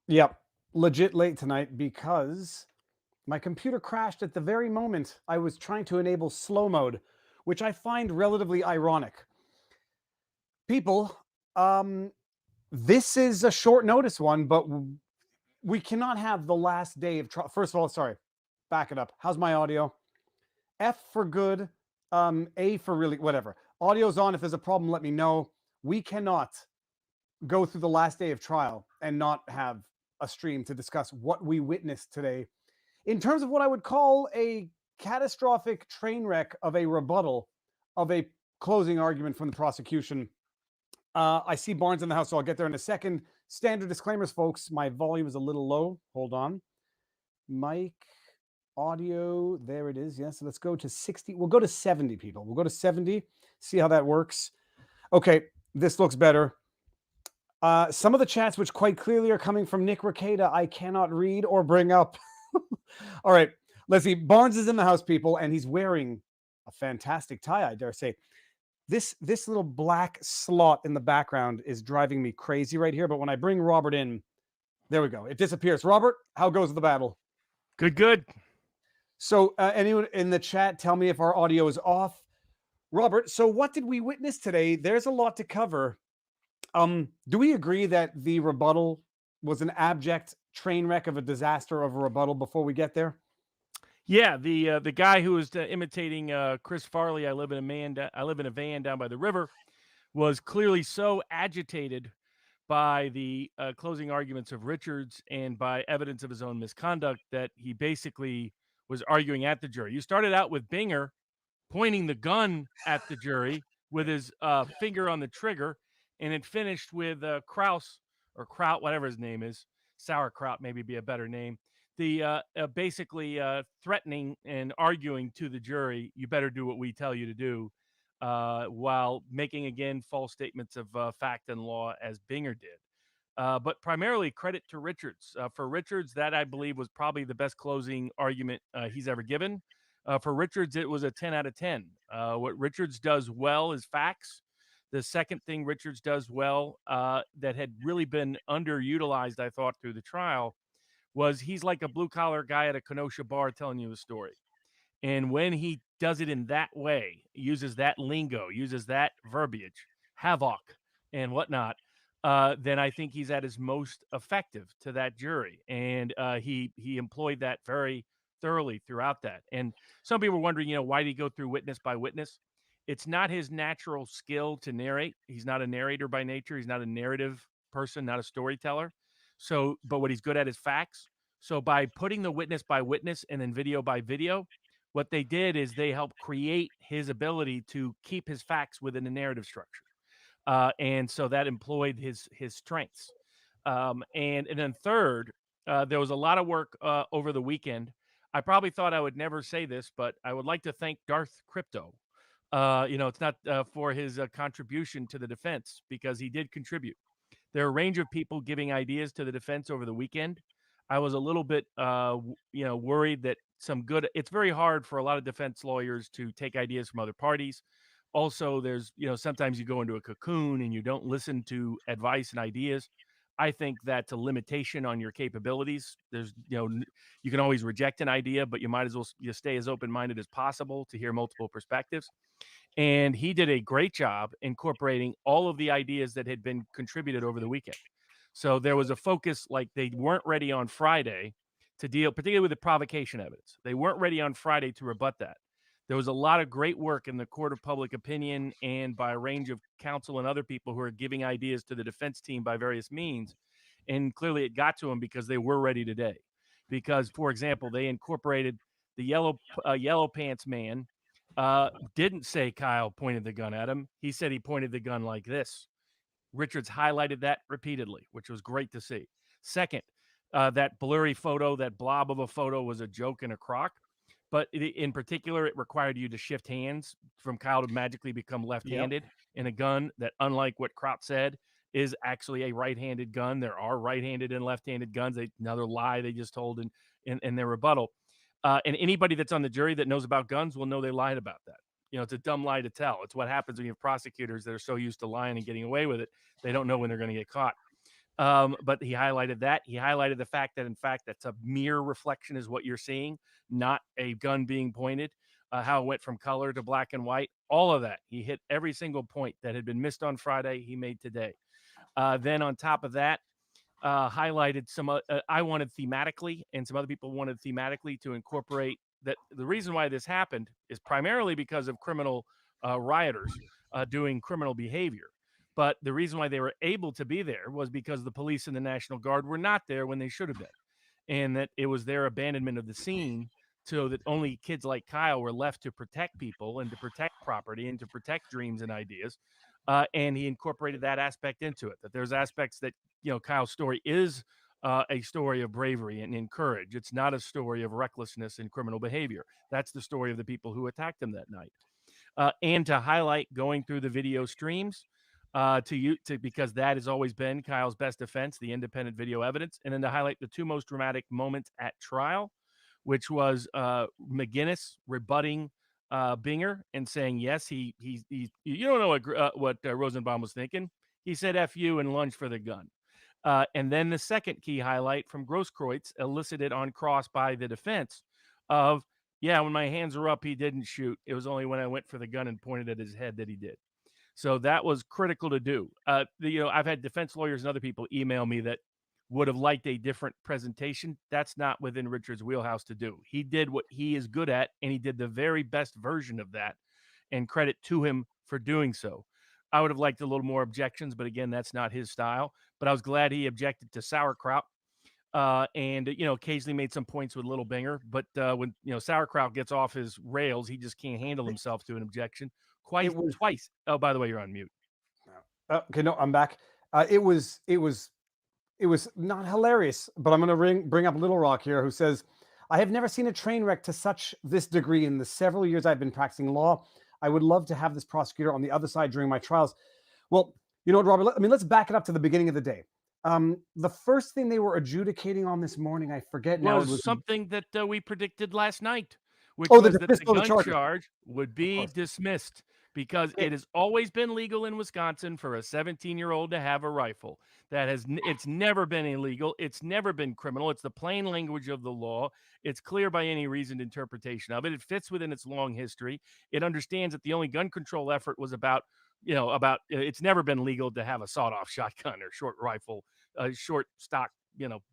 Yep. Legit late tonight because my computer crashed at the very moment I was trying to enable slow mode, which I find relatively ironic. People, um, this is a short notice one, but we cannot have the last day of trial. First of all, sorry, back it up. How's my audio? F for good, A for really, whatever. Audio's on. If there's a problem, let me know. We cannot go through the last day of trial and not have a stream to discuss what we witnessed today in terms of what I would call a catastrophic train wreck of a rebuttal of a closing argument from the prosecution. I see Barnes in the house, so I'll get there in a second. Standard disclaimers, folks. My volume is a little low. Hold on. Mic, audio. There it is. Yes. So let's go to 60. We'll go to 70, people. We'll go to 70. See how that works. Okay. This looks better. Some of the chats, which quite clearly are coming from Nick Ricada, I cannot read or bring up. All right, let's see. Barnes is in the house, people, and he's wearing a fantastic tie, I dare say. This little black slot in the background is driving me crazy right here. But when I bring Robert in, there we go. It disappears. Robert, how goes the battle? Good, good. So anyone in the chat, tell me if our audio is off. Robert, so what did we witness today? There's a lot to cover. Do we agree that the rebuttal was an abject train wreck of a disaster of a rebuttal before we get there? Yeah, the guy who was imitating Chris Farley, I live in a van down by the river, was clearly so agitated by the closing arguments of Richards and by evidence of his own misconduct that he basically was arguing at the jury. You started out with Binger pointing the gun at the jury with his finger on the trigger, and it finished with Kraus or Kraut, whatever his name is, sauerkraut maybe be a better name. The basically threatening and arguing to the jury, you better do what we tell you to do, while making again false statements of fact and law as Binger did. But primarily credit to Richards. For Richards, that I believe was probably the best closing argument he's ever given. For Richards, it was a 10 out of 10. What Richards does well is facts. The second thing Richards does well that had really been underutilized, I thought, through the trial was he's like a blue collar guy at a Kenosha bar telling you a story. And when he does it in that way, uses that lingo, uses that verbiage, havoc and whatnot, then I think he's at his most effective to that jury. And he employed that very thoroughly throughout that. And some people were wondering, why did he go through witness by witness? It's not his natural skill to narrate. He's not a narrator by nature. He's not a narrative person, not a storyteller. So, but what he's good at is facts. So by putting the witness by witness and then video by video, what they did is they helped create his ability to keep his facts within a narrative structure. And so that employed his strengths. And then third, there was a lot of work over the weekend. I probably thought I would never say this, but I would like to thank Darth Crypto. It's not for his contribution to the defense because he did contribute. There are a range of people giving ideas to the defense over the weekend. I was a little bit, worried that it's very hard for a lot of defense lawyers to take ideas from other parties. Also, there's, sometimes you go into a cocoon and you don't listen to advice and ideas. I think that's a limitation on your capabilities. You can always reject an idea, but you might as well stay as open-minded as possible to hear multiple perspectives. And he did a great job incorporating all of the ideas that had been contributed over the weekend. So there was a focus, like they weren't ready on Friday to deal, particularly with the provocation evidence. They weren't ready on Friday to rebut that. There was a lot of great work in the court of public opinion and by a range of counsel and other people who are giving ideas to the defense team by various means. And clearly it got to them because they were ready today. Because, for example, they incorporated the yellow pants man didn't say Kyle pointed the gun at him. He said he pointed the gun like this. Richards highlighted that repeatedly, which was great to see. Second, that blurry photo, that blob of a photo was a joke and a crock. But in particular, it required you to shift hands from Kyle to magically become left-handed in a gun that, unlike what Kraut said, is actually a right-handed gun. There are right-handed and left-handed guns. Another lie they just told in their rebuttal. And anybody that's on the jury that knows about guns will know they lied about that. It's a dumb lie to tell. It's what happens when you have prosecutors that are so used to lying and getting away with it, they don't know when they're going to get caught. But he highlighted that. He highlighted the fact that, in fact, that's a mere reflection is what you're seeing, not a gun being pointed. How it went from color to black and white, all of that. He hit every single point that had been missed on Friday, he made today. Then on top of that, highlighted some, I wanted thematically, and some other people wanted thematically to incorporate that the reason why this happened is primarily because of criminal rioters doing criminal behavior. But the reason why they were able to be there was because the police and the National Guard were not there when they should have been. And that it was their abandonment of the scene so that only kids like Kyle were left to protect people and to protect property and to protect dreams and ideas. And he incorporated that aspect into it, that there's aspects that, Kyle's story is a story of bravery and courage. It's not a story of recklessness and criminal behavior. That's the story of the people who attacked him that night. And to highlight going through the video streams because that has always been Kyle's best defense, the independent video evidence, and then to highlight the two most dramatic moments at trial, which was McGinnis rebutting Binger and saying, yes, he you don't know what Rosenbaum was thinking. He said F you and lunged for the gun. And then the second key highlight from Grosskreutz, elicited on cross by the defense of, yeah, when my hands were up, he didn't shoot. It was only when I went for the gun and pointed at his head that he did. So that was critical to do. I've had defense lawyers and other people email me that would have liked a different presentation. That's not within Richard's wheelhouse to do. He did what he is good at, and he did the very best version of that, and credit to him for doing so. I would have liked a little more objections, but again, that's not his style. But I was glad he objected to sauerkraut. And occasionally made some points with Little Binger, but when sauerkraut gets off his rails, he just can't handle himself to an objection. It was Twice. Oh, by the way, you're on mute. okay. No, I'm back. It was not hilarious, but I'm going to bring up Little Rock here, who says, "I have never seen a train wreck to such this degree in the several years I've been practicing law. I would love to have this prosecutor on the other side during my trials." Well, you know what, Robert? Let's back it up to the beginning of the day. The first thing they were adjudicating on this morning, I forget now. It Was was something that we predicted last night, which the was that the dismissal of the gun charges, charge would of be course. dismissed because It, it has always been legal in Wisconsin for a 17-year-old to have a rifle. It's never been illegal. It's never been criminal. It's the plain language of the law. It's clear by any reasoned interpretation of it. It fits within its long history. It understands that the only gun control effort was about it's never been legal to have a sawed-off shotgun or short rifle, short stock.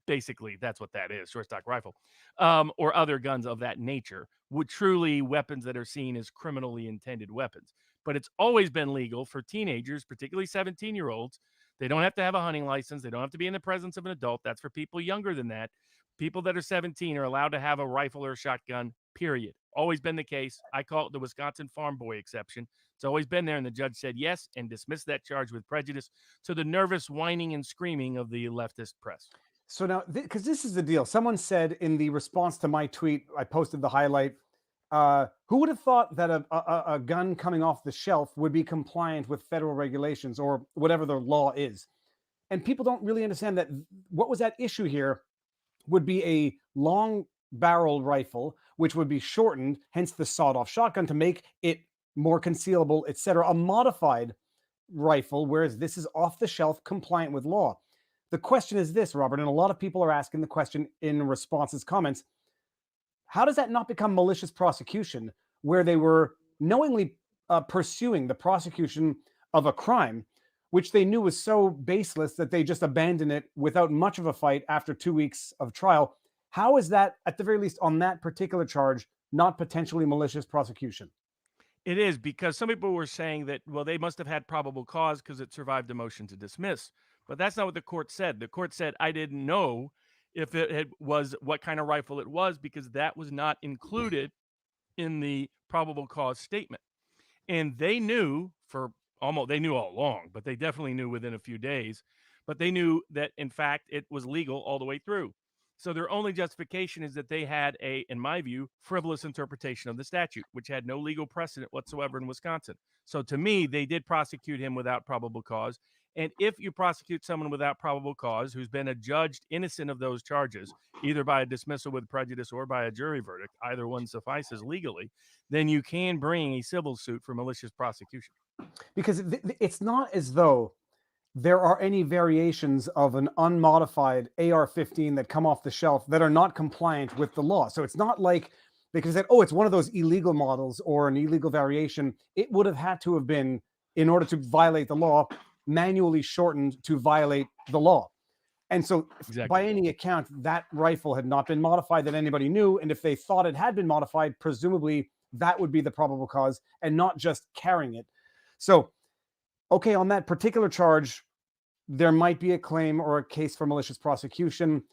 Basically that's what that is, short stock rifle, or other guns of that nature, would truly weapons that are seen as criminally intended weapons. But it's always been legal for teenagers, particularly 17-year-olds. They don't have to have a hunting license. They don't have to be in the presence of an adult. That's for people younger than that. People that are 17 are allowed to have a rifle or a shotgun, period. Always been the case. I call it the Wisconsin farm boy exception. It's always been there, and the judge said yes and dismissed that charge with prejudice to the nervous whining and screaming of the leftist press. so now, because this is the deal. Someone said in the response to my tweet, I posted the highlight. Who would have thought that a gun coming off the shelf would be compliant with federal regulations or whatever the law is? And people don't really understand that what was at issue here would be a long barreled rifle, which would be shortened, hence the sawed off shotgun to make it more concealable, etc. A modified rifle, whereas this is off the shelf, compliant with law. The question is this, Robert, and a lot of people are asking the question in responses, comments. How does that not become malicious prosecution, where they were knowingly pursuing the prosecution of a crime, which they knew was so baseless that they just abandoned it without much of a fight after 2 weeks of trial? How is that, at the very least, on that particular charge, not potentially malicious prosecution? It is, because some people were saying that, well, they must have had probable cause because it survived a motion to dismiss. But that's not what the court said. The court said, I didn't know if was what kind of rifle it was because that was not included in the probable cause statement. And they knew they knew all along, but they definitely knew within a few days. But they knew that, in fact, it was legal all the way through. So their only justification is that they had in my view, frivolous interpretation of the statute, which had no legal precedent whatsoever in Wisconsin. So to me, they did prosecute him without probable cause. And if you prosecute someone without probable cause who's been adjudged innocent of those charges, either by a dismissal with prejudice or by a jury verdict, either one suffices legally, then you can bring a civil suit for malicious prosecution. Because it's not as though there are any variations of an unmodified AR-15 that come off the shelf that are not compliant with the law. So it's not like they could say, oh, it's one of those illegal models or an illegal variation. It would have had to have been, in order to violate the law, manually shortened to violate the law. And so, by Exactly. any account, that rifle had not been modified that anybody knew. And if they thought it had been modified, presumably that would be the probable cause and not just carrying it. So, okay, on that particular charge, there might be a claim or a case for malicious prosecution.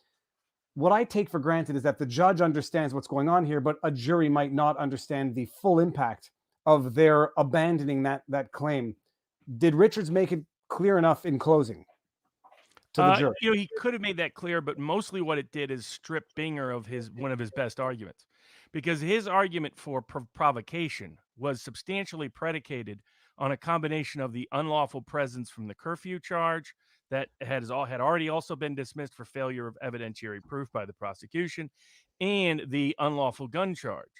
What I take for granted is that the judge understands what's going on here, but a jury might not understand the full impact of their abandoning that claim. Did Richards make it clear enough in closing to the jury? He could have made that clear, but mostly what it did is strip Binger of one of his best arguments, because his argument for provocation was substantially predicated on a combination of the unlawful presence from the curfew charge that had already also been dismissed for failure of evidentiary proof by the prosecution, and the unlawful gun charge.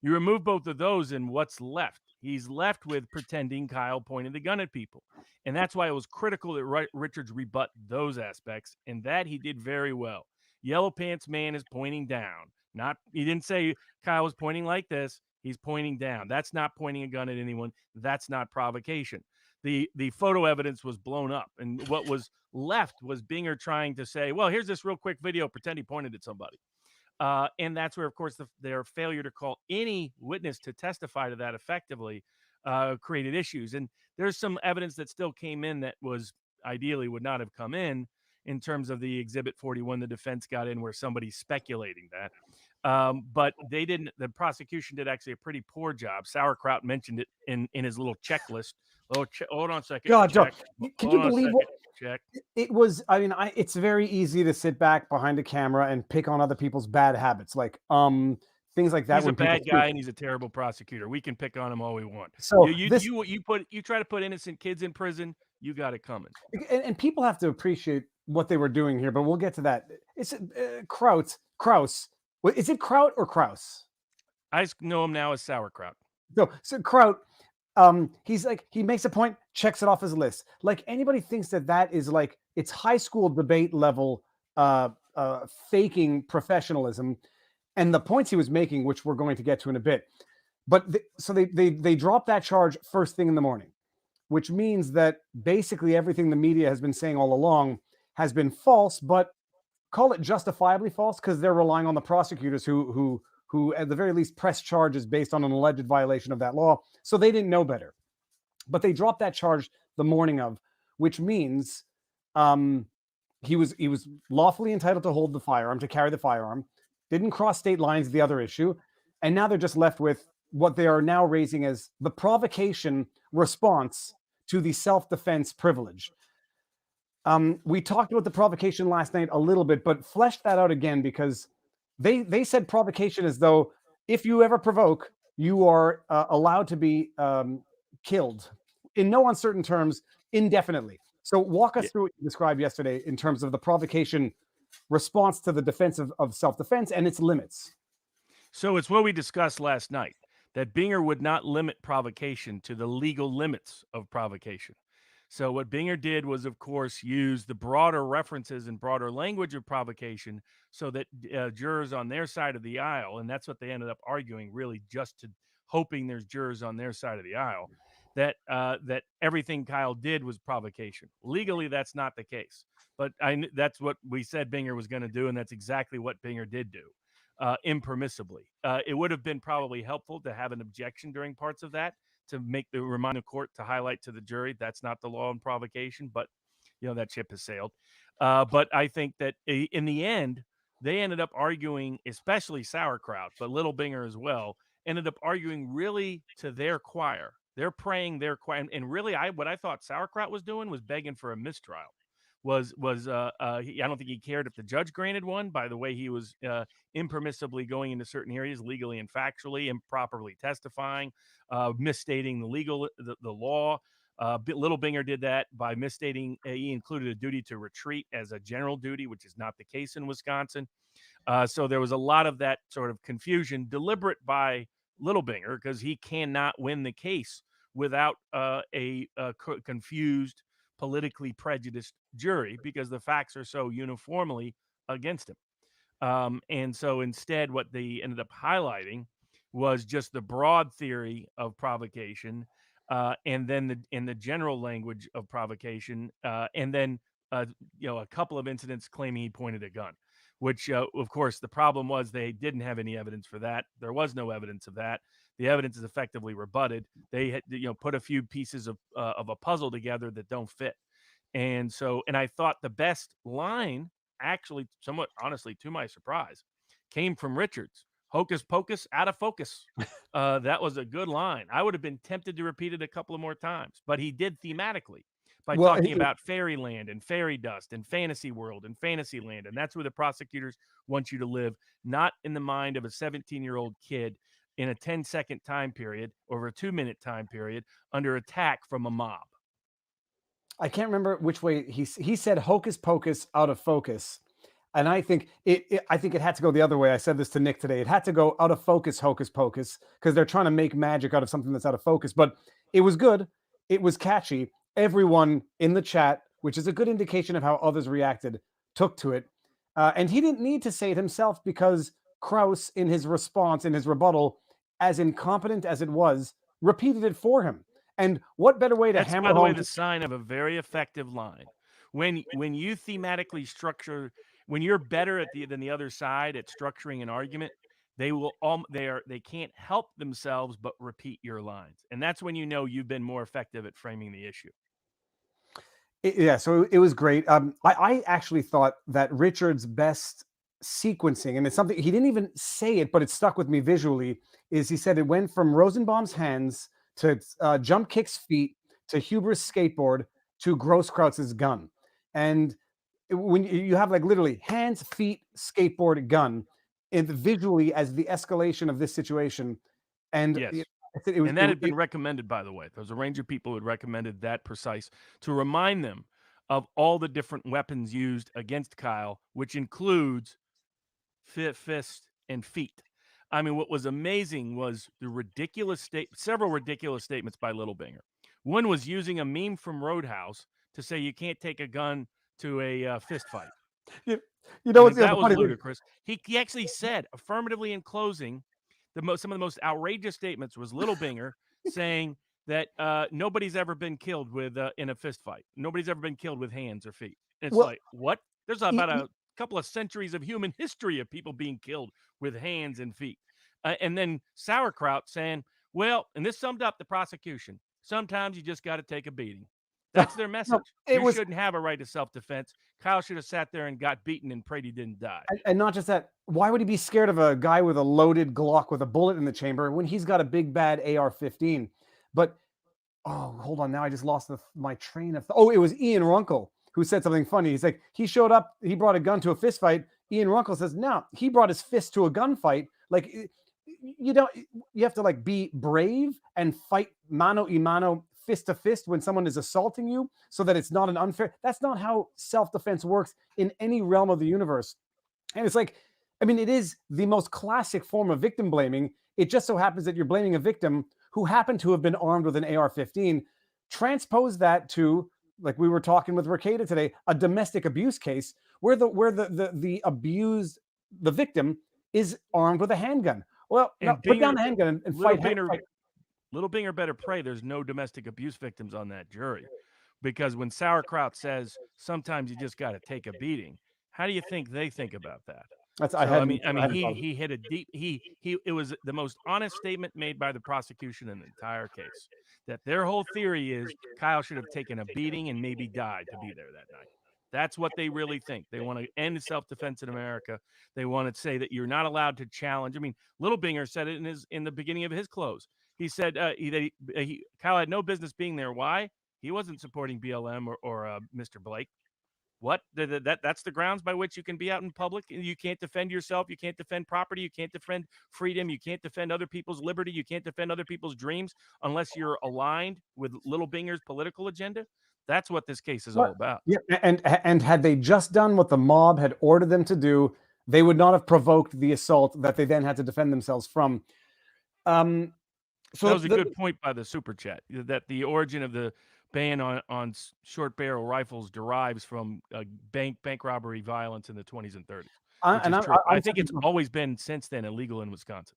You remove both of those, and what's left? He's left with pretending Kyle pointed the gun at people. And that's why it was critical that Richards rebut those aspects, and that he did very well. Yellow Pants Man is pointing down. He didn't say Kyle was pointing like this. He's pointing down. That's not pointing a gun at anyone. That's not provocation. The photo evidence was blown up, and what was left was Binger trying to say, well, here's this real quick video, pretend he pointed at somebody. And that's where, of course, their failure to call any witness to testify to that effectively created issues. And there's some evidence that still came in that was ideally would not have come in terms of the Exhibit 41 the defense got in, where somebody's speculating that. But they didn't. The prosecution did actually a pretty poor job. Sauerkraut mentioned it in his little checklist. Hold on a second. God, Joe, Check. can Hold you on a believe second. what Check. it was? I mean, it's very easy to sit back behind a camera and pick on other people's bad habits, like things like that. He's a When people bad speak. guy and he's a terrible prosecutor. We can pick on him all we want. So this, You try to put innocent kids in prison, you got it coming. and people have to appreciate what they were doing here, but we'll get to that. It's Kraus. Is it Kraut or Kraus? I just know him now as sauerkraut. So Kraut, he's like, he makes a point, checks it off his list. Like, anybody thinks that is like, it's high school debate level faking professionalism, and the points he was making, which we're going to get to in a bit. But so they drop that charge first thing in the morning, which means that basically everything the media has been saying all along has been false, but call it justifiably false, because they're relying on the prosecutors who at the very least press charges based on an alleged violation of that law. So they didn't know better. But they dropped that charge the morning of, which means he was lawfully entitled to hold the firearm, to carry the firearm, didn't cross state lines, the other issue. And now they're just left with what they are now raising as the provocation response to the self-defense privilege. We talked about the provocation last night a little bit, but flesh that out again, because they said provocation as though if you ever provoke, you are allowed to be killed in no uncertain terms indefinitely. So walk us through what you described yesterday in terms of the provocation response to the defense of self-defense and its limits. So it's what we discussed last night, that Binger would not limit provocation to the legal limits of provocation. So what Binger did was, of course, use the broader references and broader language of provocation so that jurors on their side of the aisle, and that's what they ended up arguing, really just to hoping there's jurors on their side of the aisle, that that everything Kyle did was provocation. Legally, that's not the case, but that's what we said Binger was going to do, and that's exactly what Binger did do. Impermissibly. It would have been probably helpful to have an objection during parts of that to remind the court to highlight to the jury that's not the law on provocation, but that ship has sailed. But I think that in the end, they ended up arguing, especially Sauerkraut, but Little Binger as well, ended up arguing really to their choir. They're praying their choir, and really, what I thought Sauerkraut was doing was begging for a mistrial. I don't think he cared if the judge granted one, by the way he was impermissibly going into certain areas legally and factually, improperly testifying, misstating the law. Little Binger did that by misstating. He included a duty to retreat as a general duty, which is not the case in Wisconsin. So there was a lot of that sort of confusion, deliberate by Little Binger, because he cannot win the case without a confused politically prejudiced jury because the facts are so uniformly against him. And so instead, what they ended up highlighting was just the broad theory of provocation, and then in the general language of provocation, and then a couple of incidents claiming he pointed a gun. Which, of course, the problem was they didn't have any evidence for that. There was no evidence of that. The evidence is effectively rebutted. They had, put a few pieces of a puzzle together that don't fit. And I thought the best line, actually, somewhat honestly, to my surprise, came from Richards. Hocus pocus, out of focus. That was a good line. I would have been tempted to repeat it a couple of more times, but he did thematically by Well, talking about fairyland and fairy dust and fantasy world and fantasy land. And that's where the prosecutors want you to live, not in the mind of a 17-year-old kid in a 10-second time period or a 2-minute time period under attack from a mob. I can't remember which way he said hocus pocus, out of focus. And I think I think it had to go the other way. I said this to Nick today. It had to go out of focus, hocus pocus, because they're trying to make magic out of something that's out of focus. But it was good. It was catchy. Everyone in the chat, which is a good indication of how others reacted, took to it. And he didn't need to say it himself because Krauss, in his response, in his rebuttal, as incompetent as it was, repeated it for him. And what better way to That's, hammer by the way, home? the sign of a very effective line. When you thematically structure, when you're better than the other side at structuring an argument, they can't help themselves but repeat your lines, and that's when you know you've been more effective at framing the issue. Yeah, so it was great. I actually thought that Richard's best sequencing, and it's something he didn't even say it, but it stuck with me visually, is he said it went from Rosenbaum's hands to Jump Kick's feet to Huber's skateboard to Grosskreuz's gun. And when you have like literally hands, feet, skateboard, gun, and visually as the escalation of this situation, and Yes. it was And that had been recommended, by the way. There was a range of people who had recommended that precise to remind them of all the different weapons used against Kyle, which includes fist and feet. I mean, what was amazing was the several ridiculous statements by Littlefinger. One was using a meme from Roadhouse to say you can't take a gun to a fist fight. you know what's that the was funny thing? ludicrous. He actually said affirmatively in closing, some of the most outrageous statements was Littlefinger saying that nobody's ever been killed with in a fist fight. Nobody's ever been killed with hands or feet. And it's Well, like, what? There's about a couple of centuries of human history of people being killed with hands and feet. And then Sauerkraut saying, well, and this summed up the prosecution. Sometimes you just got to take a beating. That's their message. You shouldn't have a right to self-defense. Kyle should have sat there and got beaten and prayed he didn't die. And not just that, why would he be scared of a guy with a loaded Glock with a bullet in the chamber when he's got a big bad AR-15? But hold on, now I just lost my train of thought. It was Ian Runkle who said something funny. He's like, he showed up, he brought a gun to a fist fight. Ian Runkle says, no, he brought his fist to a gunfight. Like, you have to like be brave and fight mano a mano, fist to fist when someone is assaulting you so that it's not an unfair. That's not how self-defense works in any realm of the universe. And it's like, I mean, it is the most classic form of victim blaming. It just so happens that you're blaming a victim who happened to have been armed with an AR-15. Transpose that to, like we were talking with Ricada today, a domestic abuse case where the abused, the victim is armed with a handgun. Well, put down the handgun and fight. Littlefinger better pray there's no domestic abuse victims on that jury, because when Sauerkraut says sometimes you just got to take a beating, how do you think they think about that? He hit a deep. It was the most honest statement made by the prosecution in the entire case. That their whole theory is Kyle should have taken a beating and maybe died to be there that night. That's what they really think. They want to end self-defense in America. They want to say that you're not allowed to challenge. I mean, Littlefinger said it in the beginning of his close. He said Kyle had no business being there. Why? He wasn't supporting BLM or Mr. Blake. What? That's the grounds by which you can be out in public. You can't defend yourself. You can't defend property. You can't defend freedom. You can't defend other people's liberty. You can't defend other people's dreams unless you're aligned with Littlefinger's political agenda. That's what this case is all about. Yeah, and had they just done what the mob had ordered them to do, they would not have provoked the assault that they then had to defend themselves from. So that was a good point by the super chat, that the origin of the ban on short barrel rifles derives from bank robbery violence in the 20s and 30s, which And is true. I I'm think such a it's always been since then illegal in Wisconsin.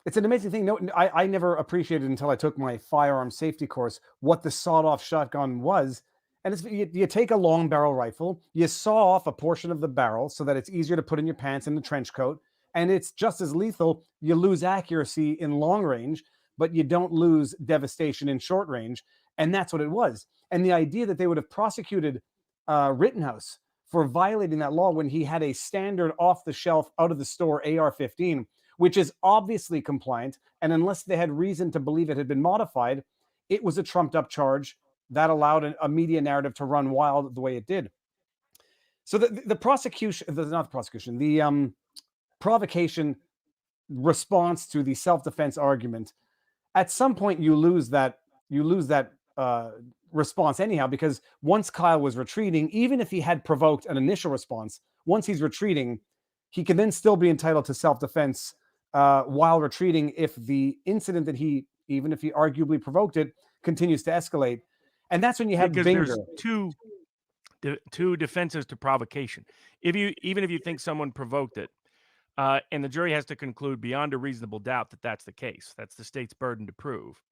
It's an amazing thing. No, I never appreciated until I took my firearm safety course what the sawed-off shotgun was. And it's you take a long barrel rifle, you saw off a portion of the barrel so that it's easier to put in your pants in the trench coat, and it's just as lethal. You lose accuracy in long range, but you don't lose devastation in short range. And that's what it was. And the idea that they would have prosecuted Rittenhouse for violating that law when he had a standard off the shelf out of the store AR-15, which is obviously compliant. And unless they had reason to believe it had been modified, it was a trumped up charge that allowed a media narrative to run wild the way it did. So the prosecution, not the prosecution, the provocation response to the self defense argument, at some point you lose that response anyhow, because once Kyle was retreating, even if he had provoked an initial response, once he's retreating, he can then still be entitled to self-defense while retreating if the incident that he, even if he arguably provoked it, continues to escalate. And that's when you have Because Binger. there's two defenses to provocation. Even if you think someone provoked it, and the jury has to conclude beyond a reasonable doubt that that's the case, that's the state's burden to prove.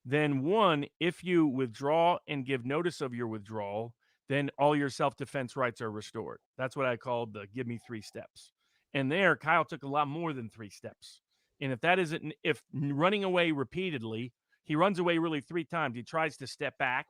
Then one, if you withdraw and give notice of your withdrawal, then all your self-defense rights are restored. That's what I called the give me 3 steps. And there, Kyle took a lot more than 3 steps. And if running away repeatedly, he runs away really 3 times. He tries to step back,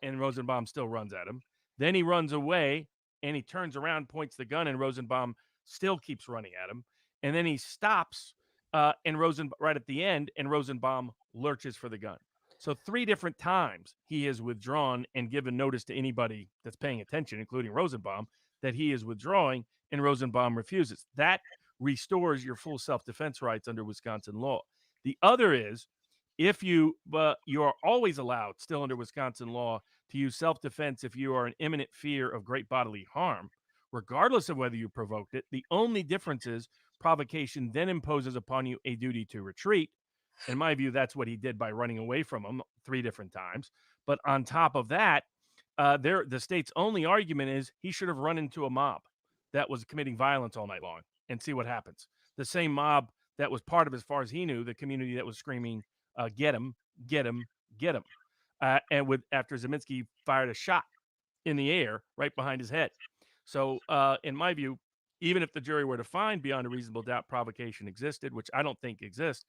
and Rosenbaum still runs at him. Then he runs away, and he turns around, points the gun, and Rosenbaum still keeps running at him. And then he stops, and right at the end, and Rosenbaum lurches for the gun. So 3 different times he has withdrawn and given notice to anybody that's paying attention, including Rosenbaum, that he is withdrawing, and Rosenbaum refuses. That restores your full self-defense rights under Wisconsin law. The other is if you are always allowed, still under Wisconsin law, to use self-defense if you are in imminent fear of great bodily harm, regardless of whether you provoked it. The only difference is provocation then imposes upon you a duty to retreat. In my view, that's what he did by running away from him 3 different times. But on top of that, the state's only argument is he should have run into a mob that was committing violence all night long and see what happens. The same mob that was part of, as far as he knew, the community that was screaming, get him, get him, get him. After Zeminski fired a shot in the air right behind his head. So in my view, even if the jury were to find beyond a reasonable doubt provocation existed, which I don't think exists,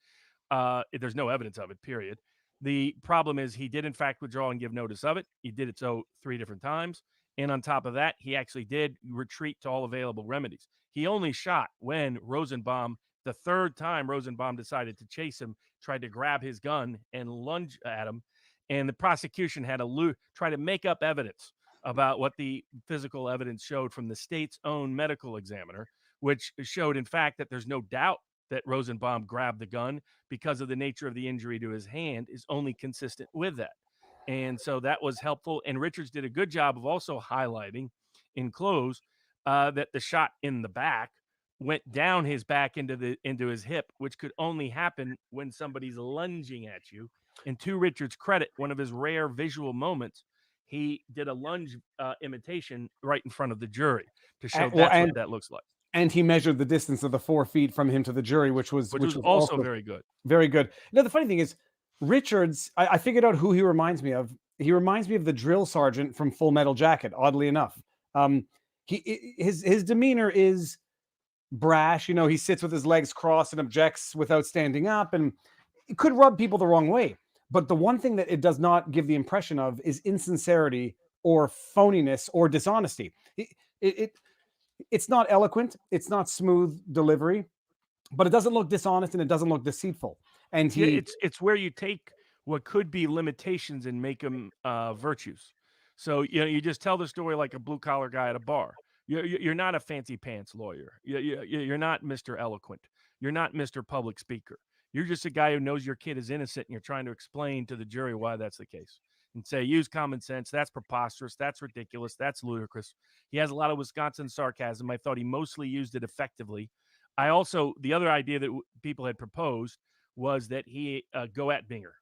there's no evidence of it, period. The problem is he did, in fact, withdraw and give notice of it. He did it so 3 different times. And on top of that, he actually did retreat to all available remedies. He only shot when Rosenbaum, the 3rd time Rosenbaum decided to chase him, tried to grab his gun and lunge at him. And the prosecution had to try to make up evidence about what the physical evidence showed from the state's own medical examiner, which showed, in fact, that there's no doubt that Rosenbaum grabbed the gun because of the nature of the injury to his hand is only consistent with that. And so that was helpful. And Richards did a good job of also highlighting in close that the shot in the back went down his back into his hip, which could only happen when somebody's lunging at you. And to Richards' credit, one of his rare visual moments, he did a lunge imitation right in front of the jury to show that's what that looks like. And he measured the distance of the 4 feet from him to the jury, which was also very good. Very good. Now, the funny thing is, Richards, I figured out who he reminds me of. He reminds me of the drill sergeant from Full Metal Jacket, oddly enough. His demeanor is brash. You know, he sits with his legs crossed and objects without standing up, and it could rub people the wrong way. But the one thing that it does not give the impression of is insincerity or phoniness or dishonesty. It's not eloquent. It's not smooth delivery, but it doesn't look dishonest and it doesn't look deceitful. And it's where you take what could be limitations and make them virtues. So you just tell the story like a blue collar guy at a bar. You're not a fancy pants lawyer. You're not Mr. Eloquent. You're not Mr. Public Speaker. You're just a guy who knows your kid is innocent, and you're trying to explain to the jury why that's the case. And say, use common sense. That's preposterous. That's ridiculous. That's ludicrous. He has a lot of Wisconsin sarcasm. I thought he mostly used it effectively. The other idea that people had proposed was that he go at Binger.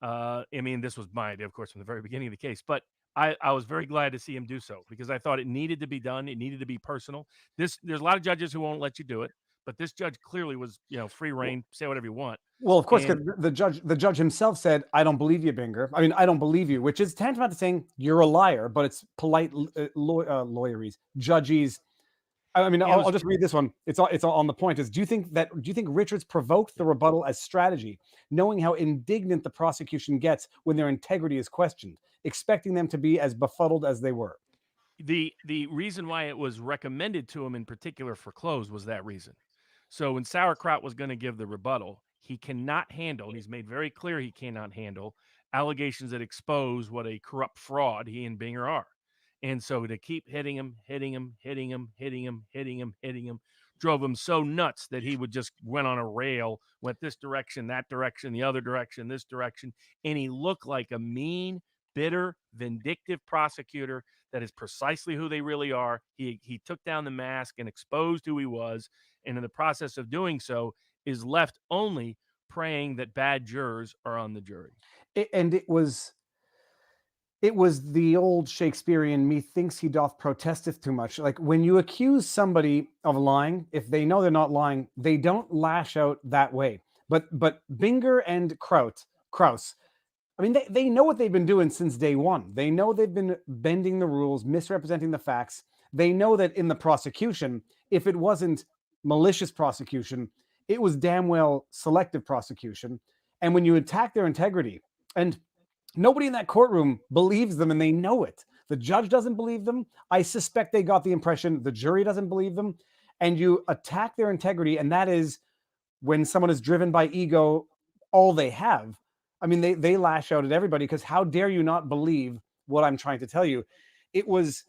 I mean, this was my idea, of course, from the very beginning of the case, but I was very glad to see him do so because I thought it needed to be done. It needed to be personal. There's a lot of judges who won't let you do it, but this judge clearly was, free reign, say whatever you want. Well, of course, And because the judge himself said, "I don't believe you, Binger. I mean, I don't believe you," which is tantamount to saying you're a liar, but it's polite lawyerese, judges. I mean, it I'll was just read this one. It's all on the point. Is do you think Richards provoked the rebuttal as strategy, knowing how indignant the prosecution gets when their integrity is questioned, expecting them to be as befuddled as they were? the reason why it was recommended to him in particular for close was that reason. So when Sauerkraut was going to give the rebuttal, he cannot handle, and he's made very clear he cannot handle allegations that expose what a corrupt fraud he and Binger are. And so to keep hitting him, hitting him, hitting him, hitting him, hitting him, hitting him, drove him so nuts that he would just went on a rail, went this direction, that direction, the other direction, this direction, and he looked like a mean, bitter, vindictive prosecutor that is precisely who they really are. He took down the mask and exposed who he was, and in the process of doing so, is left only praying that bad jurors are on the jury. And it was the old Shakespearean "me thinks he doth protesteth too much." Like when you accuse somebody of lying, if they know they're not lying, they don't lash out that way. But Binger and Kraus, I mean, they know what they've been doing since day one. They know they've been bending the rules, misrepresenting the facts. They know that in the prosecution, if it wasn't malicious prosecution, it was damn well selective prosecution. And when you attack their integrity, and nobody in that courtroom believes them and they know it. The judge doesn't believe them. I suspect they got the impression the jury doesn't believe them. And you attack their integrity, and that is when someone is driven by ego, all they have. I mean, they lash out at everybody because how dare you not believe what I'm trying to tell you? It was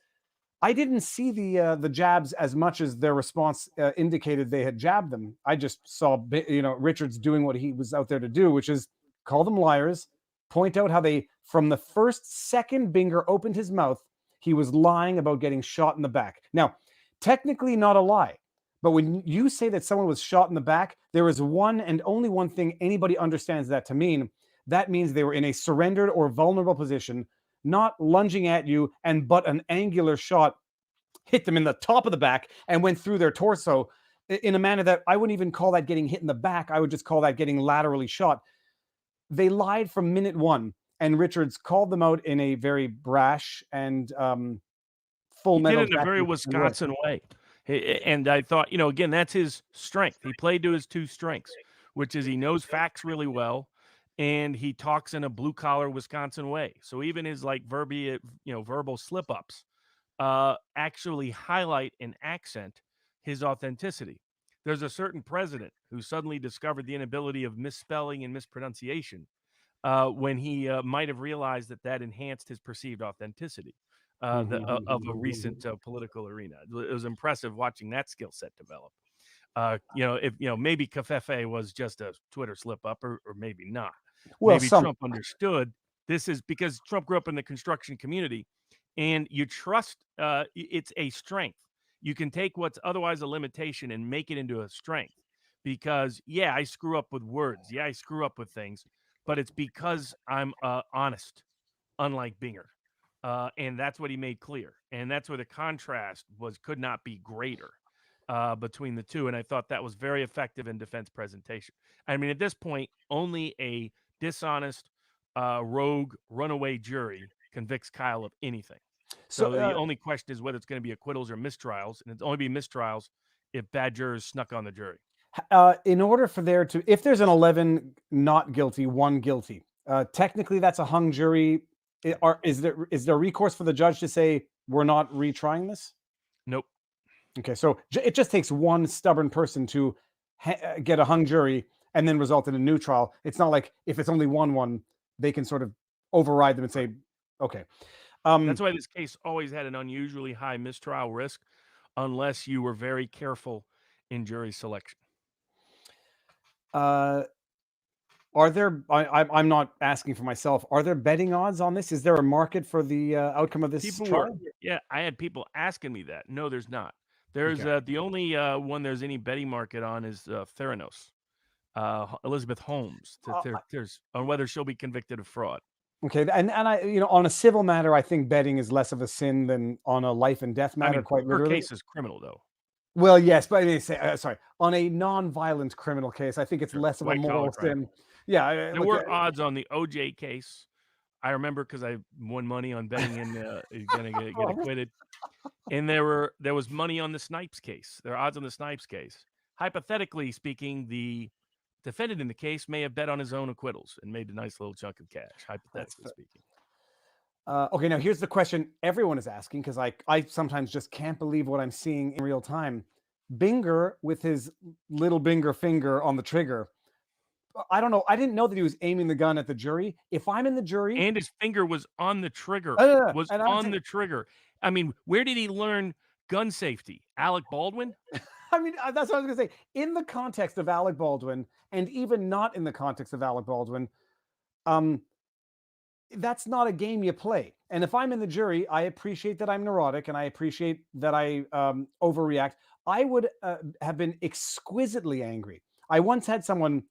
I didn't see the jabs as much as their response indicated they had jabbed them. I just saw Richards doing what he was out there to do, which is call them liars, point out how they from the first second Binger opened his mouth, he was lying about getting shot in the back. Now, technically not a lie, but when you say that someone was shot in the back, there is one and only one thing anybody understands that to mean. That means they were in a surrendered or vulnerable position, not lunging at you and but an angular shot hit them in the top of the back and went through their torso in a manner that I wouldn't even call that getting hit in the back. I would just call that getting laterally shot. They lied from minute one, and Richards called them out in a very brash and full He did metal it in a jacket very way. Wisconsin way. And I thought, again, that's his strength. He played to his two strengths, which is he knows facts really well and he talks in a blue collar Wisconsin way. So even his like verbal slip ups actually highlight and accent his authenticity. There's a certain president who suddenly discovered the inability of misspelling and mispronunciation when he might have realized that that enhanced his perceived authenticity of a recent political arena. It was impressive watching that skill set develop. If maybe Cafefe was just a Twitter slip up, or maybe not. Well, Maybe some Trump understood this is because Trump grew up in the construction community, and you trust. It's a strength. You can take what's otherwise a limitation and make it into a strength. Because yeah, I screw up with words. Yeah, I screw up with things, but it's because I'm honest, unlike Binger. And that's what he made clear. And that's where the contrast could not be greater between the two. And I thought that was very effective in defense presentation. I mean, at this point, only a dishonest, rogue, runaway jury convicts Kyle of anything. so So the only question is whether it's going to be acquittals or mistrials. And it's only be mistrials if bad jurors snuck on the jury. in order for there to, if there's an 11 not guilty, one guilty, technically that's a hung jury. Is there recourse for the judge to say we're not retrying this? Nope. Okay, so it just takes one stubborn person to get a hung jury and then result in a new trial. It's not like if it's only one, they can sort of override them and say, okay. That's why this case always had an unusually high mistrial risk unless you were very careful in jury selection. Uh, are there? I'm not asking for myself. Are there betting odds on this? Is there a market for the outcome of this People were, trial? yeah, I had people asking me that. No, there's not. There's Okay. the only one there's any betting market on is Theranos. Elizabeth Holmes Uh, there's on whether she'll be convicted of fraud. okay, and I, on a civil matter, I think betting is less of a sin than on a life and death I matter, mean, quite her literally. case is criminal, though. Well, yes, but I mean, sorry, on a non-violent criminal case, I think it's Sure, less of a white collar moral crime. sin. Yeah, There look, were odds on the OJ case. I remember because I won money on betting in he's gonna get acquitted. And there was money on the Snipes case. There are odds on the Snipes case. Hypothetically speaking, the defendant in the case may have bet on his own acquittals and made a nice little chunk of cash, hypothetically speaking. okay, now here's the question everyone is asking, because I sometimes just can't believe what I'm seeing in real time. Binger with his little Binger finger on the trigger. I don't know. I didn't know that he was aiming the gun at the jury. If I'm in the jury, And his finger was on the trigger. Was and I'm on saying, the trigger. I mean, where did he learn gun safety? Alec Baldwin? I mean, that's what I was going to say. In the context of Alec Baldwin, and even not in the context of Alec Baldwin, um, that's not a game you play. And if I'm in the jury, I appreciate that I'm neurotic and I appreciate that I overreact. I would have been exquisitely angry. I once had someone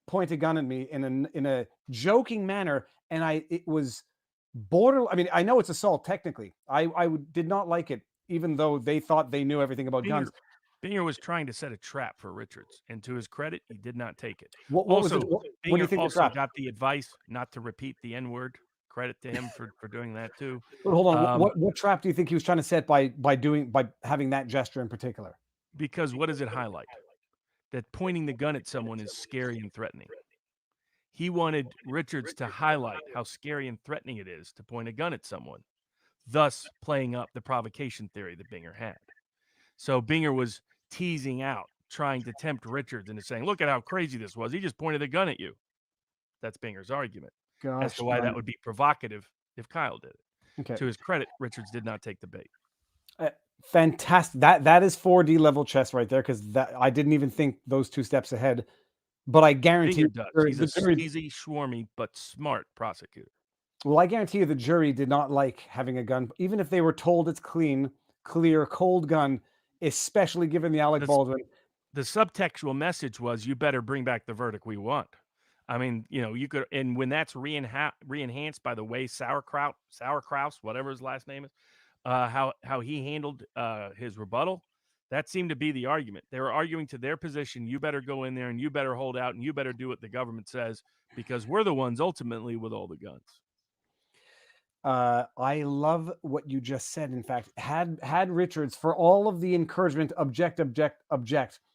point a gun at me in a joking manner, and it was border. I mean, I know it's assault technically. Did not like it, even though they thought they knew everything about guns. Binger was trying to set a trap for Richards, and to his credit, he did not take it. What was it? Also, What do you Binger think the also trap? got the advice not to repeat the N word. Credit to him for doing that too. But hold on. Um, What trap do you think he was trying to set by having that gesture in particular? because what does it highlight? That pointing the gun at someone is scary and threatening. He wanted Richards to highlight how scary and threatening it is to point a gun at someone, thus playing up the provocation theory that Binger had. So Binger was teasing out, trying to tempt Richards into saying, look at how crazy this was. He just pointed a gun at you. That's Binger's argument as Gosh to why that darn. would be provocative if Kyle did it. Okay. To his credit, Richards did not take the bait. Fantastic. That is 4D level chess right there, because that I didn't even think those two steps ahead. But I guarantee Binger does. He's a the jury. sleazy, swarmy, but smart prosecutor. Well, I guarantee you the jury did not like having a gun, even if they were told it's clean, clear, cold gun, especially given the Alec The, Baldwin. the subtextual message was, you better bring back the verdict we want. I mean, you could, and when that's re-enhanced by the way Sauerkraus, whatever his last name is, how he handled his rebuttal, that seemed to be the argument. They were arguing to their position. You better go in there and you better hold out and you better do what the government says, because we're the ones ultimately with all the guns. I love what you just said. In fact, had Richards, for all of the encouragement, object,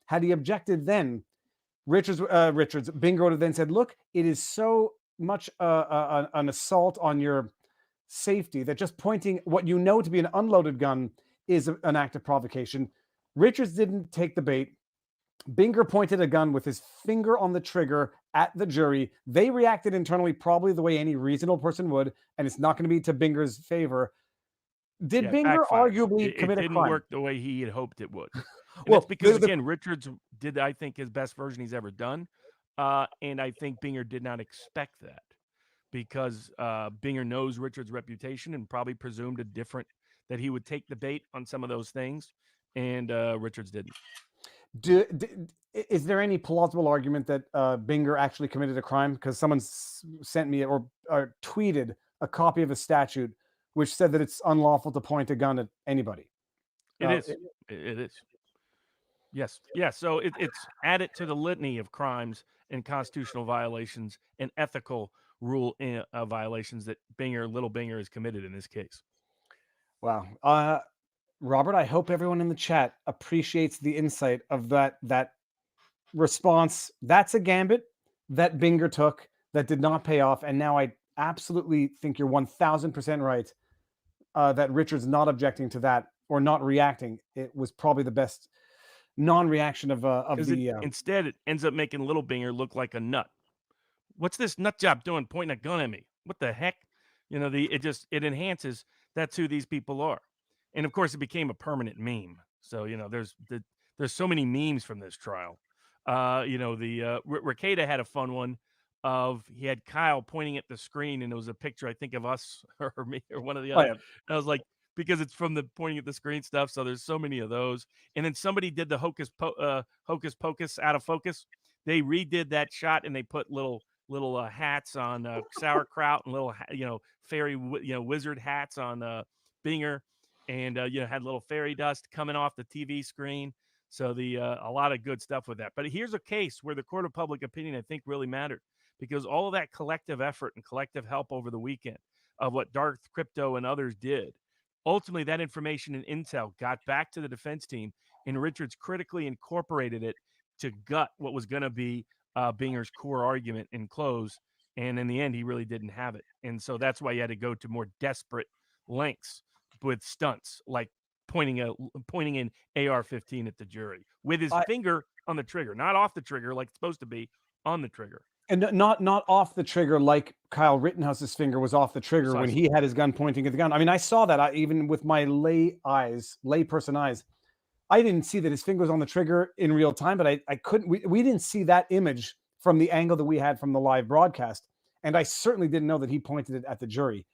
had he objected then, Richards, Binger would have then said, look, it is so much an assault on your safety that just pointing what you know to be an unloaded gun is an act of provocation. Richards didn't take the bait. Binger pointed a gun with his finger on the trigger at the jury. They reacted internally probably the way any reasonable person would, and it's not going to be to Binger's favor. Did Binger Backfired. arguably It commit a didn't crime? work the way he had hoped it would. And Well, that's because, again, Richards did, I think, his best version he's ever done. And I think Binger did not expect that, because Binger knows Richards' reputation and probably presumed that he would take the bait on some of those things, and Richards didn't. Is there any plausible argument that Binger actually committed a crime? Because someone sent me or tweeted a copy of a statute which said that it's unlawful to point a gun at anybody. It is. It is. Yes. Yeah. So it's added to the litany of crimes and constitutional violations and ethical rule violations that little Binger has committed in this case. Wow. Robert, I hope everyone in the chat appreciates the insight of that response. That's a gambit that Binger took that did not pay off. And now I absolutely think you're 1000% right that Richard's not objecting to that or not reacting. It was probably the best non-reaction of the. Instead, it ends up making little Binger look like a nut. What's this nut job doing pointing a gun at me? What the heck? It enhances that's who these people are. And of course, it became a permanent meme. So, there's so many memes from this trial. Ricada had a fun one of, he had Kyle pointing at the screen, and it was a picture, I think, of us or me or one of the other. yeah. And I was like, because it's from the pointing at the screen stuff. So there's so many of those. And then somebody did the hocus pocus out of focus. they redid that shot and they put little hats on sauerkraut and little fairy wizard hats on Binger, and had little fairy dust coming off the TV screen. So the a lot of good stuff with that. But here's a case where the court of public opinion, I think, really mattered, because all of that collective effort and collective help over the weekend of what Darth Crypto and others did, ultimately that information and intel got back to the defense team, and Richards critically incorporated it to gut what was going to be Binger's core argument in close. And in the end, he really didn't have it. And so that's why he had to go to more desperate lengths with stunts like pointing an AR-15 at the jury with his finger on the trigger, not off the trigger like it's supposed to be, on the trigger. And not off the trigger like Kyle Rittenhouse's finger was off the trigger when he had his gun pointing at the gun. I mean, I saw that even with my layperson eyes. I didn't see that his finger was on the trigger in real time, but I couldn't. We didn't see that image from the angle that we had from the live broadcast, and I certainly didn't know that he pointed it at the jury.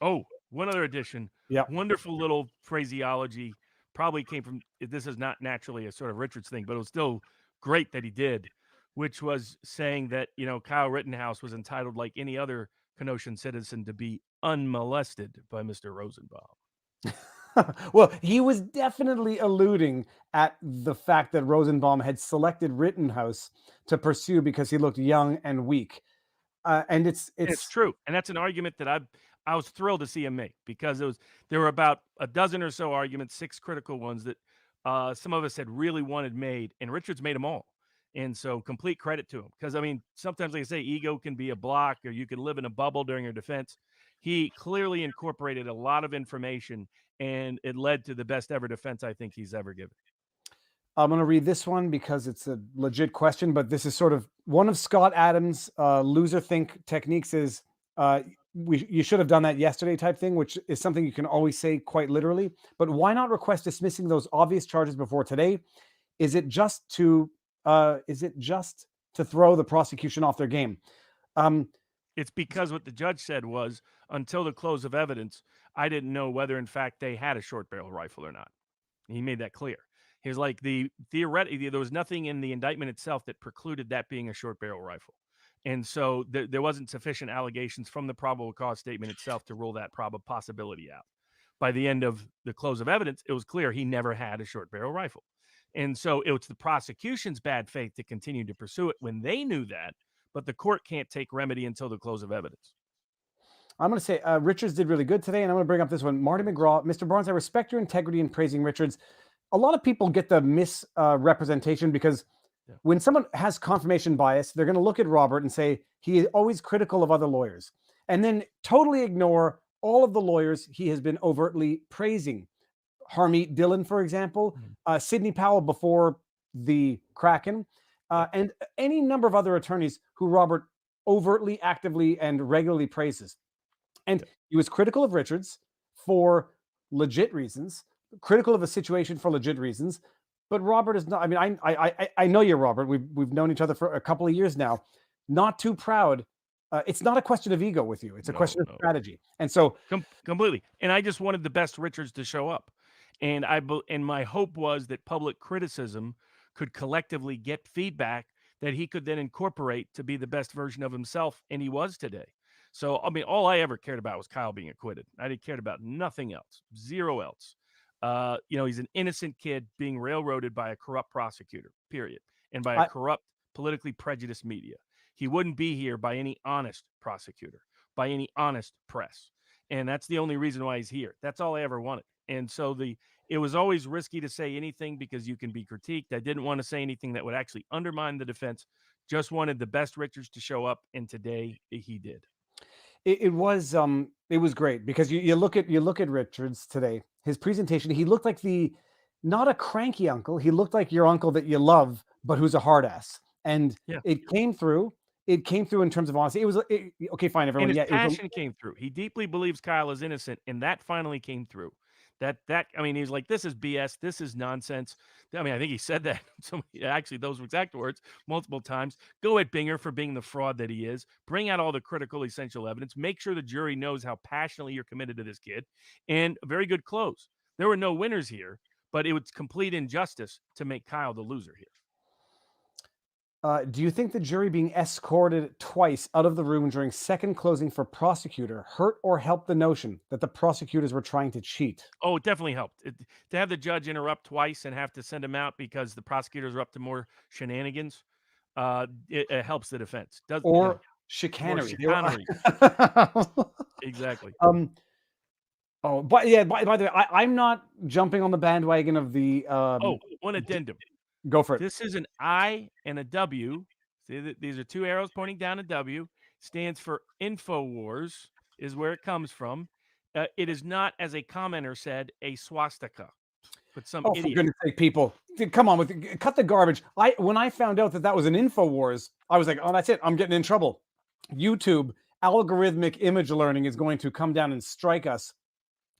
Oh, one other addition. Yeah, wonderful little phraseology. Probably came from, this is not naturally a sort of Richards thing, but it was still great that he did, which was saying that Kyle Rittenhouse was entitled, like any other Kenosha citizen, to be unmolested by Mr. Rosenbaum. Well, he was definitely alluding at the fact that Rosenbaum had selected Rittenhouse to pursue because he looked young and weak. And it's true. And that's an argument that I was thrilled to see him make, because there were about a dozen or so arguments, 6 critical ones that some of us had really wanted made, and Richards made them all. And so complete credit to him, because I mean, sometimes, like I say, ego can be a block, or you can live in a bubble during your defense. He clearly incorporated a lot of information, and it led to the best ever defense I think he's ever given. I'm going to read this one because it's a legit question, but this is sort of one of Scott Adams' loser think techniques is you should have done that yesterday type thing, which is something you can always say quite literally. But why not request dismissing those obvious charges before today? Is it just to throw the prosecution off their game? It's because what the judge said was, until the close of evidence, I didn't know whether in fact they had a short barrel rifle or not. He made that clear. He was like, theoretically, there was nothing in the indictment itself that precluded that being a short barrel rifle. And so there wasn't sufficient allegations from the probable cause statement itself to rule that possibility out. By the end of the close of evidence, it was clear he never had a short barrel rifle. And so it was the prosecution's bad faith to continue to pursue it when they knew that, but the court can't take remedy until the close of evidence. I'm going to say Richards did really good today, and I'm going to bring up this one. Marty McGraw, Mr. Barnes, I respect your integrity in praising Richards. A lot of people get the misrepresentation because when someone has confirmation bias, they're going to look at Robert and say he is always critical of other lawyers, and then totally ignore all of the lawyers he has been overtly praising. Harmeet Dillon, for example, Sidney Powell before the Kraken, and any number of other attorneys who Robert overtly, actively, and regularly praises. And he was critical of Richards for legit reasons, critical of a situation for legit reasons. But Robert is not. I mean, I know you, Robert. We've known each other for a couple of years now. Not too proud. It's not a question of ego with you. It's a question of strategy. And so completely. And I just wanted the best Richards to show up. And my hope was that public criticism could collectively get feedback that he could then incorporate to be the best version of himself. And he was today. So, I mean, all I ever cared about was Kyle being acquitted. I didn't care about nothing else, zero else. He's an innocent kid being railroaded by a corrupt prosecutor, period, and by a corrupt, politically prejudiced media. He wouldn't be here by any honest prosecutor, by any honest press. And that's the only reason why he's here. That's all I ever wanted. And so it was always risky to say anything because you can be critiqued. I didn't want to say anything that would actually undermine the defense. Just wanted the best Richards to show up, and today he did. It was great because you look at Richards today, his presentation, he looked like not a cranky uncle. He looked like your uncle that you love, but who's a hard ass. And it came through. It came through in terms of honesty. Okay, fine, everyone. And his passion came through. He deeply believes Kyle is innocent, and that finally came through. I mean, he's like, this is BS. This is nonsense. I mean, I think he said that. Actually, those exact words multiple times. Go at Binger for being the fraud that he is. Bring out all the critical, essential evidence. Make sure the jury knows how passionately you're committed to this kid. And a very good close. There were no winners here, but it was complete injustice to make Kyle the loser here. Do you think the jury being escorted twice out of the room during second closing for prosecutor hurt or helped the notion that the prosecutors were trying to cheat? Oh, it definitely helped. To have the judge interrupt twice and have to send him out because the prosecutors are up to more shenanigans, it helps the defense. Does Or more chicanery? chicanery. Exactly. um, oh, but yeah, by the way, I'm not jumping on the bandwagon of the. Oh, one addendum. Go for it. This is an I and a W. See, these are two arrows pointing down a W. Stands for InfoWars, is where it comes from. It is not, as a commenter said, a swastika. But some Oh, for idiot. goodness sake, people, come on cut the garbage. When I found out that that was an InfoWars, I was like, oh, that's it. I'm getting in trouble. YouTube algorithmic image learning is going to come down and strike us.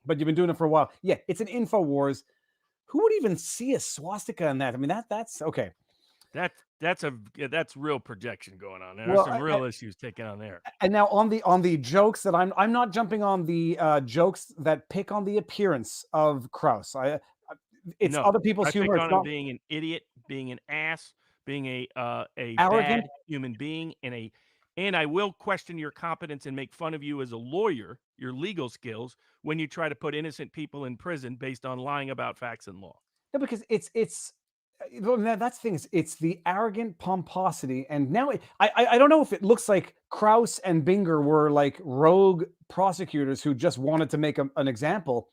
But you've been doing it for a while. Yeah, it's an InfoWars. Who would even see a swastika in that? I mean, that's okay. That's real projection going on. There's Well, some real issues taken on there. and now on the jokes that I'm not jumping on the jokes that pick on the appearance of Krauss. It's No, other people's I pick humor. on It's him not being an idiot, being an ass, being a arrogant. bad human being, and I will question your competence and make fun of you as a lawyer, your legal skills, when you try to put innocent people in prison based on lying about facts and law. No, because it's well, that's the thing. It's the arrogant pomposity, and now I don't know if it looks like Krauss and Binger were like rogue prosecutors who just wanted to make an example.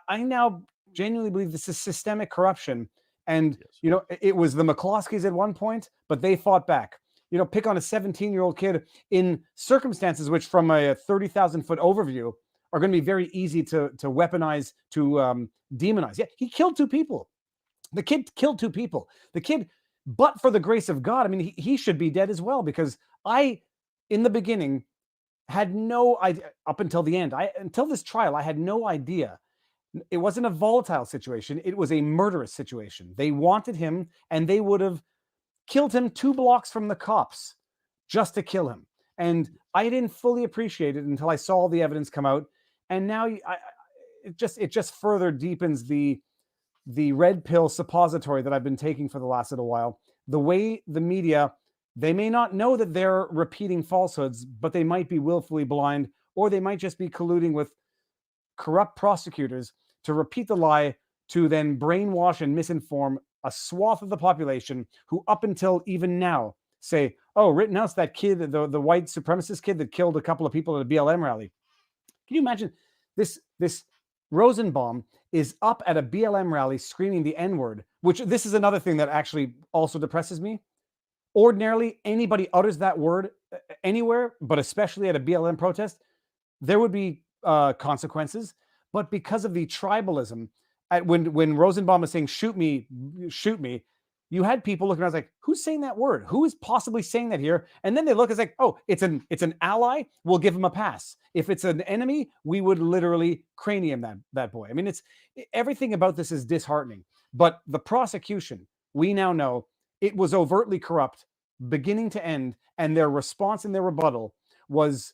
I now genuinely believe this is systemic corruption. And, Yes. it was the McCloskeys at one point, but they fought back. Pick on a 17-year-old kid in circumstances which, from a 30,000-foot overview, are going to be very easy to weaponize, to demonize. Yeah, he killed two people. The kid killed two people. The kid, but for the grace of God, I mean, he should be dead as well, because in the beginning, had no idea up until the end. Until this trial, I had no idea. It wasn't a volatile situation. It was a murderous situation. They wanted him, and they would have killed him 2 blocks from the cops just to kill him. And I didn't fully appreciate it until I saw all the evidence come out. And now it just further deepens the red pill suppository that I've been taking for the last little while. The way the media, they may not know that they're repeating falsehoods, but they might be willfully blind, or they might just be colluding with corrupt prosecutors to repeat the lie, to then brainwash and misinform a swath of the population who, up until even now, say, oh, Rittenhouse, that kid, the white supremacist kid that killed a couple of people at a BLM rally. Can you imagine this Rosenbaum is up at a BLM rally screaming the N-word, which this is another thing that actually also depresses me. Ordinarily, anybody utters that word anywhere, but especially at a BLM protest, there would be consequences. But because of the tribalism, when Rosenbaum was saying shoot me, you had people looking around like, who's saying that word? Who is possibly saying that here? And then they look, it's like, oh, it's an ally, we'll give him a pass. If it's an enemy, we would literally cranium that boy. I mean, everything about this is disheartening. But the prosecution, we now know, it was overtly corrupt, beginning to end, and their response and their rebuttal was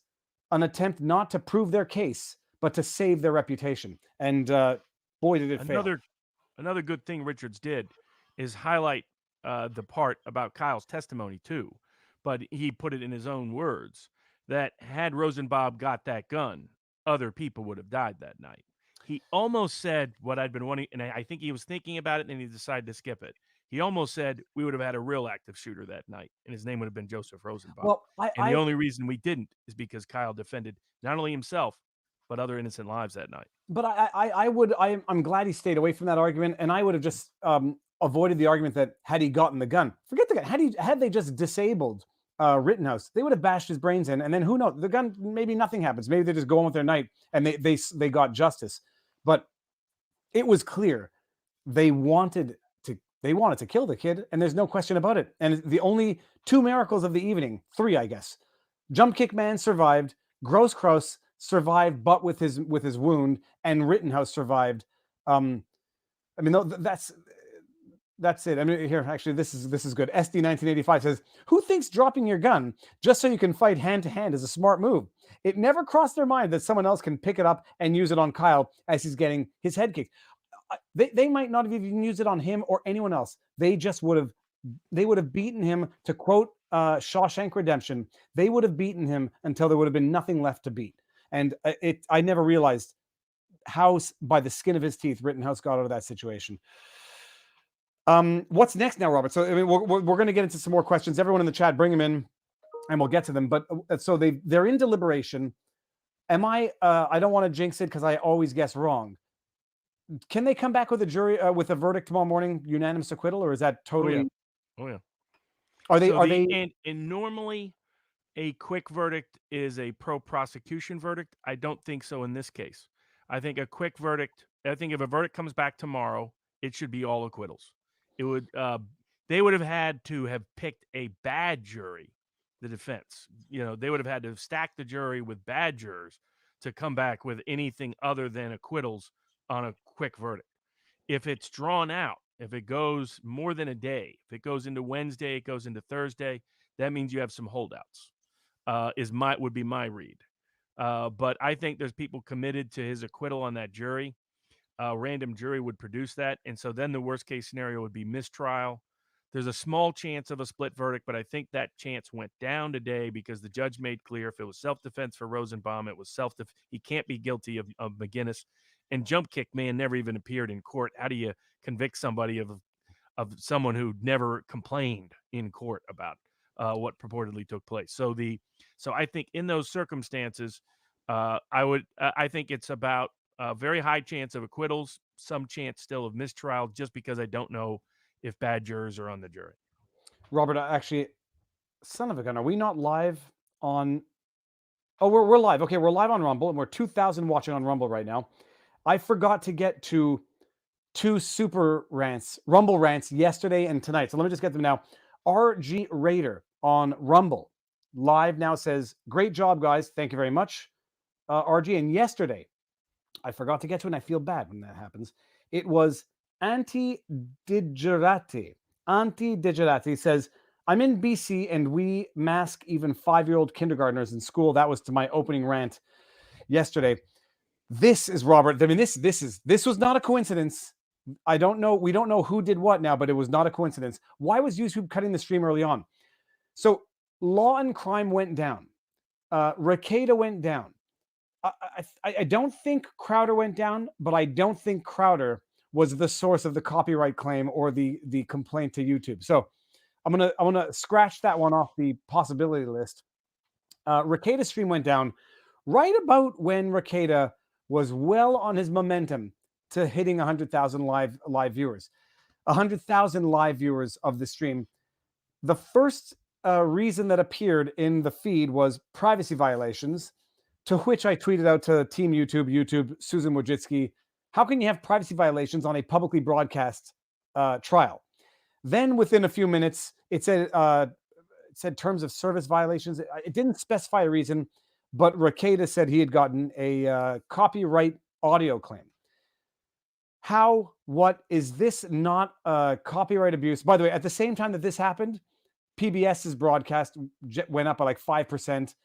an attempt not to prove their case, but to save their reputation. And boy, did it fail. Another good thing Richards did is highlight the part about Kyle's testimony too, but he put it in his own words that had Rosenbaum got that gun, other people would have died that night. He almost said what I'd been wanting, and I think he was thinking about it, and he decided to skip it. He almost said we would have had a real active shooter that night, and his name would have been Joseph Rosenbaum. Well, and the only reason we didn't is because Kyle defended not only himself, but other innocent lives that night. But I'm glad he stayed away from that argument, and I would have just avoided the argument that had he gotten the gun, forget the gun, had they just disabled Rittenhouse, they would have bashed his brains in, and then who knows, the gun, maybe nothing happens, maybe they just go on with their night and they got justice. But it was clear they wanted to kill the kid, and there's no question about it. And the only 2 miracles of the evening, 3, I guess. Jump Kick Man survived, Gross Kraus survived, but with his wound, and Rittenhouse survived. I mean, that's it. I mean, here, actually, this is good. SD 1985 says, who thinks dropping your gun just so you can fight hand to hand is a smart move? It never crossed their mind that someone else can pick it up and use it on Kyle as he's getting his head kicked. They might not have even used it on him or anyone else. They just would have They would have beaten him, to quote Shawshank Redemption, they would have beaten him until there would have been nothing left to beat. And I never realized how, by the skin of his teeth, Rittenhouse got out of that situation. What's next now, Robert? So I mean, we're going to get into some more questions. Everyone in the chat, bring them in, and we'll get to them. But so they're in deliberation. Am I? I don't want to jinx it because I always guess wrong. Can they come back with a jury with a verdict tomorrow morning, unanimous acquittal, or is that totally? Oh yeah. Are they? So Are they? and normally a quick verdict is a pro-prosecution verdict. I don't think so in this case. I think a quick verdict. I think if a verdict comes back tomorrow, it should be all acquittals. It would. They would have had to have picked a bad jury, the defense. They would have had to have stacked the jury with bad jurors to come back with anything other than acquittals on a quick verdict. If it's drawn out, if it goes more than a day, if it goes into Wednesday, it goes into Thursday, that means you have some holdouts. Would be my read. But I think there's people committed to his acquittal on that jury. Random jury would produce that, and so then the worst case scenario would be mistrial. There's a small chance of a split verdict, but I think that chance went down today because the judge made clear if it was self-defense for Rosenbaum, it was self-defense. He can't be guilty of McGinnis. And Jump Kick Man never even appeared in court. How do you convict somebody of someone who never complained in court about what purportedly took place? So I think in those circumstances, I think it's about a very high chance of acquittals, some chance still of mistrial, just because I don't know if bad jurors are on the jury. Robert, actually, son of a gun, are we not live on? Oh, we're live. Okay, we're live on Rumble, and we're 2,000 watching on Rumble right now. I forgot to get to 2 super rants, Rumble rants yesterday and tonight. So let me just get them now. RG Raider on Rumble live now says, "Great job, guys. Thank you very much, RG." And yesterday, I forgot to get to it, and I feel bad when that happens. It was Anti-Digerati. Anti-Digerati says, "I'm in BC and we mask even 5-year-old kindergartners in school." That was to my opening rant yesterday. This is Robert. I mean, this was not a coincidence. I don't know. We don't know who did what now, but it was not a coincidence. Why was YouTube cutting the stream early on? So Law and Crime went down. Rekieta went down. I don't think Crowder went down, but I don't think Crowder was the source of the copyright claim or the complaint to YouTube. So I'm gonna scratch that one off the possibility list. Rekieta's stream went down right about when Rekieta was well on his momentum to hitting 100,000 live viewers, 100,000 live viewers of the stream. The first reason that appeared in the feed was privacy violations, to which I tweeted out to Team YouTube, Susan Wojcicki, how can you have privacy violations on a publicly broadcast trial? Then within a few minutes, it said terms of service violations. It didn't specify a reason, but Rekieta said he had gotten a copyright audio claim. What is this not copyright abuse? By the way, at the same time that this happened, PBS's broadcast went up by like 5%.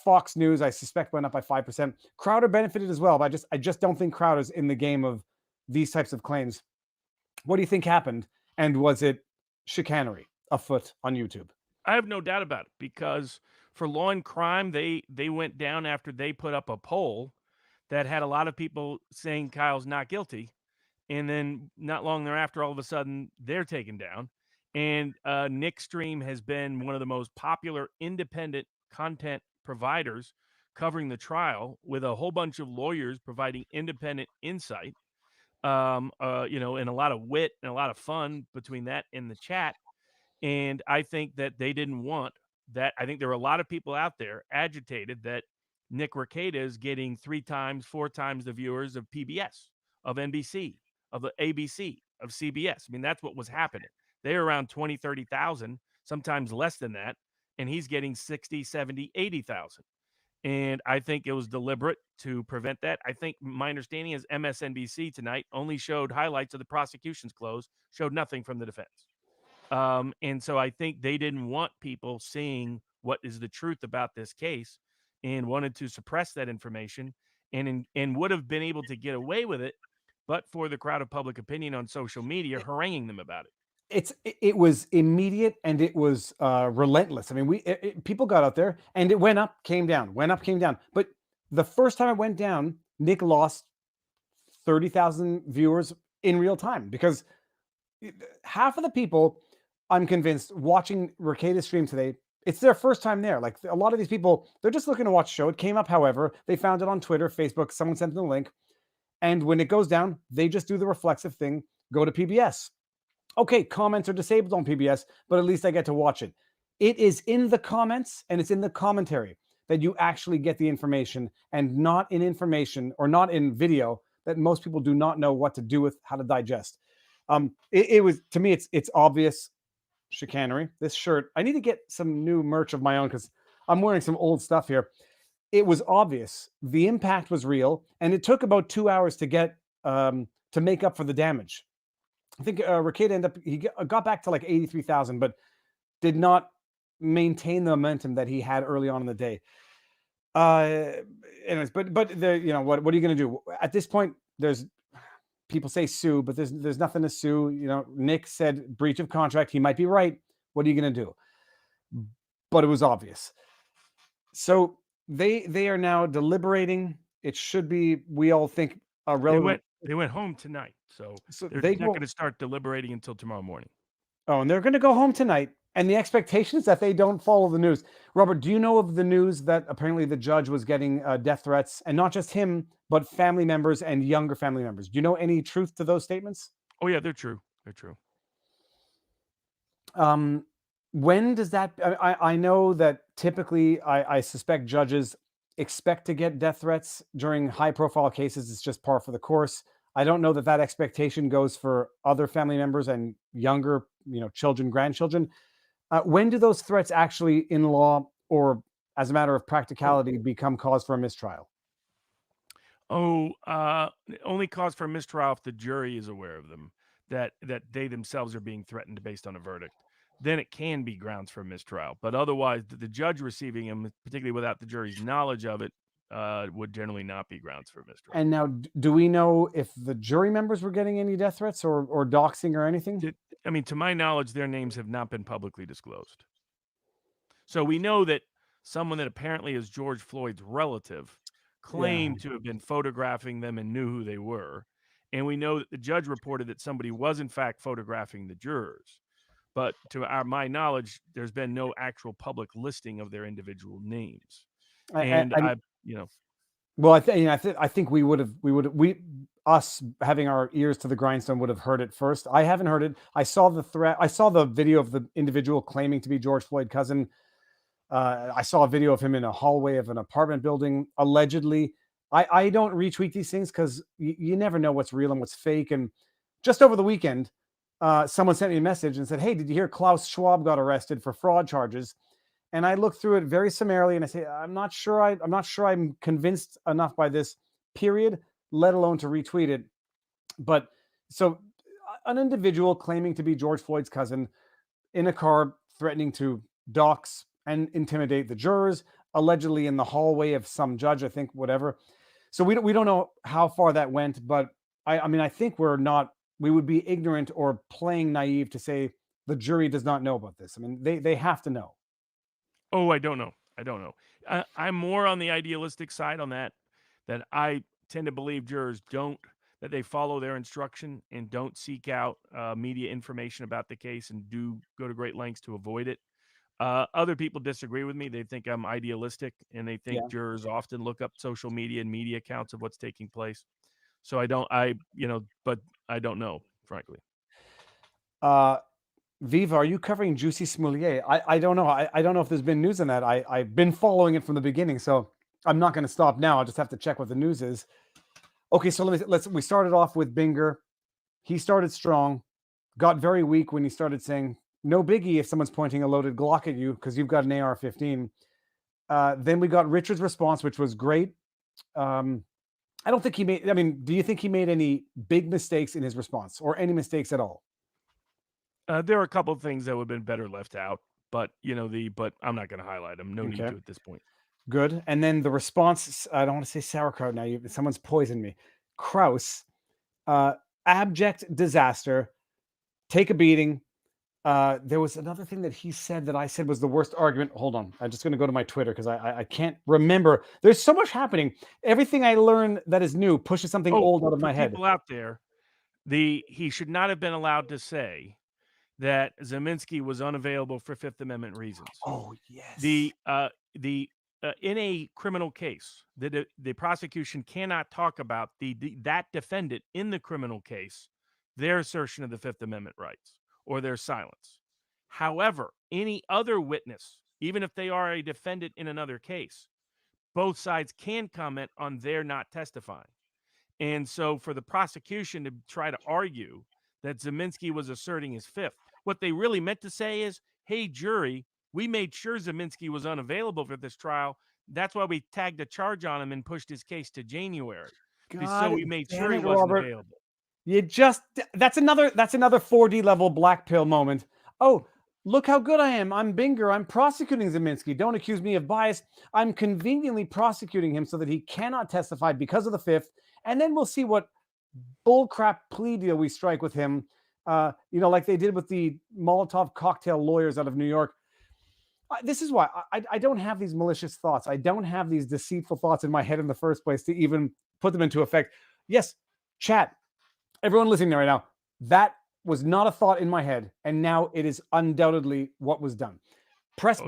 Fox News, I suspect, went up by 5%. Crowder benefited as well, but I just don't think Crowder's in the game of these types of claims. What do you think happened? And was it chicanery afoot on YouTube? I have no doubt about it, because for Law and Crime, they went down after they put up a poll that had a lot of people saying Kyle's not guilty, and then not long thereafter, all of a sudden, they're taken down. And Nick's stream has been one of the most popular independent content providers covering the trial, with a whole bunch of lawyers providing independent insight, and a lot of wit and a lot of fun between that and the chat. And I think that they didn't want that. I think there were a lot of people out there agitated that Nick Rekieta is getting 3 times, 4 times the viewers of PBS, of NBC, of the ABC, of CBS. I mean, that's what was happening. They're around 20, 30,000, sometimes less than that. And he's getting 60, 70, 80,000. And I think it was deliberate to prevent that. I think my understanding is MSNBC tonight only showed highlights of the prosecution's close, showed nothing from the defense. And so I think they didn't want people seeing what is the truth about this case, and wanted to suppress that information, and would have been able to get away with it, but for the crowd of public opinion on social media haranguing them about it. it was immediate and it was relentless. I mean, people got out there and it went up, came down, went up, came down. But the first time it went down, Nick lost 30,000 viewers in real time because half of the people, I'm convinced, watching Rekida's stream today, it's their first time there. Like a lot of these people, they're just looking to watch a show. It came up, however, they found it on Twitter, Facebook, someone sent them the link. And when it goes down, they just do the reflexive thing, go to PBS. Okay, comments are disabled on PBS, but at least I get to watch it. It is in the comments and it's in the commentary that you actually get the information, and not in information or not in video that most people do not know what to do with, how to digest. It was, to me, it's obvious chicanery. This shirt, I need to get some new merch of my own because I'm wearing some old stuff here. It was obvious. The impact was real, and it took about 2 hours to get to make up for the damage. I think Rekieta ended up, he got back to like 83,000, but did not maintain the momentum that he had early on in the day. Anyways, but the, you know, what are you going to do at this point? There's, people say sue, but there's nothing to sue. You know, Nick said breach of contract. He might be right. What are you going to do? But it was obvious. So they are now deliberating. It should be, we all think, a relevant. They went home tonight, so they're they not going to start deliberating until tomorrow morning. Oh, and they're going to go home tonight. And the expectation is that they don't follow the news. Robert, do you know of the news that apparently the judge was getting death threats, and not just him, but family members and younger family members? Do you know any truth to those statements? Oh yeah, they're true. They're true. When does that? I know that typically, I suspect judges expect to get death threats during high-profile cases. It's just par for the course. I don't know that that expectation goes for other family members and younger, you know, children, grandchildren. When do those threats actually, in law or as a matter of practicality, become cause for a mistrial? Only cause for a mistrial if the jury is aware of them, that they themselves are being threatened based on a verdict. Then it can be grounds for a mistrial. But otherwise, the judge receiving them, particularly without the jury's knowledge of it, would generally not be grounds for a mistrial. And now, do we know if the jury members were getting any death threats or doxing or anything? I mean, to my knowledge, their names have not been publicly disclosed. So we know that someone that apparently is George Floyd's relative claimed to have been photographing them and knew who they were. And we know that the judge reported that somebody was in fact photographing the jurors. But to my knowledge, there's been no actual public listing of their individual names. And you know, well, I think us having our ears to the grindstone would have heard it first. I haven't heard it. I saw the threat. I saw the video of the individual claiming to be George Floyd's cousin. I saw a video of him in a hallway of an apartment building, allegedly. I don't retweet these things because you never know what's real and what's fake. And just over the weekend, someone sent me a message and said, "Hey, did you hear Klaus Schwab got arrested for fraud charges?" And I looked through it very summarily and I say, I'm not sure I'm convinced enough by this, period, let alone to retweet it. But so an individual claiming to be George Floyd's cousin in a car threatening to dox and intimidate the jurors, allegedly in the hallway of some judge, I think, whatever. So we don't know how far that went, but I mean, I think we would be ignorant or playing naive to say the jury does not know about this. I mean, they have to know. Oh, I don't know. I'm more on the idealistic side on that I tend to believe jurors that they follow their instruction and don't seek out media information about the case and do go to great lengths to avoid it. Other people disagree with me. They think I'm idealistic, and they think jurors often look up social media and media accounts of what's taking place. So but I don't know, frankly. Viva, are you covering Juicy Smoulier? I don't know. I don't know if there's been news on that. I've been following it from the beginning, so I'm not going to stop now. I'll just have to check what the news is. Okay, so we started off with Binger. He started strong, got very weak when he started saying, no biggie if someone's pointing a loaded Glock at you because you've got an AR-15. Then we got Richard's response, which was great. I don't think do you think he made any big mistakes in his response or any mistakes at all? There are a couple of things that would have been better left out, but but I'm not going to highlight them. No need to at this point. Good. And then the response, I don't want to say sauerkraut now. Someone's poisoned me. Kraus, abject disaster. Take a beating. There was another thing that he said that I said was the worst argument. Hold on. I'm just going to go to my Twitter because I can't remember. There's so much happening. Everything I learn that is new pushes something old out of For my head. people out there, he should not have been allowed to say that Zeminski was unavailable for Fifth Amendment reasons. Oh, yes. The in a criminal case, the prosecution cannot talk about that defendant in the criminal case, their assertion of the Fifth Amendment rights or their silence. However, any other witness, even if they are a defendant in another case, both sides can comment on their not testifying. And so for the prosecution to try to argue that Zeminski was asserting his fifth, what they really meant to say is, hey, jury, we made sure Zeminski was unavailable for this trial. That's why we tagged a charge on him and pushed his case to January. So God we made damn sure he it, wasn't Robert. available. That's another 4D level black pill moment. Oh, look how good I am. I'm Binger. I'm prosecuting Zeminski. Don't accuse me of bias. I'm conveniently prosecuting him so that he cannot testify because of the fifth. And then we'll see what bullcrap plea deal we strike with him. Like they did with the Molotov cocktail lawyers out of New York. This is why I don't have these malicious thoughts. I don't have these deceitful thoughts in my head in the first place to even put them into effect. Yes, chat. Everyone listening right now, that was not a thought in my head, and now it is undoubtedly what was done. Press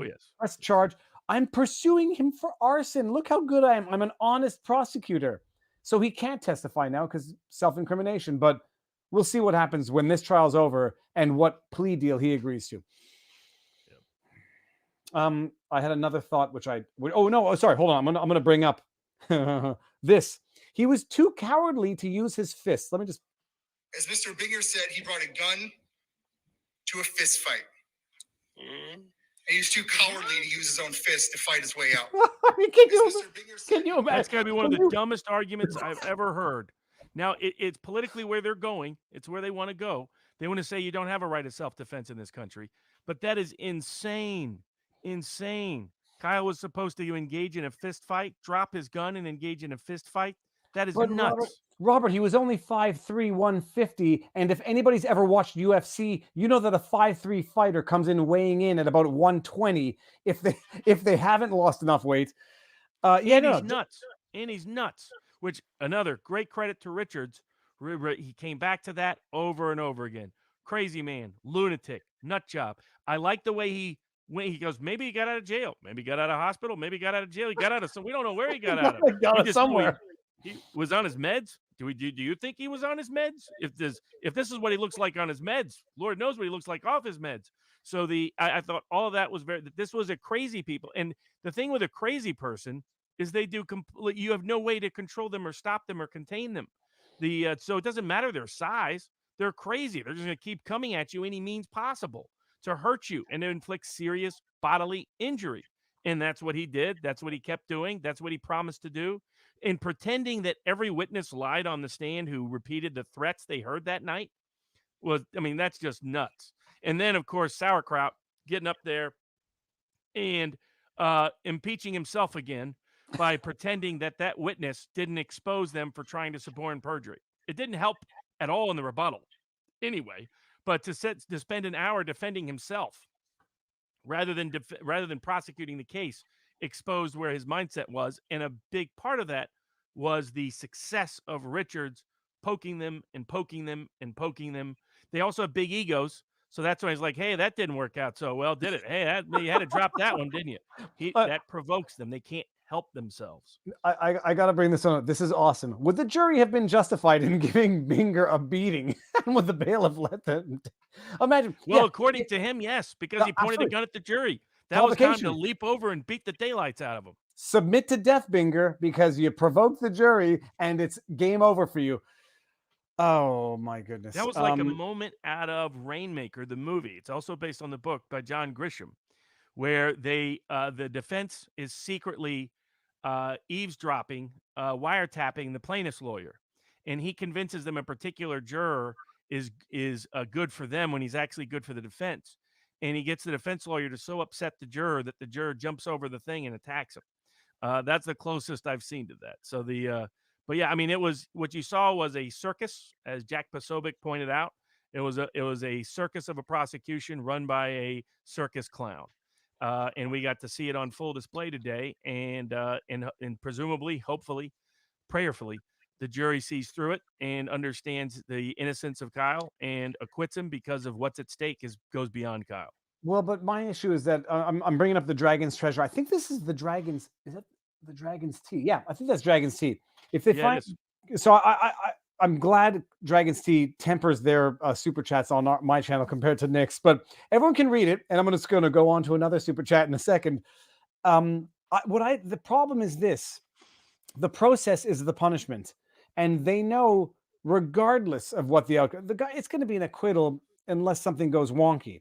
charge. I'm pursuing him for arson. Look how good I am. I'm an honest prosecutor. So he can't testify now because self-incrimination, but we'll see what happens when this trial's over and what plea deal he agrees to. I had another thought, which sorry, hold on. I'm gonna bring up this. He was too cowardly to use his fists. Let me just. As Mr. Binger said, he brought a gun to a fist fight. And he was too cowardly to use his own fist to fight his way out. Can you imagine? That's got to be one of the dumbest arguments I've ever heard. Now, it's politically where they're going. It's where they want to go. They want to say you don't have a right of self-defense in this country. But that is insane. Insane. Kyle was supposed to engage in a fist fight, drop his gun and engage in a fist fight. That is nuts. Robert, he was only 5'3", 150, and if anybody's ever watched UFC, you know that a 5'3" fighter comes in weighing in at about 120 if they haven't lost enough weight. He's nuts. And he's nuts. Which another great credit to Richards. He came back to that over and over again. Crazy man, lunatic, nut job. I like the way he goes, maybe he got out of jail, maybe he got out of hospital, maybe he got out of jail, he got out of we don't know where he got out of. Somewhere. He was on his meds. Do you think he was on his meds? If this is what he looks like on his meds, Lord knows what he looks like off his meds. So I thought all of that was this was a crazy people. And the thing with a crazy person is they do you have no way to control them or stop them or contain them. So it doesn't matter their size. They're crazy. They're just going to keep coming at you any means possible to hurt you and to inflict serious bodily injury. And that's what he did. That's what he kept doing. That's what he promised to do. And pretending that every witness lied on the stand who repeated the threats they heard that night that's just nuts. And then, of course, Sauerkraut getting up there and impeaching himself again by pretending that witness didn't expose them for trying to suborn perjury. It didn't help at all in the rebuttal anyway, but to spend an hour defending himself rather than prosecuting the case exposed where his mindset was. And a big part of that was the success of Richards poking them and poking them and poking them. They also have big egos. So that's why he's like, hey, that didn't work out so well, did it? Hey, you had to drop that one, didn't you? That provokes them. They can't help themselves. I got to bring this on. This is awesome. Would the jury have been justified in giving Binger a beating? And would the bailiff let them? Imagine. Well, according to him, yes, because he pointed a gun at the jury. That was time to leap over and beat the daylights out of him. Submit to death, Binger, because you provoked the jury and it's game over for you. Oh, my goodness. That was like a moment out of Rainmaker, the movie. It's also based on the book by John Grisham, where the defense is secretly eavesdropping, wiretapping the plaintiff's lawyer. And he convinces them a particular juror is good for them when he's actually good for the defense. And he gets the defense lawyer to so upset the juror that the juror jumps over the thing and attacks him. That's the closest I've seen to that. So but yeah, it was what you saw was a circus, as Jack Posobiec pointed out. It was a circus of a prosecution run by a circus clown, and we got to see it on full display today. And presumably, hopefully, prayerfully, the jury sees through it and understands the innocence of Kyle and acquits him because of what's at stake goes beyond Kyle. Well, but my issue is that I'm bringing up the Dragon's Treasure. I think this is the Dragon's. Is that the Dragon's Tea? Yeah, I think that's Dragon's Tea. If they find, so I'm glad Dragon's Tea tempers their super chats on my channel compared to Nick's, but everyone can read it, and I'm just going to go on to another super chat in a second. The problem is this: the process is the punishment, and they know, regardless of what the outcome, it's going to be an acquittal unless something goes wonky.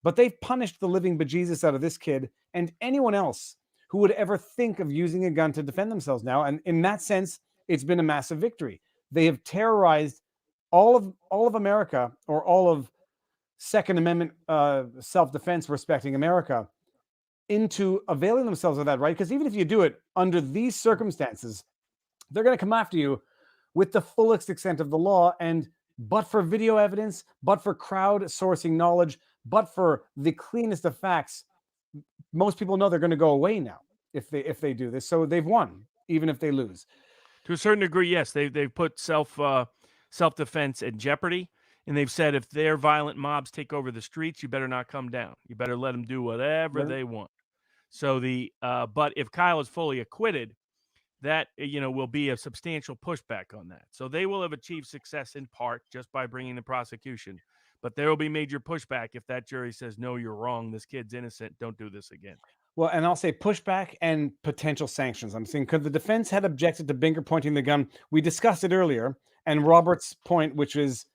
But they've punished the living bejesus out of this kid and anyone else who would ever think of using a gun to defend themselves now. And in that sense, it's been a massive victory. They have terrorized all of America, or all of Second Amendment self-defense respecting America, into availing themselves of that right. Because even if you do it under these circumstances, they're going to come after you with the fullest extent of the law. And but for video evidence, but for crowd sourcing knowledge, but for the cleanest of facts, most people know they're going to go away now if they do this. So they've won, even if they lose. To a certain degree, yes, they've put self-defense in jeopardy, and they've said if their violent mobs take over the streets, you better not come down. You better let them do whatever they want. So but if Kyle is fully acquitted, that will be a substantial pushback on that. So they will have achieved success in part just by bringing the prosecution, but there will be major pushback if that jury says, no, you're wrong, this kid's innocent, don't do this again. Well, and I'll say pushback and potential sanctions. I'm saying, could the defense had objected to Binger pointing the gun? We discussed it earlier, and Robert's point, which is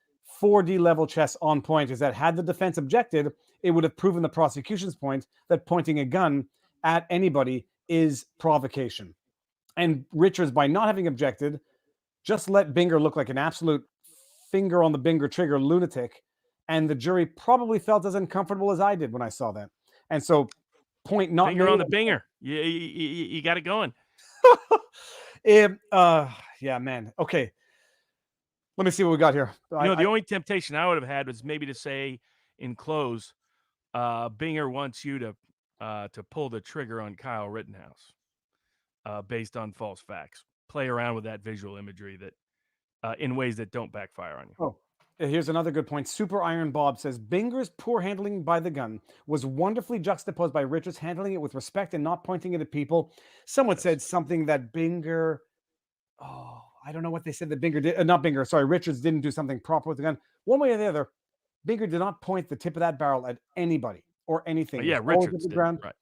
4D level chess on point, is that had the defense objected, it would have proven the prosecution's point that pointing a gun at anybody is provocation. And Richards, by not having objected, just let Binger look like an absolute finger on the Binger trigger lunatic. And the jury probably felt as uncomfortable as I did when I saw that. And so, point not finger on the Binger. You got it going. Yeah, man. Okay. Let me see what we got here. The only temptation I would have had was maybe to say in close, Binger wants you to pull the trigger on Kyle Rittenhouse. Based on false facts. Play around with that visual imagery that in ways that don't backfire on you. Oh, here's another good point. Super Iron Bob says, Binger's poor handling by the gun was wonderfully juxtaposed by Richards handling it with respect and not pointing it at people. Someone said something that Binger, I don't know what they said that Binger did. Not Binger, sorry, Richards didn't do something proper with the gun. One way or the other, Binger did not point the tip of that barrel at anybody or anything. Yeah, Richards did. Right.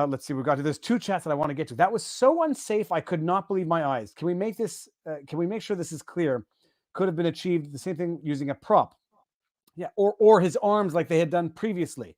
Let's see. We got to. There's two chats that I want to get to. That was so unsafe. I could not believe my eyes. Can we make this? Can we make sure this is clear? Could have been achieved the same thing using a prop. Yeah, or his arms like they had done previously.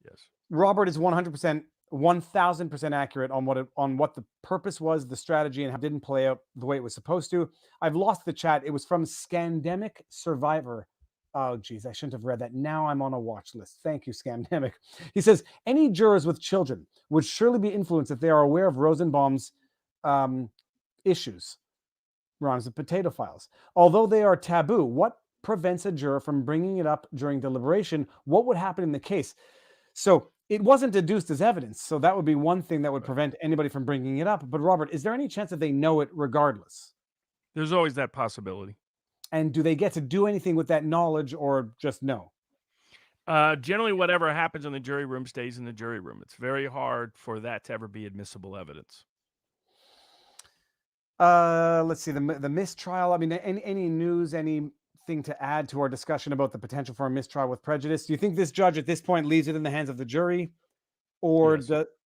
Yes. Robert is 100%, 1000% accurate on what the purpose was, the strategy, and how it didn't play out the way it was supposed to. I've lost the chat. It was from Scandemic Survivor. Oh, geez, I shouldn't have read that. Now I'm on a watch list. Thank you, Scandemic. He says, any jurors with children would surely be influenced if they are aware of Rosenbaum's issues. Rhymes with potato files. Although they are taboo, what prevents a juror from bringing it up during deliberation? What would happen in the case? So it wasn't deduced as evidence. So that would be one thing that would prevent anybody from bringing it up. But Robert, is there any chance that they know it regardless? There's always that possibility. And do they get to do anything with that knowledge or just no? Generally, whatever happens in the jury room stays in the jury room. It's very hard for that to ever be admissible evidence. Let's see, the mistrial. I mean, any news, anything to add to our discussion about the potential for a mistrial with prejudice? Do you think this judge at this point leaves it in the hands of the jury, or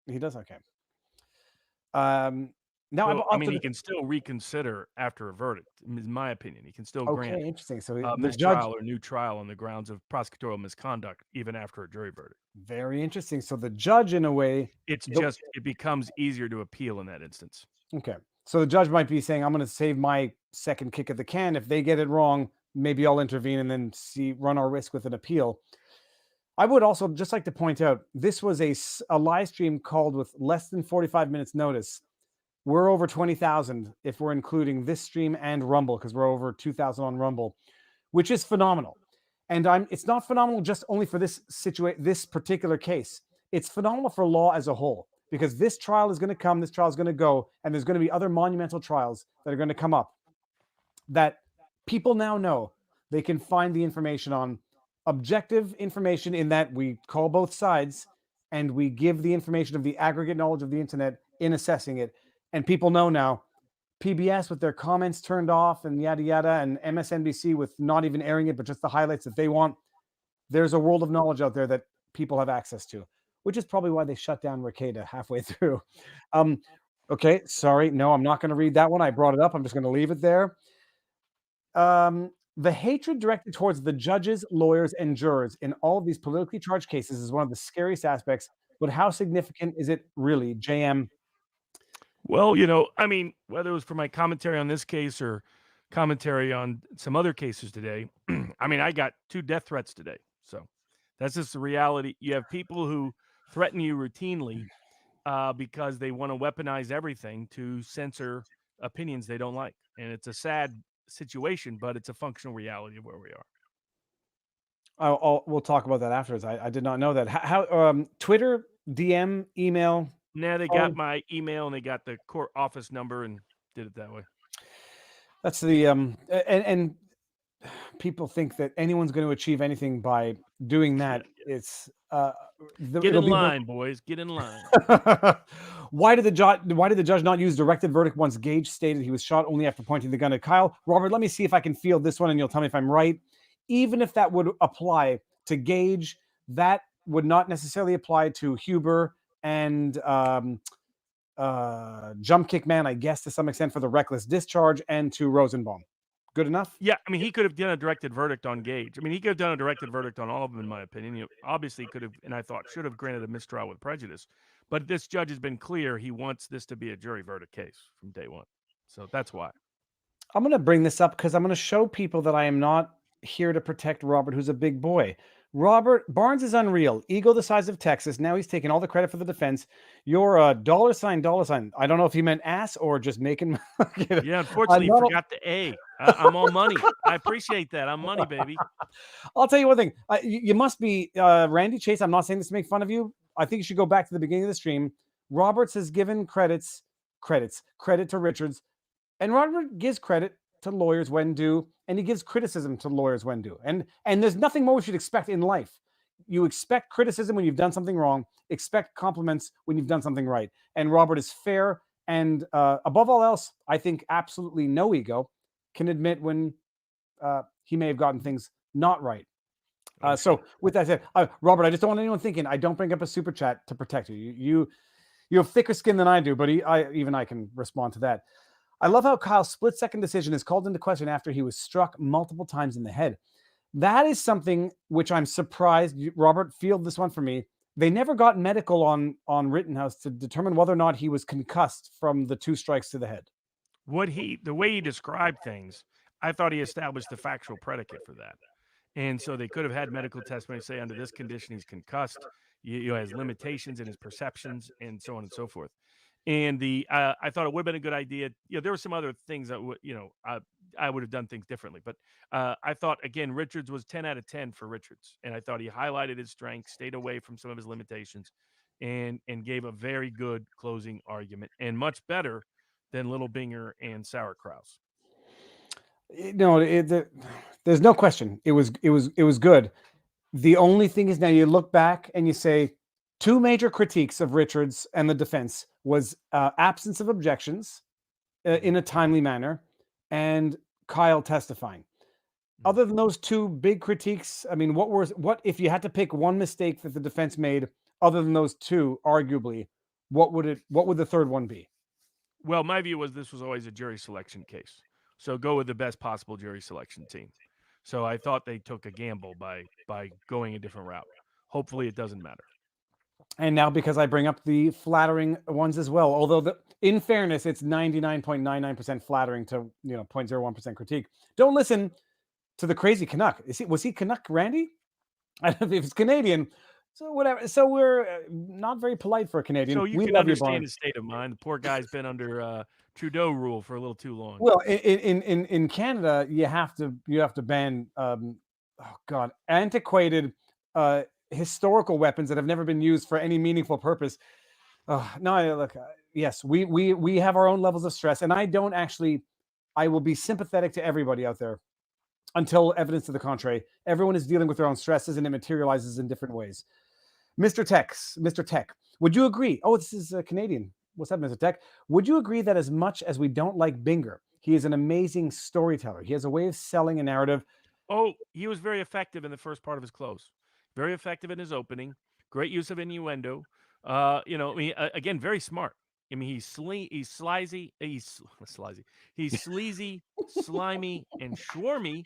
he does? Okay. Now, well, I mean, he can still reconsider after a verdict. In my opinion, he can still grant interesting. So mistrial or new trial on the grounds of prosecutorial misconduct, even after a jury verdict. Very interesting. So the judge, in a way, it becomes easier to appeal in that instance. Okay. So the judge might be saying, I'm going to save my second kick at the can. If they get it wrong, maybe I'll intervene and then run our risk with an appeal. I would also just like to point out, this was a live stream called with less than 45 minutes notice. We're over 20,000 if we're including this stream and Rumble, because we're over 2,000 on Rumble. which is phenomenal. And it's not phenomenal just only for this particular case. It's phenomenal for law as a whole, because this trial is going to come, this trial is going to go, and there's going to be other monumental trials that are going to come up that people now know they can find the information on, objective information, in that we call both sides and we give the information of the aggregate knowledge of the internet in assessing it. And people know now, PBS with their comments turned off and yada yada, and MSNBC with not even airing it but just the highlights that they want. There's a world of knowledge out there that people have access to, which is probably why they shut down Ricada halfway through. Okay, sorry, no, I'm not going to read that one. I brought it up. I'm just going to leave it there. The hatred directed towards the judges, lawyers, and jurors in all of these politically charged cases is one of the scariest aspects. But how significant is it really, JM? Well, I mean, whether it was for my commentary on this case or commentary on some other cases today, I mean, I got 2 death threats today. So that's just the reality. You have people who threaten you routinely because they want to weaponize everything to censor opinions they don't like. And it's a sad situation, but it's a functional reality of where we are. We'll talk about that afterwards. I did not know that. How Twitter, DM, email? Now they got my email and they got the court office number and did it that way. That's the and people think that anyone's going to achieve anything by doing that. It's get in line, boys. Get in line. Why did the judge not use directed verdict once Gage stated he was shot only after pointing the gun at Kyle? Robert, let me see if I can field this one and you'll tell me if I'm right. Even if that would apply to Gage, that would not necessarily apply to Huber and Jump Kick Man, I guess, to some extent, for the reckless discharge, and to Rosenbaum. Good enough? Yeah, I mean, he could have done a directed verdict on Gage. I mean, he could have done a directed verdict on all of them, in my opinion. Obviously could have, and I thought should have, granted a mistrial with prejudice. But this judge has been clear he wants this to be a jury verdict case from day one. So that's why. I'm going to bring this up because I'm going to show people that I am not here to protect Robert, who's a big boy. Robert Barnes is unreal. Ego the size of Texas. Now he's taking all the credit for the defense. You're a $sign. I don't know if he meant ass or just making. Yeah, unfortunately, you forgot the A. I'm all money. I appreciate that. I'm money, baby. I'll tell you one thing. You must be Randy Chase. I'm not saying this to make fun of you. I think you should go back to the beginning of the stream. Roberts has given credit to Richards, and Robert gives credit to lawyers when due, and he gives criticism to lawyers when due. And there's nothing more we should expect in life. You expect criticism when you've done something wrong, expect compliments when you've done something right. And Robert is fair, and above all else, I think absolutely no ego, can admit when he may have gotten things not right. So with that said, Robert, I just don't want anyone thinking I don't bring up a super chat to protect you. You have thicker skin than I do, but I can respond to that. I love how Kyle's split-second decision is called into question after he was struck multiple times in the head. That is something which I'm surprised. Robert, field this one for me. They never got medical on Rittenhouse to determine whether or not he was concussed from the 2 strikes to the head. The way he described things, I thought he established the factual predicate for that. And so they could have had medical testimony say under this condition he's concussed. He has limitations in his perceptions and so on and so forth. And I thought it would have been a good idea. There were some other things that I would have done things differently. But I thought, again, Richards was 10 out of 10 for Richards. And I thought he highlighted his strengths, stayed away from some of his limitations, and gave a very good closing argument, and much better than littlefinger and Sauerkraus. No, there's no question. It was good. The only thing is now you look back and you say 2 major critiques of Richards and the defense was absence of objections in a timely manner and Kyle testifying. Other than those 2 big critiques, I mean, what if you had to pick one mistake that the defense made other than those 2, arguably, what would the third one be? Well, my view was this was always a jury selection case. So go with the best possible jury selection team. So I thought they took a gamble by going a different route. Hopefully it doesn't matter. And now because I bring up the flattering ones as well, although in fairness, it's 99.99% flattering to 0.01% critique. Don't listen to the crazy Canuck. Was he Canuck, Randy? I don't know if it's Canadian. So whatever. So we're not very polite for a Canadian. So you can understand his state of mind. The poor guy's been under Trudeau rule for a little too long. Well, in Canada, you have to ban antiquated historical weapons that have never been used for any meaningful purpose. No, look, yes, we have our own levels of stress, and I will be sympathetic to everybody out there until evidence to the contrary. Everyone is dealing with their own stresses, and it materializes in different ways. Mr. Tech, would you agree? Oh, this is Canadian. What's up, Mr. Tech? Would you agree that as much as we don't like Binger, he is an amazing storyteller? He has a way of selling a narrative. Oh, he was very effective in the first part of his close. Very effective in his opening. Great use of innuendo. Again, very smart. I mean, he's sleazy, slimy, and schwarmy.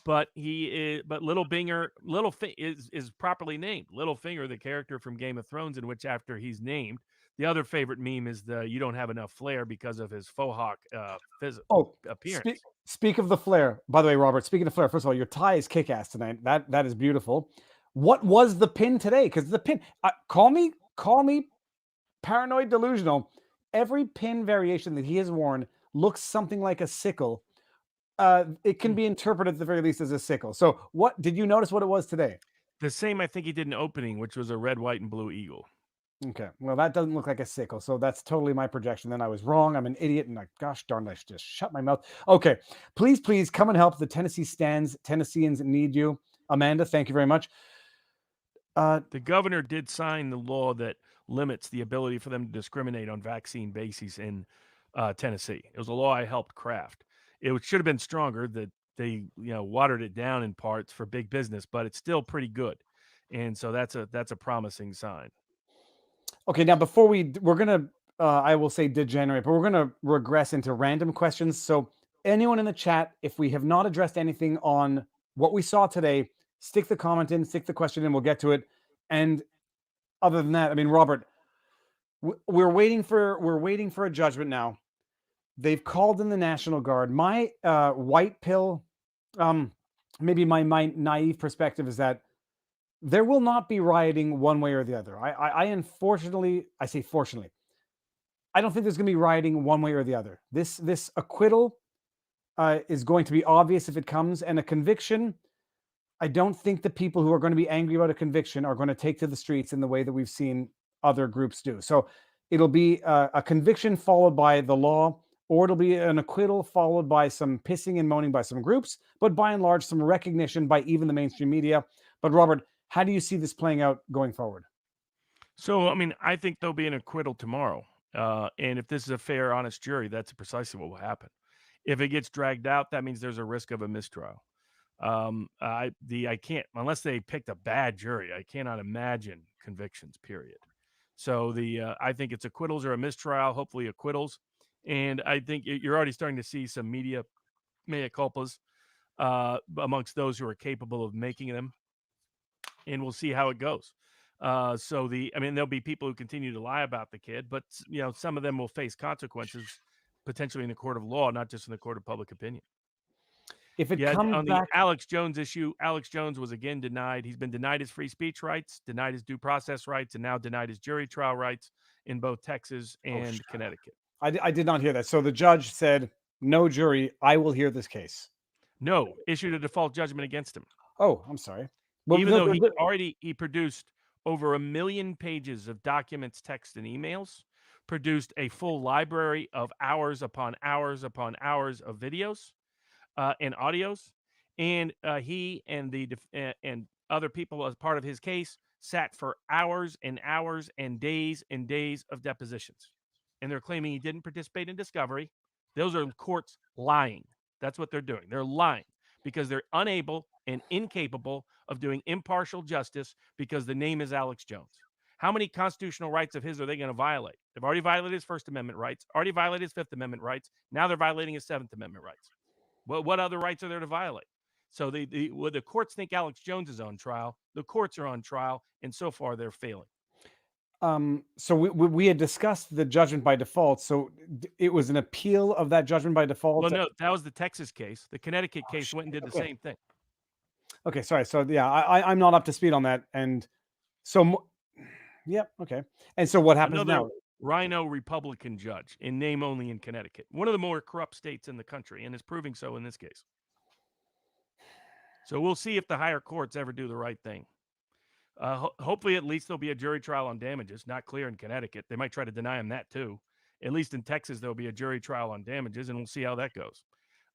But Littlefinger, is properly named. Littlefinger, the character from Game of Thrones, in which after he's named, the other favorite meme is you don't have enough flair because of his faux hawk appearance. Speak of the flair. By the way, Robert, speaking of flair, first of all, your tie is kick-ass tonight. That is beautiful. What was the pin today? Because the pin, call me paranoid delusional. Every pin variation that he has worn looks something like a sickle. It can be interpreted at the very least as a sickle. So what did you notice what it was today? The same I think he did in opening, which was a red, white, and blue eagle. Okay. Well, that doesn't look like a sickle. So that's totally my projection. Then I was wrong. I'm an idiot. And gosh darn, I should just shut my mouth. Okay. Please come and help. The Tennesseans need you. Amanda, thank you very much. The governor did sign the law that limits the ability for them to discriminate on vaccine bases in Tennessee. It was a law I helped craft. It should have been stronger. That they watered it down in parts for big business, but it's still pretty good, and so that's a promising sign. Okay, now before we're gonna I will say degenerate, but we're gonna regress into random questions. So anyone in the chat, if we have not addressed anything on what we saw today, stick the comment in, stick the question in. We'll get to it. And other than that, I mean, Robert, we're waiting for a judgment now. They've called in the National Guard. My white pill, maybe my naive perspective is that there will not be rioting one way or the other. I unfortunately, I say fortunately, I don't think there's going to be rioting one way or the other. This acquittal is going to be obvious if it comes, and a conviction. I don't think the people who are going to be angry about a conviction are going to take to the streets in the way that we've seen other groups do. So it'll be a conviction followed by the law, or it'll be an acquittal followed by some pissing and moaning by some groups, but by and large, some recognition by even the mainstream media. But Robert, how do you see this playing out going forward? So, I mean, I think there'll be an acquittal tomorrow. And if this is a fair, honest jury, that's precisely what will happen. If it gets dragged out, that means there's a risk of a mistrial. I can't, unless they picked a bad jury, I cannot imagine convictions, period. So I think it's acquittals or a mistrial, hopefully acquittals. And I think you're already starting to see some media mea culpas amongst those who are capable of making them. And we'll see how it goes. There'll be people who continue to lie about the kid, but some of them will face consequences potentially in the court of law, not just in the court of public opinion. If it comes on back, the Alex Jones issue, Alex Jones was again denied. He's been denied his free speech rights, denied his due process rights, and now denied his jury trial rights in both Texas and Connecticut. I did not hear that. So the judge said, "No jury, I will hear this case." No, issued a default judgment against him. Oh, I'm sorry. Well, even though he produced over 1 million pages of documents, text, and emails, produced a full library of hours upon hours upon hours of videos and audios, and he and other people as part of his case sat for hours and hours and days of depositions, and they're claiming he didn't participate in discovery. Those are courts lying. That's what they're doing. They're lying because they're unable and incapable of doing impartial justice because the name is Alex Jones. How many constitutional rights of his are they going to violate? They've already violated his First Amendment rights, already violated his Fifth Amendment rights. Now they're violating his Seventh Amendment rights. What other rights are there to violate? So the courts think Alex Jones is on trial. The courts are on trial, and so far they're failing. So we had discussed the judgment by default. So it was an appeal of that judgment by default. Well, no, that was the Texas case. The Connecticut case went and did the same thing. Okay, sorry. So yeah, I'm not up to speed on that. And so, yeah, okay. And so what happens now? rhino Republican judge, in name only in Connecticut, one of the more corrupt states in the country, and is proving so in this case. So we'll see if the higher courts ever do the right thing. Hopefully, at least there'll be a jury trial on damages. Not clear in Connecticut. They might try to deny him that too. At least in Texas, there'll be a jury trial on damages, and we'll see how that goes.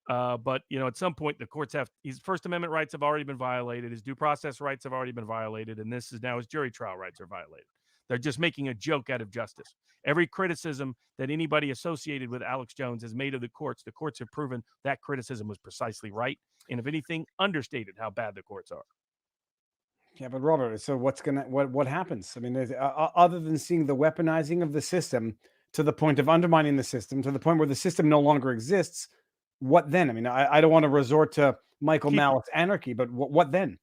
But, at some point, the courts his First Amendment rights have already been violated. His due process rights have already been violated. And this is now his jury trial rights are violated. They're just making a joke out of justice. Every criticism that anybody associated with Alex Jones has made of the courts have proven that criticism was precisely right. And if anything, understated how bad the courts are. Yeah, but Robert, so what happens? I mean, other than seeing the weaponizing of the system to the point of undermining the system, to the point where the system no longer exists, what then? I mean, I don't want to resort to Michael Malice anarchy, but what then?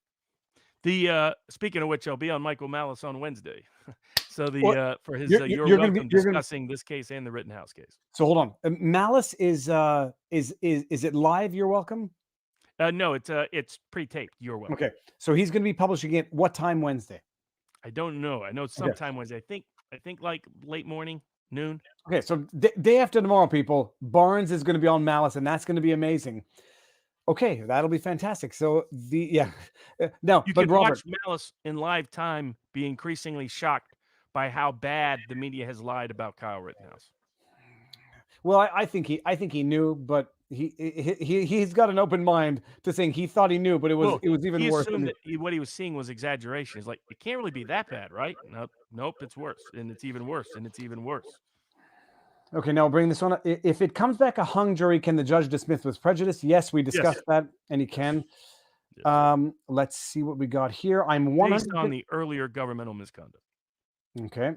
Speaking of which, I'll be on Michael Malice on Wednesday. So for his you're welcome discussing this case and the Rittenhouse case. So hold on, Malice is it live? You're welcome. No, it's pre-taped. You're welcome. Okay, so he's going to be publishing it what time Wednesday? I don't know. I know sometime Wednesday. I think like late morning, noon. Okay, so day after tomorrow, people, Barnes is going to be on Malice, and that's going to be amazing. Okay, that'll be fantastic. So now you can watch Malice in live time be increasingly shocked by how bad the media has lied about Kyle Rittenhouse. Well, I think he knew, but he's got an open mind to saying he thought he knew, but it was even worse. He assumed that what he was seeing was exaggeration. He's like, it can't really be that bad, right? Nope, it's worse, and it's even worse, and it's even worse. Okay, now bring this one. If it comes back a hung jury, can the judge dismiss with prejudice? Yes, we discussed that, and he can. Yes. Let's see what we got here. I'm 100% based on the earlier governmental misconduct. Okay,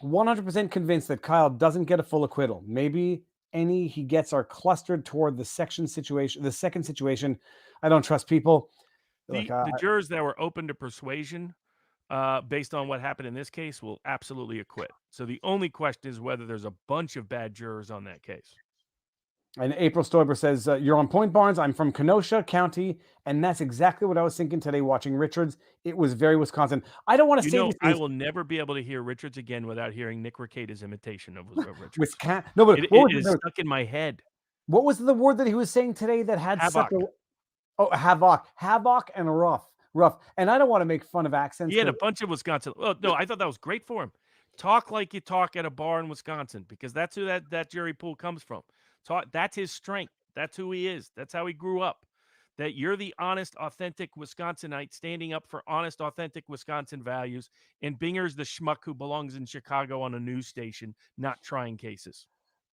100% convinced that Kyle doesn't get a full acquittal. Maybe any he gets are clustered toward the second situation. I don't trust people. The jurors that were open to persuasion, based on what happened in this case, will absolutely acquit. So the only question is whether there's a bunch of bad jurors on that case. And April Stoiber says, you're on point, Barnes. I'm from Kenosha County, and that's exactly what I was thinking today watching Richards. It was very Wisconsin. I don't want to say these things. I will never be able to hear Richards again without hearing Nick Rekieta's imitation of Richards. Wisconsin. No, but it is stuck in my head. What was the word that he was saying today that had havoc? Havoc and rough. And I don't want to make fun of accents. He had a bunch of Wisconsin. Oh, no, I thought that was great for him. Talk like you talk at a bar in Wisconsin, because that's who that jury pool comes from. That's his strength. That's who he is. That's how he grew up. That you're the honest, authentic Wisconsinite standing up for honest, authentic Wisconsin values, and Binger's the schmuck who belongs in Chicago on a news station, not trying cases.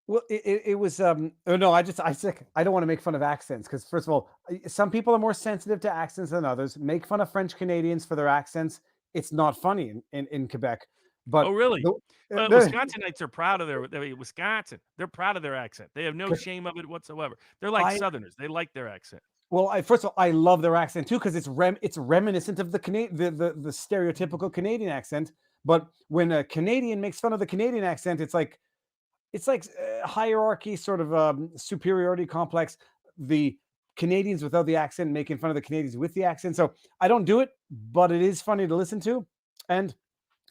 Well, it was I don't want to make fun of accents, because first of all, some people are more sensitive to accents than others. Make fun of French Canadians for their accents. It's not funny in Quebec. But really? Wisconsinites are proud of their Wisconsin. They're proud of their accent. They have no shame of it whatsoever. They're like Southerners. They like their accent. Well, first of all, I love their accent too, because it's reminiscent of the stereotypical Canadian accent. But when a Canadian makes fun of the Canadian accent, it's like hierarchy, sort of superiority complex. The Canadians without the accent making fun of the Canadians with the accent. So I don't do it, but it is funny to listen to, and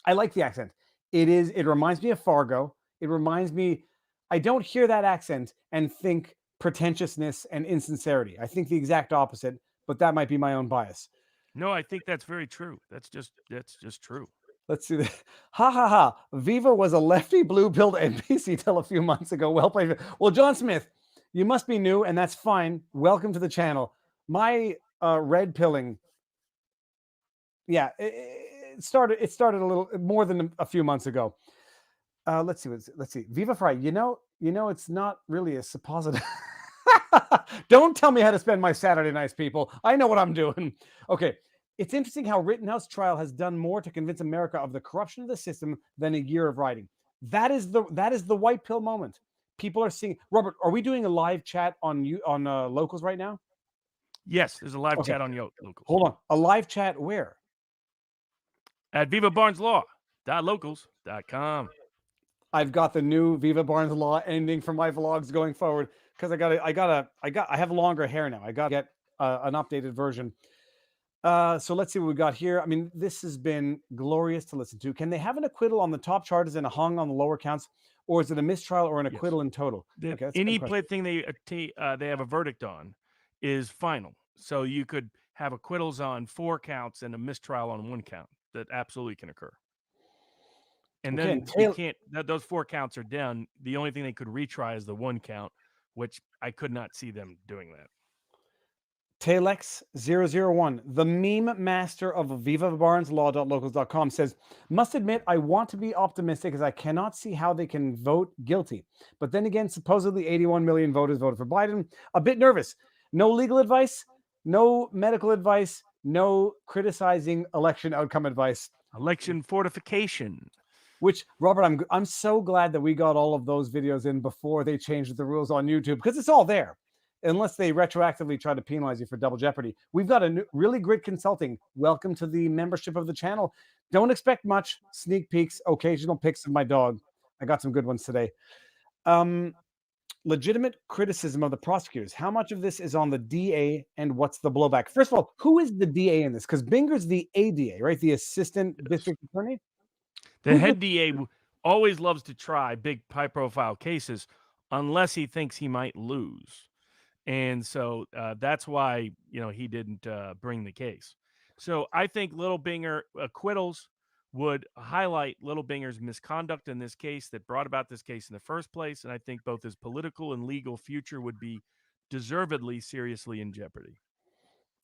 I like the accent. It reminds me of Fargo. It reminds me, I don't hear that accent and think pretentiousness and insincerity. I think the exact opposite, but that might be my own bias. No, I think that's very true. That's just true. Let's see this. Ha. Viva was a lefty blue-pilled NPC till a few months ago. Well played. Well, John Smith, you must be new, and that's fine. Welcome to the channel. My red pilling, it started a little more than a few months ago. Let's see. Viva Fry, you know, it's not really a suppositor. Don't tell me how to spend my Saturday nights, people. I know what I'm doing. Okay. It's interesting how Rittenhouse trial has done more to convince America of the corruption of the system than a year of writing. That is the white pill moment. People are seeing. Robert, are we doing a live chat on Locals right now? Yes, there's a live chat on Locals. Hold on, a live chat where? At vivabarneslaw.locals.com. I've got the new Viva Barnes Law ending for my vlogs going forward, because I have longer hair now. I got to get an updated version. So let's see what we got here. I mean, this has been glorious to listen to. Can they have an acquittal on the top charges and a hung on the lower counts, or is it a mistrial or an Yes. acquittal in total? That Okay, that's a any good question. thing they have a verdict on is final. So you could have acquittals on 4 counts and a mistrial on 1 count. That absolutely can occur. And Okay, then and you can't those 4 counts are done. The only thing they could retry is the 1 count, which I could not see them doing that. Talex001, the meme master of vivabarneslaw.locals.com says, must admit, I want to be optimistic as I cannot see how they can vote guilty. But then again, supposedly 81 million voters voted for Biden. A bit nervous. No legal advice, no medical advice, no criticizing election outcome advice. Election fortification. Which, Robert, I'm so glad that we got all of those videos in before they changed the rules on YouTube, because it's all there. Unless they retroactively try to penalize you for double jeopardy. We've got a new, really great consulting. Welcome to the membership of the channel. Don't expect much. Sneak peeks, occasional pics of my dog. I got some good ones today. Legitimate criticism of the prosecutors. How much of this is on the DA and what's the blowback? First of all, who is the DA in this? Because Binger's the ADA, right? The assistant district attorney. The head DA always loves to try big high-profile cases unless he thinks he might lose. And so that's why, he didn't bring the case. So I think Littlefinger acquittals would highlight Littlefinger's misconduct in this case that brought about this case in the first place. And I think both his political and legal future would be deservedly seriously in jeopardy.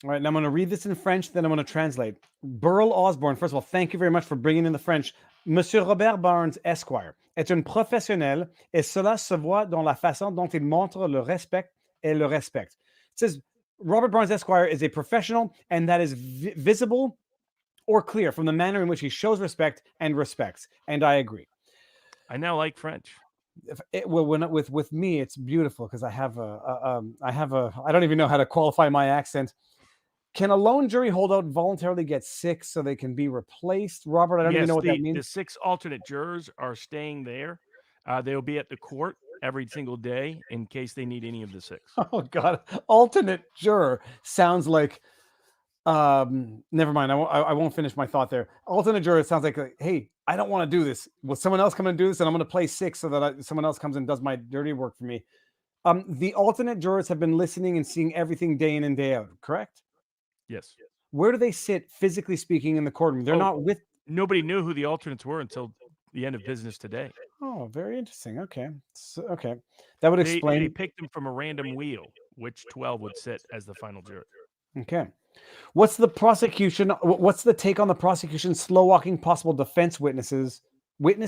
All right, now I'm going to read this in French, then I'm going to translate. Burl Osborne, first of all, thank you very much for bringing in the French. Monsieur Robert Barnes, Esquire, est un professionnel et cela se voit dans la façon dont il montre le respect et le respect. It says, Robert Barnes, Esquire is a professional, and that is visible or clear from the manner in which he shows respect and respects. And I agree. I now like French. With me, it's beautiful because I don't even know how to qualify my accent. Can a lone jury holdout voluntarily get 6 so they can be replaced? Robert, I don't even know what that means. The 6 alternate jurors are staying there. They'll be at the court every single day in case they need any of the 6. Oh, God. Alternate juror sounds like, never mind. I won't finish my thought there. Alternate juror sounds like, hey, I don't want to do this. Will someone else come and do this? And I'm going to play 6 so that someone else comes and does my dirty work for me. The alternate jurors have been listening and seeing everything day in and day out, correct? Yes. Where do they sit, physically speaking, in the courtroom? They're not with... Nobody knew who the alternates were until the end of business today. Oh, very interesting. Okay. Okay. That would explain... They picked them from a random wheel, which 12 would sit as the final jury. Okay. What's the prosecution? What's the take on the prosecution slow walking possible defense witness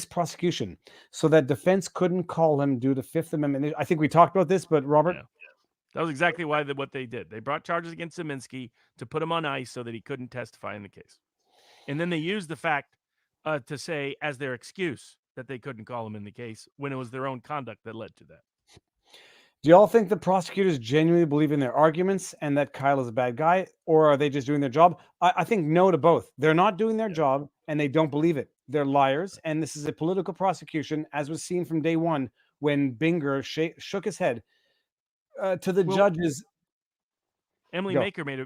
prosecution so that defense couldn't call him due to Fifth Amendment? I think we talked about this, but Robert... Yeah. That was exactly what they did. They brought charges against Zeminski to put him on ice so that he couldn't testify in the case. And then they used the fact to say as their excuse that they couldn't call him in the case when it was their own conduct that led to that. Do y'all think the prosecutors genuinely believe in their arguments and that Kyle is a bad guy, or are they just doing their job? I think no to both. They're not doing their job and they don't believe it. They're liars. And this is a political prosecution, as was seen from day one when Binger shook his head to the judges. Emily Baker made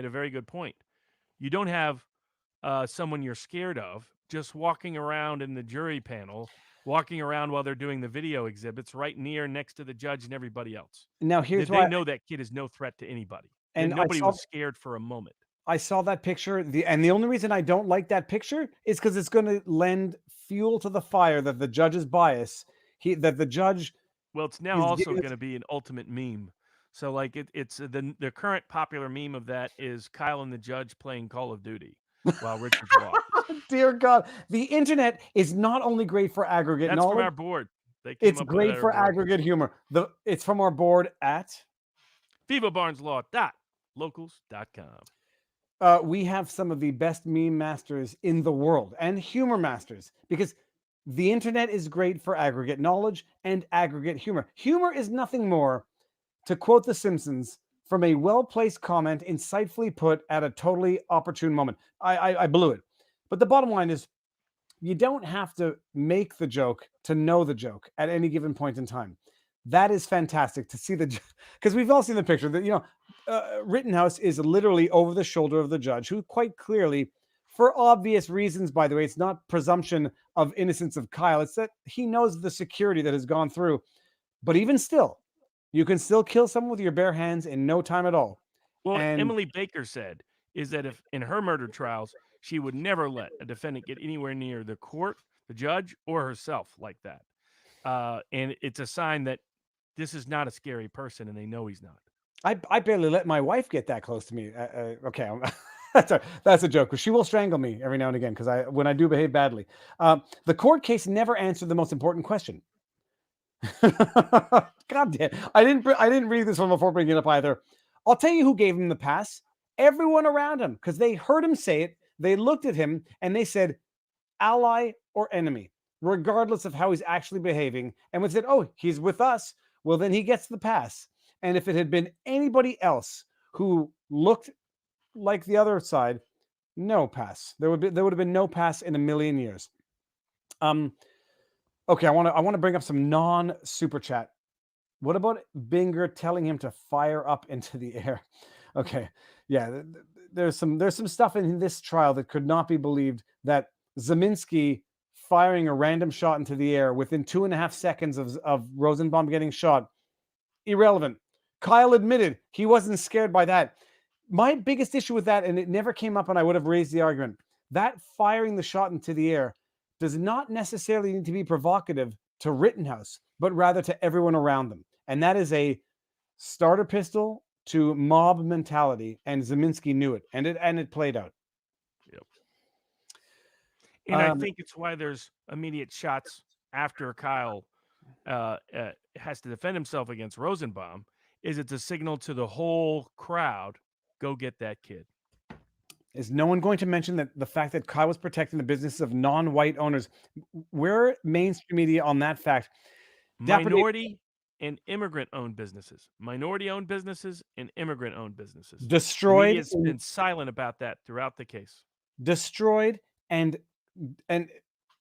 a very good point. You don't have someone you're scared of just walking around in the jury panel, walking around while they're doing the video exhibits right next to the judge and everybody else. Now, here's why they know that kid is no threat to anybody. And nobody was scared for a moment. I saw that picture. And the only reason I don't like that picture is because it's going to lend fuel to the fire that the judge's bias, that the judge... Well, it's now also going to be an ultimate meme. So, like, it's the current popular meme of that is Kyle and the judge playing Call of Duty while Richard's walking. Dear God, the internet is not only great for aggregate knowledge. That's from our board. It's great for aggregate humor. It's from our board at vivabarneslaw.locals.com. We have some of the best meme masters in the world and humor masters because the internet is great for aggregate knowledge and aggregate humor. Humor is nothing more, to quote The Simpsons, from a well-placed comment insightfully put at a totally opportune moment. I blew it. But the bottom line is you don't have to make the joke to know the joke at any given point in time. That is fantastic to see because we've all seen the picture that, Rittenhouse is literally over the shoulder of the judge, who quite clearly, for obvious reasons, by the way, it's not presumption of innocence of Kyle, it's that he knows the security that has gone through. But even still, you can still kill someone with your bare hands in no time at all. Well, And Emily Baker said is that if in her murder trials, she would never let a defendant get anywhere near the court, the judge, or herself like that. And it's a sign that this is not a scary person, and they know he's not. I barely let my wife get that close to me. Okay, that's a joke, because she will strangle me every now and again when I do behave badly. The court case never answered the most important question. God damn! I didn't read this one before bringing it up either. I'll tell you who gave him the pass. Everyone around him, because they heard him say it. They looked at him and they said, ally or enemy, regardless of how he's actually behaving. And when said, "Oh, he's with us," well, then he gets the pass. And if it had been anybody else who looked like the other side, no pass. There would have been no pass in a million years. Okay, I want to bring up some non-super chat. What about Binger telling him to fire up into the air? Okay, yeah, there's some stuff in this trial that could not be believed. That Zeminski firing a random shot into the air within 2.5 seconds of Rosenbaum getting shot, irrelevant. Kyle admitted he wasn't scared by that. My biggest issue with that, and it never came up and I would have raised the argument, that firing the shot into the air does not necessarily need to be provocative to Rittenhouse, but rather to everyone around them. And that is a starter pistol to mob mentality, and Zeminski knew it, and it played out. Yep. And I think it's why there's immediate shots after Kyle has to defend himself against Rosenbaum. It's a signal to the whole crowd, go get that kid. Is no one going to mention that the fact that Kyle was protecting the businesses of non-white owners? Where mainstream media on that fact? Minority and immigrant-owned businesses. Minority-owned businesses and immigrant-owned businesses. Destroyed. Media's been silent about that throughout the case. Destroyed and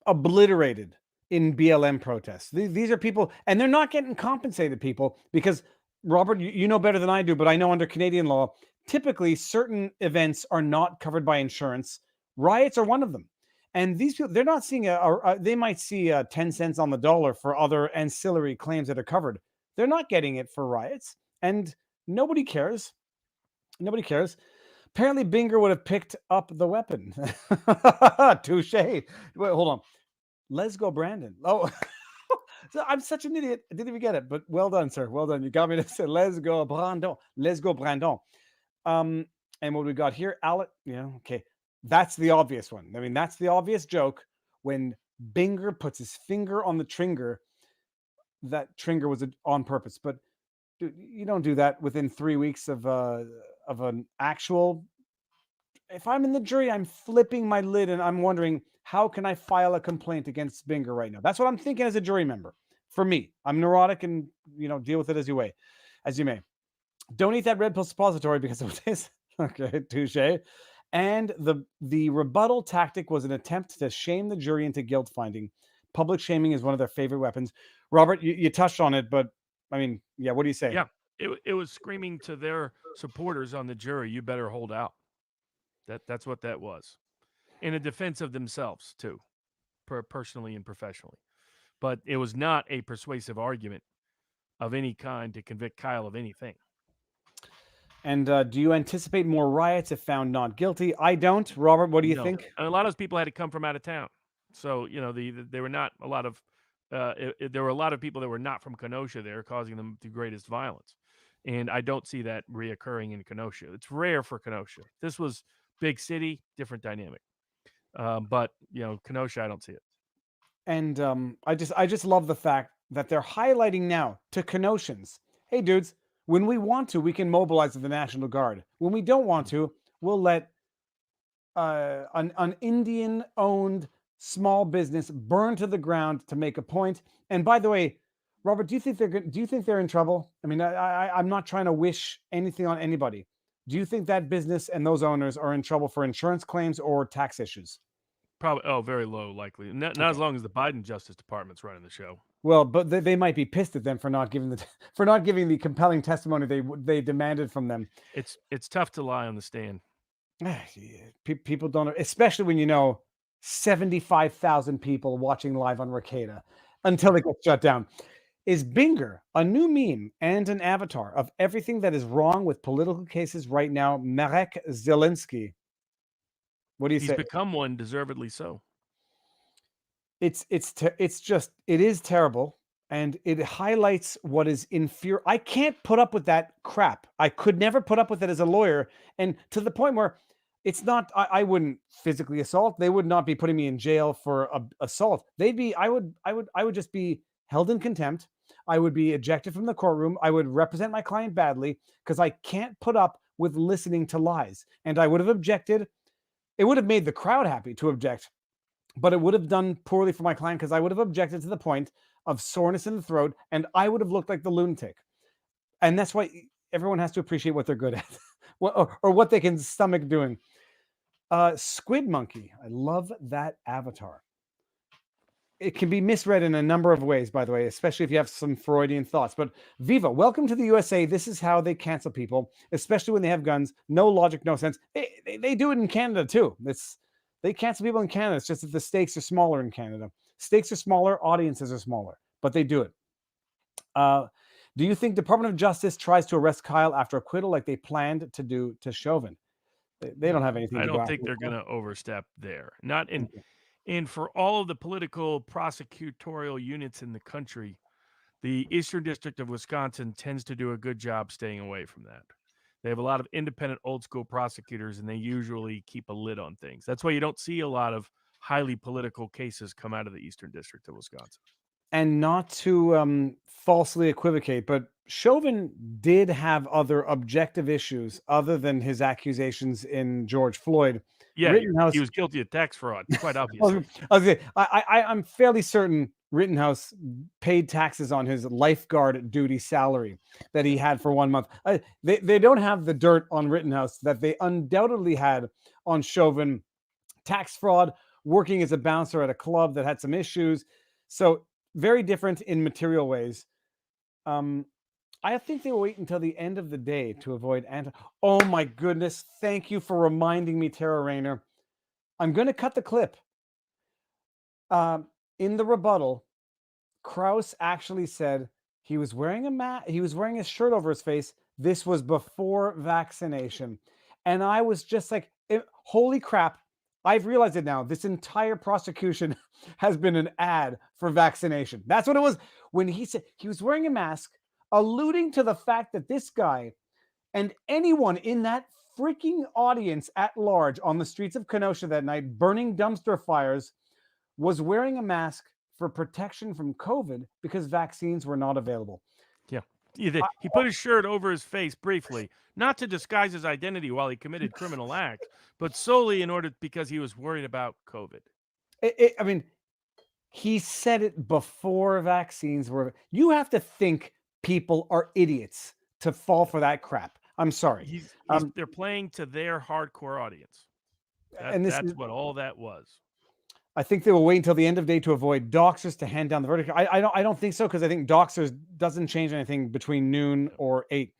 obliterated in BLM protests. These are people, and they're not getting compensated, people, because, Robert, you know better than I do, but I know under Canadian law, typically certain events are not covered by insurance. Riots are one of them. And these people, they're not seeing they might see 10 cents on the dollar for other ancillary claims that are covered. They're not getting it for riots, and nobody cares. Nobody cares. Apparently, Binger would have picked up the weapon. Touche. Wait, hold on. Let's go, Brandon. Oh, I'm such an idiot. I didn't even get it, but well done, sir. Well done. You got me to say, let's go, Brandon. Let's go, Brandon. And what we got here, Alec. Yeah, okay. That's the obvious one. I mean, that's the obvious joke. When Binger puts his finger on the trigger, that trigger was on purpose. But dude, you don't do that within 3 weeks of an actual. If I'm in the jury, I'm flipping my lid and I'm wondering, how can I file a complaint against Binger right now? That's what I'm thinking as a jury member. For me, I'm neurotic, and deal with it as you may. Don't eat that red pill suppository because of this. Okay, touche. And the rebuttal tactic was an attempt to shame the jury into guilt finding. Public shaming is one of their favorite weapons. Robert, you touched on it, but I mean, yeah, what do you say? Yeah, it was screaming to their supporters on the jury, you better hold out. That's what that was. In a defense of themselves, too, personally and professionally. But it was not a persuasive argument of any kind to convict Kyle of anything. And do you anticipate more riots if found not guilty? I don't. Robert, what do you think? And a lot of those people had to come from out of town. So, there were not a lot of there were a lot of people that were not from Kenosha there, causing them the greatest violence. And I don't see that reoccurring in Kenosha. It's rare for Kenosha. This was big city, different dynamic. But Kenosha, I don't see it. And I just love the fact that they're highlighting now to Kenoshans, hey dudes, when we want to, we can mobilize the National Guard. When we don't want to, we'll let an Indian-owned small business burn to the ground to make a point. And by the way, Robert, do you think they're in trouble? I mean, I'm not trying to wish anything on anybody. Do you think that business and those owners are in trouble for insurance claims or tax issues? Probably. Oh, very low, likely. Not as long as the Biden Justice Department's running the show. Well, but they might be pissed at them for not giving the compelling testimony they demanded from them. It's tough to lie on the stand. People don't, especially when you know 75,000 people watching live on Ricada until it gets shut down. Is Binger a new meme and an avatar of everything that is wrong with political cases right now? Marek Zelensky. What do you He's say? become one, deservedly so. It is terrible, and it highlights what is inferior. I can't put up with that crap. I could never put up with it as a lawyer, and to the point where it's not. I wouldn't physically assault. They would not be putting me in jail for assault. I would just be held in contempt. I would be ejected from the courtroom. I would represent my client badly because I can't put up with listening to lies. And I would have objected. It would have made the crowd happy to object, but it would have done poorly for my client because I would have objected to the point of soreness in the throat, and I would have looked like the lunatic. And that's why everyone has to appreciate what they're good at, or what they can stomach doing. Squid Monkey, I love that avatar. It can be misread in a number of ways, by the way, especially if you have some Freudian thoughts. But Viva, welcome to the USA. This is how they cancel people, especially when they have guns. No logic, no sense. They do it in Canada too. They cancel people in Canada. It's just that the stakes are smaller in Canada. Stakes are smaller, audiences are smaller, but they do it. Do you think Department of Justice tries to arrest Kyle after acquittal like they planned to do to Chauvin? They don't have anything I to go don't after. think they're going to overstep there. Not in. And for all of the political prosecutorial units in the country, the Eastern District of Wisconsin tends to do a good job staying away from that. They have a lot of independent old school prosecutors, and they usually keep a lid on things. That's why you don't see a lot of highly political cases come out of the Eastern District of Wisconsin. And not to falsely equivocate, but Chauvin did have other objective issues other than his accusations in George Floyd. Yeah, Rittenhouse, he was guilty of tax fraud, quite obviously. I'm fairly certain Rittenhouse paid taxes on his lifeguard duty salary that he had for 1 month. They don't have the dirt on Rittenhouse that they undoubtedly had on Chauvin. Tax fraud, working as a bouncer at a club that had some issues. So very different in material ways. I think they will wait until the end of the day to avoid Oh my goodness. Thank you for reminding me, Tara Rayner. I'm going to cut the clip. In the rebuttal, Krause actually said he was wearing a mask. He was wearing his shirt over his face. This was before vaccination. And I was just like, holy crap. I've realized it now. This entire prosecution has been an ad for vaccination. That's what it was. When he said he was wearing a mask, alluding to the fact that this guy and anyone in that freaking audience at large on the streets of Kenosha that night, burning dumpster fires, was wearing a mask for protection from COVID because vaccines were not available. Yeah. He put his shirt over his face briefly, not to disguise his identity while he committed criminal acts, but solely because he was worried about COVID. I mean, he said it before vaccines were. You have to think people are idiots to fall for that crap. I'm sorry. They're playing to their hardcore audience. That's what all that was. I think they will wait until the end of day to avoid doxers to hand down the verdict. I don't think so, because I think doxers doesn't change anything between noon or 8.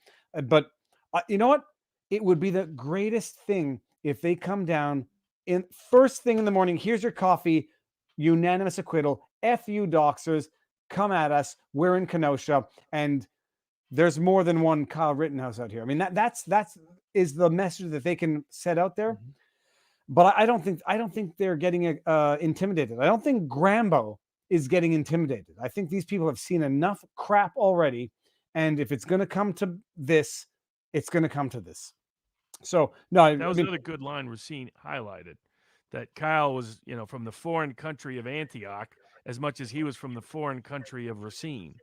But you know what? It would be the greatest thing if they come down in first thing in the morning. Here's your coffee, unanimous acquittal. F you doxers, come at us. We're in Kenosha, and there's more than one Kyle Rittenhouse out here. I mean, that's is the message that they can set out there. Mm-hmm. But I don't think they're getting intimidated. I don't think Grambo is getting intimidated. I think these people have seen enough crap already, and if it's going to come to this, it's going to come to this. So no, that was another good line Racine highlighted, that Kyle was, from the foreign country of Antioch as much as he was from the foreign country of Racine,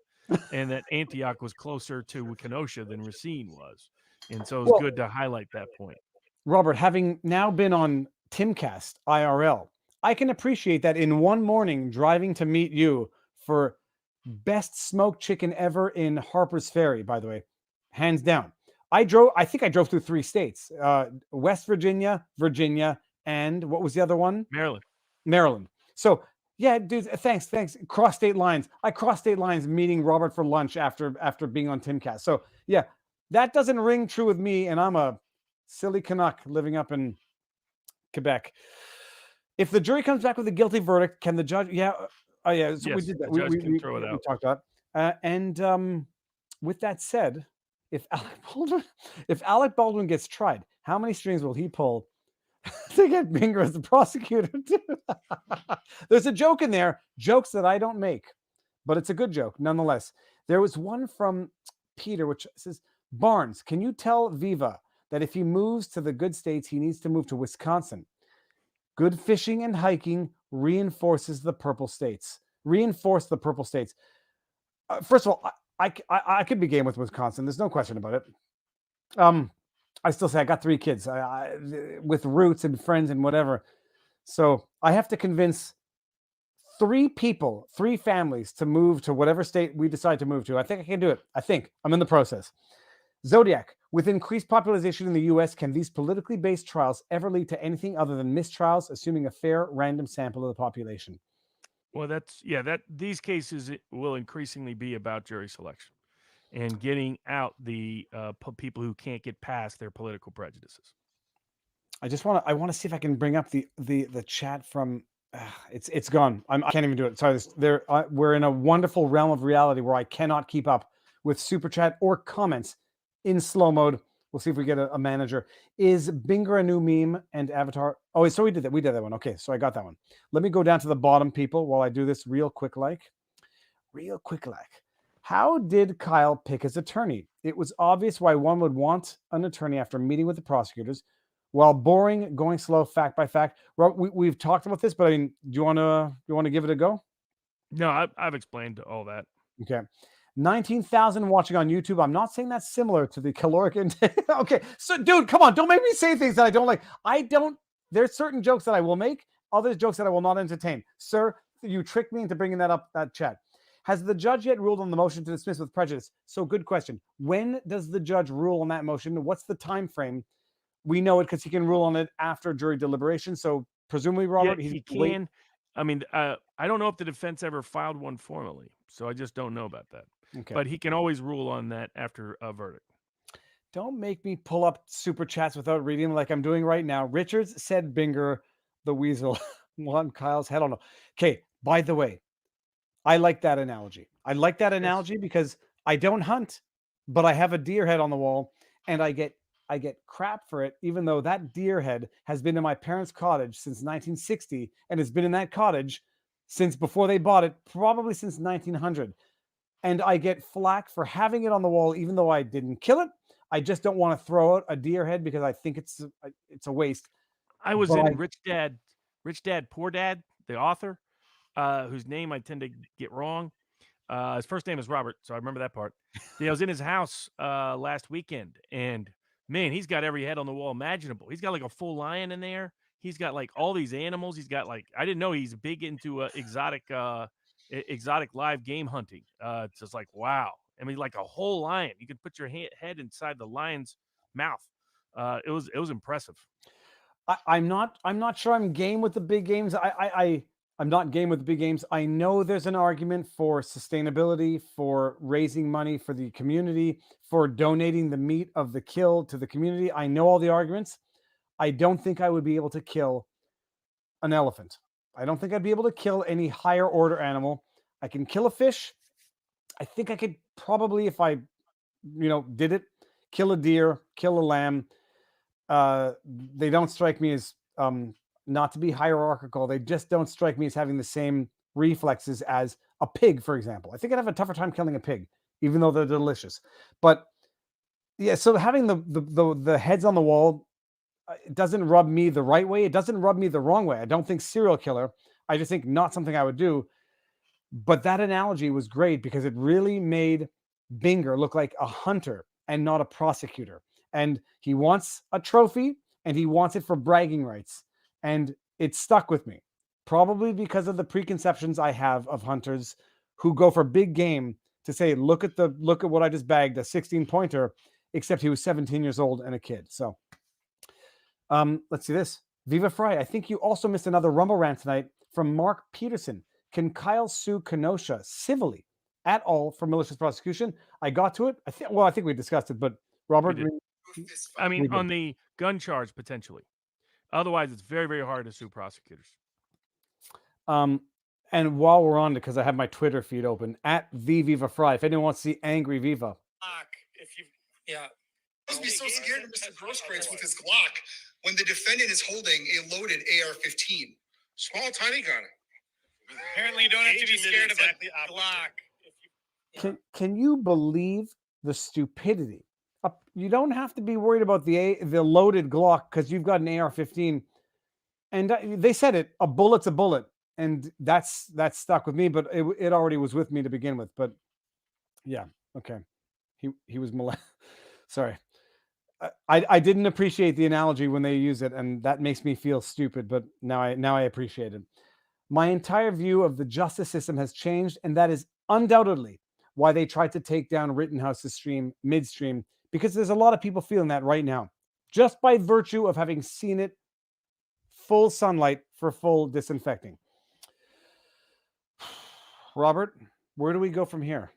and that Antioch was closer to Kenosha than Racine was, and so it was good to highlight that point. Robert, having now been on Timcast IRL, I can appreciate that in one morning driving to meet you for best smoked chicken ever in Harper's Ferry, by the way, hands down. I think I drove through 3 states, West Virginia, and what was the other one? Maryland. So Yeah, dude. Thanks. Cross state lines. I crossed state lines meeting Robert for lunch after being on Timcast. So yeah, that doesn't ring true with me, and I'm a silly Canuck living up in Quebec. If the jury comes back with a guilty verdict, can the judge? Yeah. Oh yeah. So we Yes, did that. the judge can throw it We out. talked about. And with that said, if Alec Baldwin gets tried, how many strings will he pull to get Binger as the prosecutor? There's a joke in there, jokes that I don't make, but it's a good joke nonetheless. There was one from Peter, which says, Barnes, can you tell Viva that if he moves to the good states, he needs to move to Wisconsin? Good fishing and hiking reinforces the purple states. Reinforce the purple states. First of all, I could be game with Wisconsin. There's no question about it. I still say I got 3 kids with roots and friends and whatever. So I have to convince 3 people, 3 families to move to whatever state we decide to move to. I think I can do it. I think I'm in the process. Zodiac, with increased population in the US, can these politically based trials ever lead to anything other than mistrials, assuming a fair random sample of the population? Well, these cases will increasingly be about jury selection and getting out the people who can't get past their political prejudices. I want to see if I can bring up the chat from it's gone. I can't even do it. Sorry, we're in a wonderful realm of reality where I cannot keep up with super chat or comments in slow mode. We'll see if we get a manager. Is Binger a new meme and avatar? Oh, so we did that. We did that one. Okay, so I got that one. Let me go down to the bottom, people, while I do this real quick. How did Kyle pick his attorney? It was obvious why one would want an attorney after meeting with the prosecutors. While boring, going slow, fact by fact. Well, we've talked about this, but I mean, do you want to give it a go? No, I've explained all that. Okay. 19,000 watching on YouTube. I'm not saying that's similar to the caloric intake. Okay. So, dude, come on. Don't make me say things that I don't like. There's certain jokes that I will make, other jokes that I will not entertain. Sir, you tricked me into bringing that chat. Has the judge yet ruled on the motion to dismiss with prejudice? So, good question. When does the judge rule on that motion? What's the time frame? We know it because he can rule on it after jury deliberation. So presumably, Robert, he can. I mean, I don't know if the defense ever filed one formally, so I just don't know about that. Okay. But he can always rule on that after a verdict. Don't make me pull up super chats without reading them like I'm doing right now. Richards said Binger, the weasel, won Kyle's head on. Okay, by the way, I like that analogy. I like that analogy because I don't hunt, but I have a deer head on the wall, and I get crap for it, even though that deer head has been in my parents' cottage since 1960 and has been in that cottage since before they bought it, probably since 1900. And I get flack for having it on the wall, even though I didn't kill it. I just don't want to throw out a deer head because I think it's a waste. I was in Rich Dad, Poor Dad, the author, whose name I tend to get wrong. His first name is Robert, so I remember that part. I was in his house last weekend, and man, he's got every head on the wall imaginable. He's got like a full lion in there. He's got like all these animals. He's got like, I didn't know he's big into exotic live game hunting. It's just like, wow. I mean, like a whole lion. You could put your head inside the lion's mouth. It was impressive. I'm not sure I'm game with the big games. I'm not game with the big games. I know there's an argument for sustainability, for raising money for the community, for donating the meat of the kill to the community. I know all the arguments. I don't think I would be able to kill an elephant. I don't think I'd be able to kill any higher order animal. I can kill a fish. I think I could probably, if I, did it, kill a deer, kill a lamb. They don't strike me as not to be hierarchical. They just don't strike me as having the same reflexes as a pig, for example. I think I'd have a tougher time killing a pig, even though they're delicious. But yeah, so having the heads on the wall, it doesn't rub me the right way. It doesn't rub me the wrong way. I don't think serial killer. I just think not something I would do. But that analogy was great because it really made Binger look like a hunter and not a prosecutor. And he wants a trophy and he wants it for bragging rights. And it stuck with me, probably because of the preconceptions I have of hunters who go for big game to say, look at what I just bagged, a 16-pointer, except he was 17 years old and a kid. So let's see this. Viva Fry, I think you also missed another Rumble rant tonight from Mark Peterson. Can Kyle sue Kenosha civilly at all for malicious prosecution? I got to it. I think we discussed it, but Robert, We did. To a fist I fight. mean, on the gun charge, potentially. Otherwise, it's very, very hard to sue prosecutors. And while we're on it, because I have my Twitter feed open, at the Viva Fry, if anyone wants to see angry Viva. If you, yeah. Must be so scared of Mr. Grosskreutz with his Glock when the defendant is holding a loaded AR-15. Small, tiny gun. Apparently, you don't have to be scared of a Glock. Can you believe the stupidity? You don't have to be worried about the loaded Glock because you've got an AR-15. And they said it, a bullet's a bullet. And that's stuck with me, but it already was with me to begin with. But yeah, okay. He was sorry. I didn't appreciate the analogy when they use it, and that makes me feel stupid, but now I appreciate it. My entire view of the justice system has changed, and that is undoubtedly why they tried to take down Rittenhouse's stream midstream, because there's a lot of people feeling that right now, just by virtue of having seen it full sunlight for full disinfecting. Robert, where do we go from here?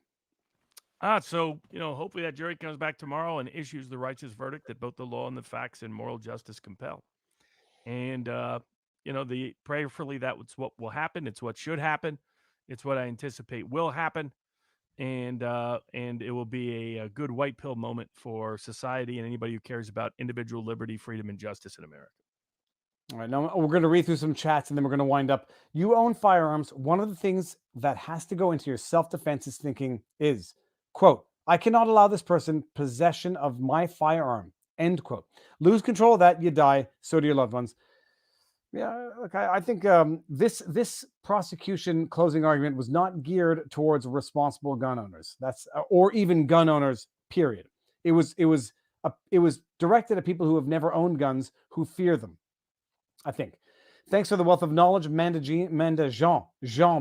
So, hopefully that jury comes back tomorrow and issues the righteous verdict that both the law and the facts and moral justice compel. And, prayerfully, that's what will happen. It's what should happen. It's what I anticipate will happen. And it will be a good white pill moment for society and anybody who cares about individual liberty, freedom, and justice in America. All right, now we're going to read through some chats and then we're going to wind up. You own firearms. One of the things that has to go into your self-defense is thinking is, quote, I cannot allow this person possession of my firearm, end quote. Lose control of that, you die. So do your loved ones. Yeah, look, I think this prosecution closing argument was not geared towards responsible gun owners. That's or even gun owners, period. It was directed at people who have never owned guns, who fear them, I think. Thanks for the wealth of knowledge, Jean,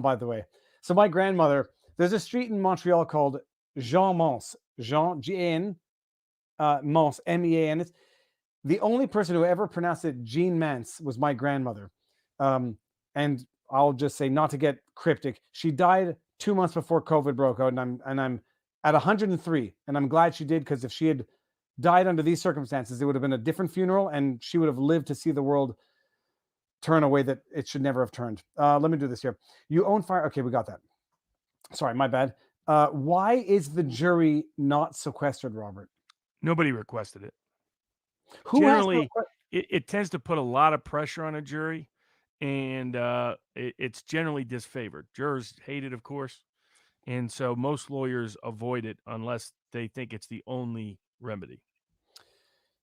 by the way. So my grandmother, there's a street in Montreal called Jean Mance, G-A-N, Mance, M-E-A-N. The only person who ever pronounced it Jean Mance was my grandmother. And I'll just say, not to get cryptic, she died 2 months before COVID broke out, and I'm at 103, and I'm glad she did, because if she had died under these circumstances, it would have been a different funeral, and she would have lived to see the world turn a way that it should never have turned. Let me do this here. You own fire. Okay, we got that. Sorry, my bad. Why is the jury not sequestered, Robert? Nobody requested it. Who Generally, it tends to put a lot of pressure on a jury, and it's generally disfavored. Jurors hate it, of course, and so most lawyers avoid it unless they think it's the only remedy.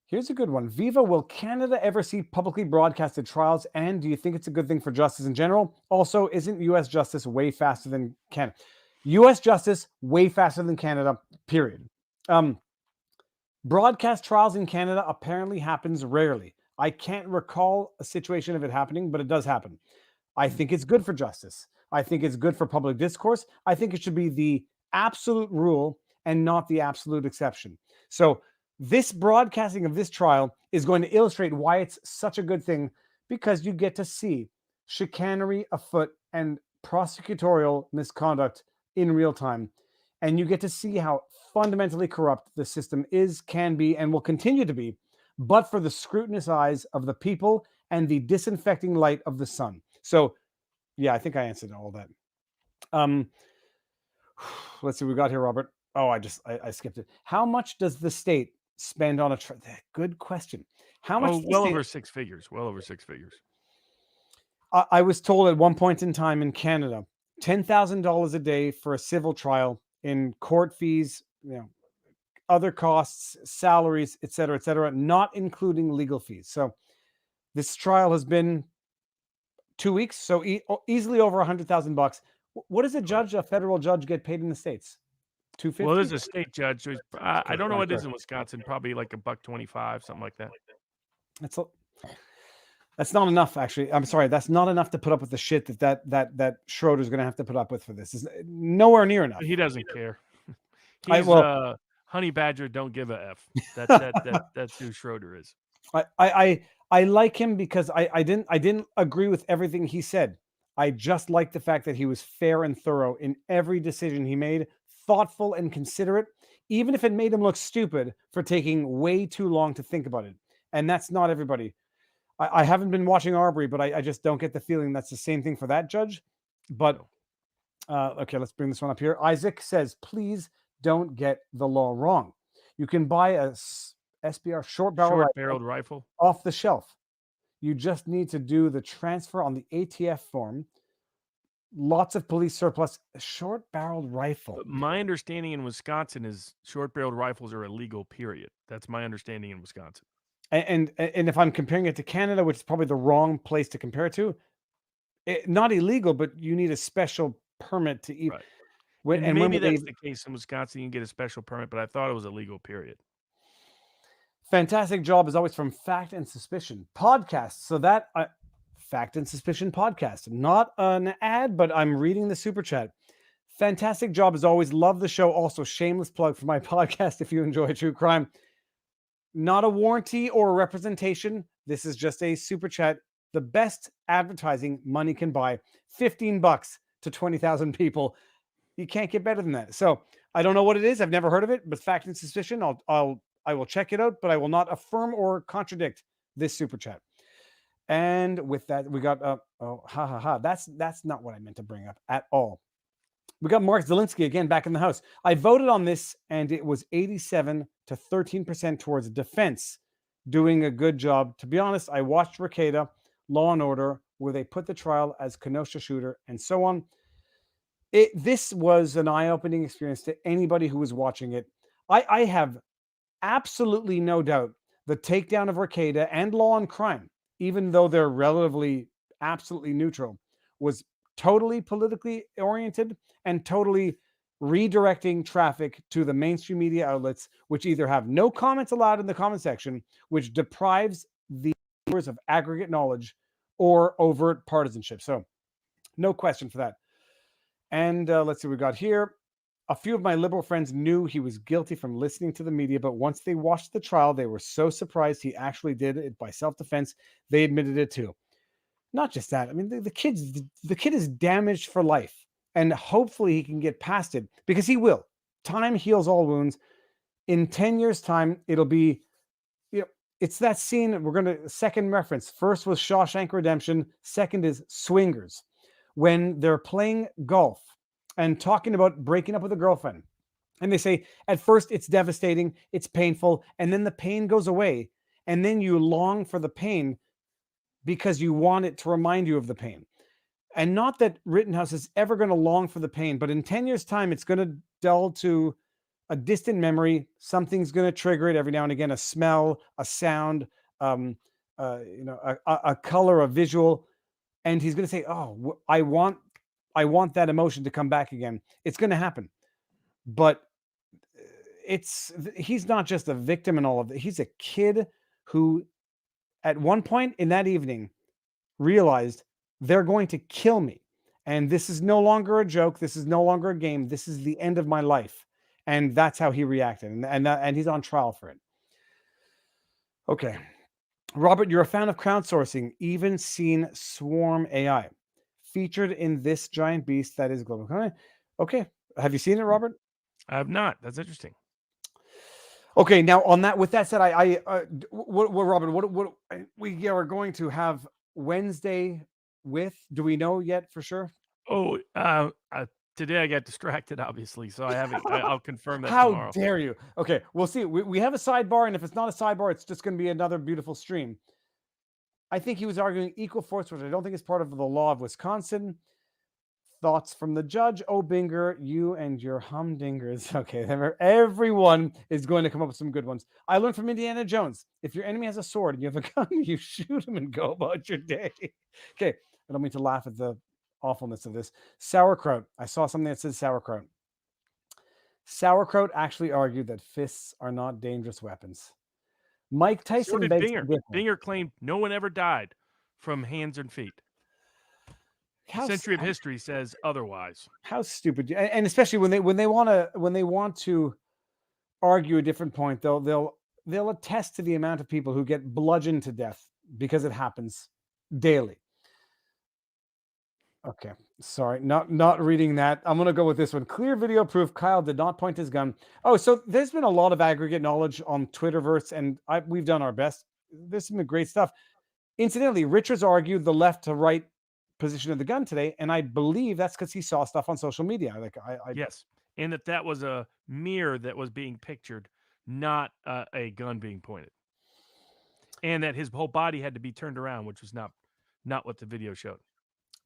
Here's a good one. Viva, will Canada ever see publicly broadcasted trials? And do you think it's a good thing for justice in general? Also, isn't U.S. justice way faster than Canada? U.S. justice, way faster than Canada, period. Broadcast trials in Canada apparently happens rarely. I can't recall a situation of it happening, but it does happen. I think it's good for justice. I think it's good for public discourse. I think it should be the absolute rule and not the absolute exception. So this broadcasting of this trial is going to illustrate why it's such a good thing, because you get to see chicanery afoot and prosecutorial misconduct in real time. And you get to see how fundamentally corrupt the system is, can be, and will continue to be, but for the scrutinous eyes of the people and the disinfecting light of the sun. So, yeah, I think I answered all that. Let's see what we got here, Robert. Oh, I skipped it. How much does the state spend on a trial? Good question. How much? Well over six figures. Well over six figures. I was told at one point in time in Canada, $10,000 a day for a civil trial, in court fees, other costs, salaries, et cetera, not including legal fees. So this trial has been 2 weeks, so easily over $100,000. What does a federal judge get paid in the States? $250? Well, there's a state judge. I don't know what it is in Wisconsin. Probably like $1.25, something like that. That's not enough, actually. I'm sorry. That's not enough to put up with the shit that Schroeder's going to have to put up with for this. It's nowhere near enough. He doesn't care. He's honey badger. Don't give a f. That's who Schroeder is. I like him because I didn't agree with everything he said. I just like the fact that he was fair and thorough in every decision he made, thoughtful and considerate, even if it made him look stupid for taking way too long to think about it. And that's not everybody. I haven't been watching Arbery, but I just don't get the feeling that's the same thing for that judge. But okay, let's bring this one up here. Isaac says, please don't get the law wrong. You can buy a SBR short-barreled rifle off the shelf. You just need to do the transfer on the ATF form. Lots of police surplus. Short-barreled rifle. My understanding in Wisconsin is short-barreled rifles are illegal, period. That's my understanding in Wisconsin. And if I'm comparing it to Canada, which is probably the wrong place to compare it to, not illegal, but you need a special permit to eat. Right. And maybe that's the case in Wisconsin. You can get a special permit, but I thought it was illegal, period. Fantastic job as always from Fact and Suspicion podcast. So that Fact and Suspicion podcast, not an ad, but I'm reading the super chat. Fantastic job as always. Love the show. Also, shameless plug for my podcast if you enjoy true crime. Not a warranty or a representation. This is just a super chat. The best advertising money can buy. $15 to 20,000 people. You can't get better than that. So I don't know what it is. I've never heard of it, but Fact and Suspicion, I will check it out, but I will not affirm or contradict this super chat. And with that, we got That's not what I meant to bring up at all. We got Mark Zielinski again back in the house. I voted on this, and it was 87 to 13% towards defense doing a good job. To be honest, I watched Rekieta, Law and Order, where they put the trial as Kenosha shooter and so on. This was an eye-opening experience to anybody who was watching it. I have absolutely no doubt the takedown of Rekieta and Law and Crime, even though they're relatively absolutely neutral, was totally politically oriented and totally redirecting traffic to the mainstream media outlets, which either have no comments allowed in the comment section, which deprives the viewers of aggregate knowledge, or overt partisanship. So no question for that. And let's see what we got here. A few of my liberal friends knew he was guilty from listening to the media, but once they watched the trial, they were so surprised he actually did it by self-defense. They admitted it too. Not just that. I mean, the kid is damaged for life, and hopefully he can get past it, because he will. Time heals all wounds. In 10 years' time, it'll be, it's that scene we're going to second reference. First was Shawshank Redemption. Second is Swingers, when they're playing golf and talking about breaking up with a girlfriend. And they say, at first it's devastating, it's painful, and then the pain goes away. And then you long for the pain because you want it to remind you of the pain. And not that Rittenhouse is ever going to long for the pain, but in 10 years' time, it's going to dull to a distant memory. Something's going to trigger it every now and again, a smell, a sound, a color, a visual. And he's going to say, oh, I want that emotion to come back again. It's going to happen. But he's not just a victim in all of it. He's a kid who, at one point in that evening, realized they're going to kill me. And this is no longer a joke. This is no longer a game. This is the end of my life. And that's how he reacted. And he's on trial for it. Okay. Robert, you're a fan of crowdsourcing, even seen Swarm AI featured in this giant beast that is global. Okay. Have you seen it, Robert? I have not. That's interesting. Okay. Now, with that said, Robert, what we are going to have Wednesday with? Do we know yet for sure? Oh, today I got distracted, obviously, so I haven't. I'll confirm that How tomorrow. dare you? Okay, we'll see. We have a sidebar, and if it's not a sidebar, it's just going to be another beautiful stream. I think he was arguing equal force, which I don't think is part of the law of Wisconsin. Thoughts from the judge. Oh, Binger, you and your humdingers. Okay, everyone is going to come up with some good ones. I learned from Indiana Jones. If your enemy has a sword and you have a gun, you shoot him and go about your day. Okay, I don't mean to laugh at the awfulness of this. Sauerkraut. I saw something that says sauerkraut. Sauerkraut actually argued that fists are not dangerous weapons. Mike Tyson. So did Binger. Binger claimed no one ever died from hands and feet. Century of history says otherwise. How stupid! And especially when they want to argue a different point, they'll attest to the amount of people who get bludgeoned to death because it happens daily. Okay, sorry, not reading that. I'm gonna go with this one. Clear video proof Kyle did not point his gun. Oh, so there's been a lot of aggregate knowledge on Twitterverse, and we've done our best. There's some great stuff. Incidentally, Richards argued the left to right position of the gun today, and I believe that's because he saw stuff on social media. Like Yes, and that was a mirror that was being pictured, not a gun being pointed, and that his whole body had to be turned around, which was not what the video showed.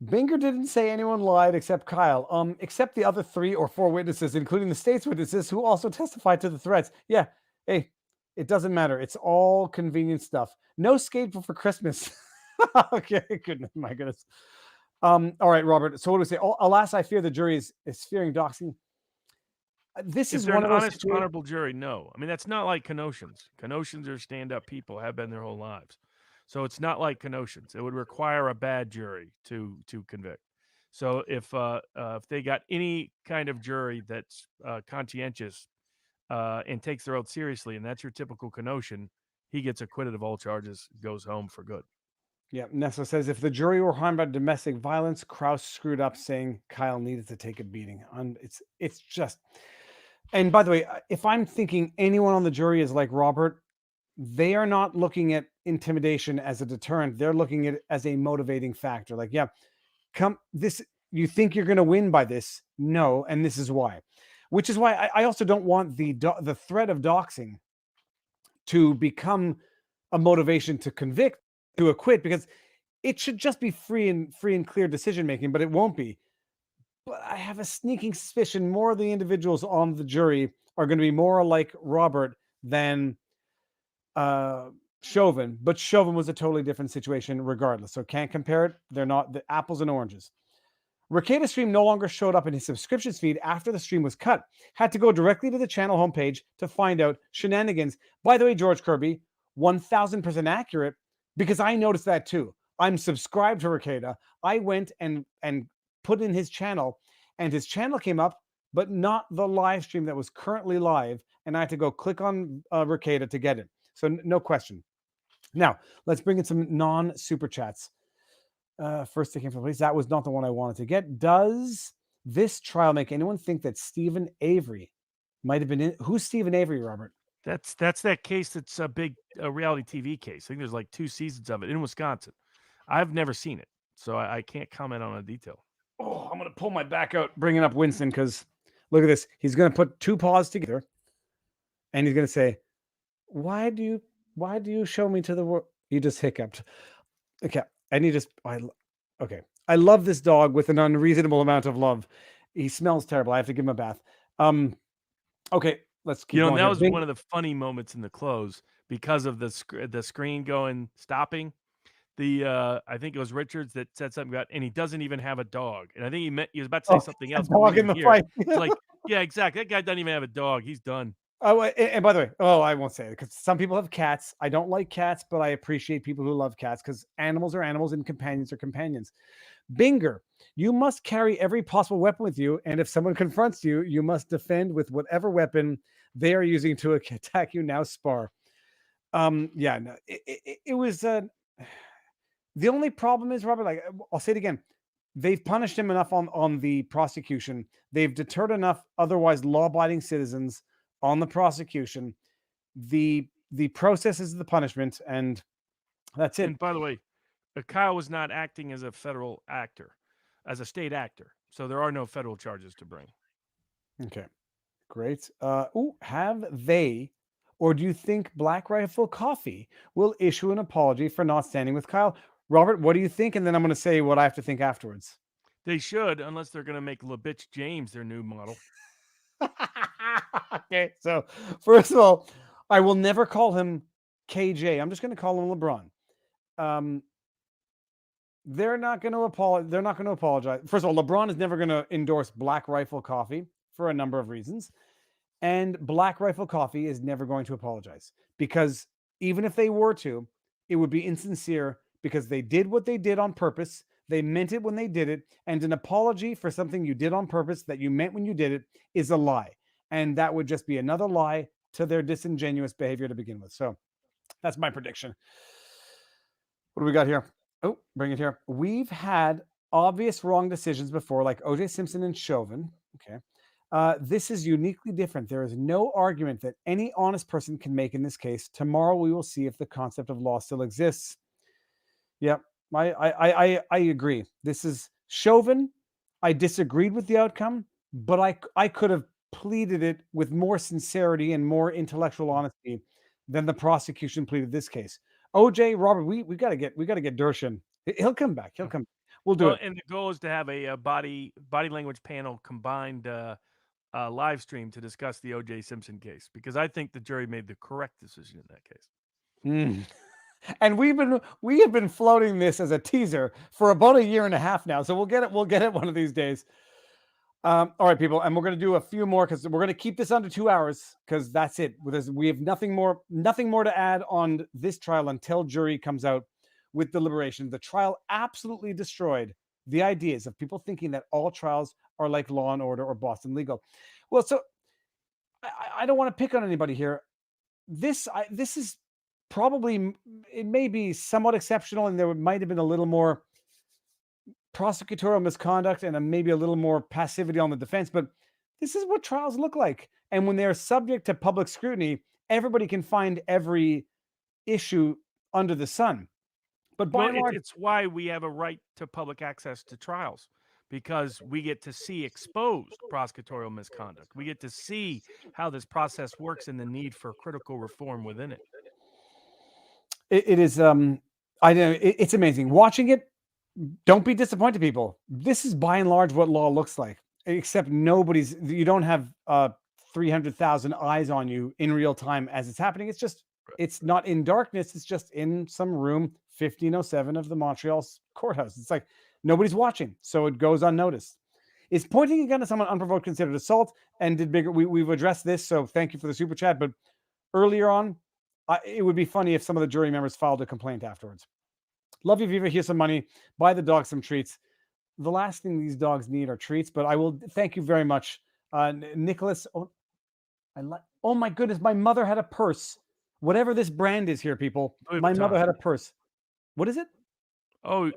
Binger didn't say anyone lied except Kyle. Except the other 3 or 4 witnesses, including the state's witnesses, who also testified to the threats. Yeah, hey, it doesn't matter. It's all convenient stuff. No skateboard for Christmas. Okay, goodness, my goodness. All right, Robert. So what do we say? Oh, alas, I fear the jury is fearing doxing. This If is they're one an of those honest, situations. honorable jury, no. I mean, that's not like Canotians. Canotians are stand-up people, have been their whole lives. So it's not like Canotians. It would require a bad jury to convict. So if they got any kind of jury that's conscientious and takes their oath seriously, and that's your typical Canotian, he gets acquitted of all charges, goes home for good. Yeah, Nessa says if the jury were harmed by domestic violence, Krause screwed up saying Kyle needed to take a beating. And it's just. And by the way, if I'm thinking anyone on the jury is like Robert, they are not looking at intimidation as a deterrent. They're looking at it as a motivating factor. Like, yeah, come this. You think you're going to win by this? No, and this is why. Which is why I also don't want the threat of doxing to become a motivation to convict, to acquit, because it should just be free and clear decision making, but it won't be. But I have a sneaking suspicion more of the individuals on the jury are going to be more like Robert than Chauvin. But Chauvin was a totally different situation regardless. So can't compare it. They're not the apples and oranges. Rekieta's stream no longer showed up in his subscriptions feed after the stream was cut. Had to go directly to the channel homepage to find out shenanigans. By the way, George Kirby, 1000% accurate, because I noticed that too. I'm subscribed to Rekieta. I went and put in his channel, and his channel came up, but not the live stream that was currently live, and I had to go click on Rekieta to get it. So no question. Now, let's bring in some non-super chats. First thing from police. That was not the one I wanted to get. Does this trial make anyone think that Stephen Avery might have been in? Who's Stephen Avery, Robert? That's that case that's a big reality TV case. I think there's like 2 seasons of it in Wisconsin. I've never seen it, so I can't comment on a detail. Oh, I'm going to pull my back out, bringing up Winston, because look at this. He's going to put 2 paws together, and he's going to say, why do you show me to the world? He just hiccuped. Okay. And he just, okay. I love this dog with an unreasonable amount of love. He smells terrible. I have to give him a bath. Okay, let's keep going. That was one of the funny moments in the close because of the screen stopping. I think it was Richards that said something about, and he doesn't even have a dog. And I think he was about to say something else. Dog in the fight. It's like, yeah, exactly. That guy doesn't even have a dog. He's done. Oh, and by the way, I won't say it because some people have cats. I don't like cats, but I appreciate people who love cats because animals are animals and companions are companions. Binger, you must carry every possible weapon with you, and if someone confronts you, you must defend with whatever weapon they are using to attack you. Now spar. Yeah, no, it was. The only problem is, Robert, like I'll say it again, they've punished him enough on the prosecution. They've deterred enough otherwise law-abiding citizens on the prosecution. The process is the punishment, and that's it. And by the way, Kyle was not acting as a federal actor, as a state actor. So there are no federal charges to bring. Okay, great. Have they, or do you think Black Rifle Coffee will issue an apology for not standing with Kyle? Robert, what do you think? And then I'm going to say what I have to think afterwards. They should, unless they're going to make LaBitch James their new model. Okay, so first of all, I will never call him KJ. I'm just going to call him LeBron. They're not going to apologize. They're not going to apologize. First of all, LeBron is never going to endorse Black Rifle Coffee for a number of reasons. And Black Rifle Coffee is never going to apologize because even if they were to, it would be insincere because they did what they did on purpose. They meant it when they did it. And an apology for something you did on purpose that you meant when you did it is a lie. And that would just be another lie to their disingenuous behavior to begin with. So that's my prediction. What do we got here? Oh, bring it here. We've had obvious wrong decisions before, like O.J. Simpson and Chauvin. Okay. This is uniquely different. There is no argument that any honest person can make in this case. Tomorrow we will see if the concept of law still exists. Yep, I agree. This is Chauvin. I disagreed with the outcome, but I could have pleaded it with more sincerity and more intellectual honesty than the prosecution pleaded this case. OJ, Robert, we got to get Dershin. He'll come back. He'll come. We'll do Well, it. and the goal is to have a body language panel combined live stream to discuss the O.J. Simpson case, because I think the jury made the correct decision in that case. And we have been floating this as a teaser for about 1.5 years now. So we'll get it one of these days. All right, people, and we're going to do a few more because we're going to keep this under 2 hours because that's it. We have nothing more to add on this trial until jury comes out with deliberation. The trial absolutely destroyed the ideas of people thinking that all trials are like Law and Order or Boston Legal. Well, so I don't want to pick on anybody here. This is probably, it may be somewhat exceptional, and there might have been a little more prosecutorial misconduct and maybe a little more passivity on the defense, but this is what trials look like. And when they're subject to public scrutiny, everybody can find every issue under the sun. But by and large, it's why we have a right to public access to trials, because we get to see exposed prosecutorial misconduct. We get to see how this process works and the need for critical reform within it. It is it's amazing watching it. Don't be disappointed, people. This is by and large what law looks like, except you don't have 300,000 eyes on you in real time as it's happening. It's just, it's not in darkness. It's just in some room 1507 of the Montreal courthouse. It's like nobody's watching, so it goes unnoticed. Is pointing a gun at someone unprovoked considered assault? And we've addressed this, so thank you for the super chat. But earlier on, it would be funny if some of the jury members filed a complaint afterwards. Love you, Viva. Here's some money. Buy the dog some treats. The last thing these dogs need are treats, but I will thank you very much. Nicholas. Oh my goodness. My mother had a purse. Whatever this brand is here, people. Louis My Vuitton. mother had a purse. What is it? Oh,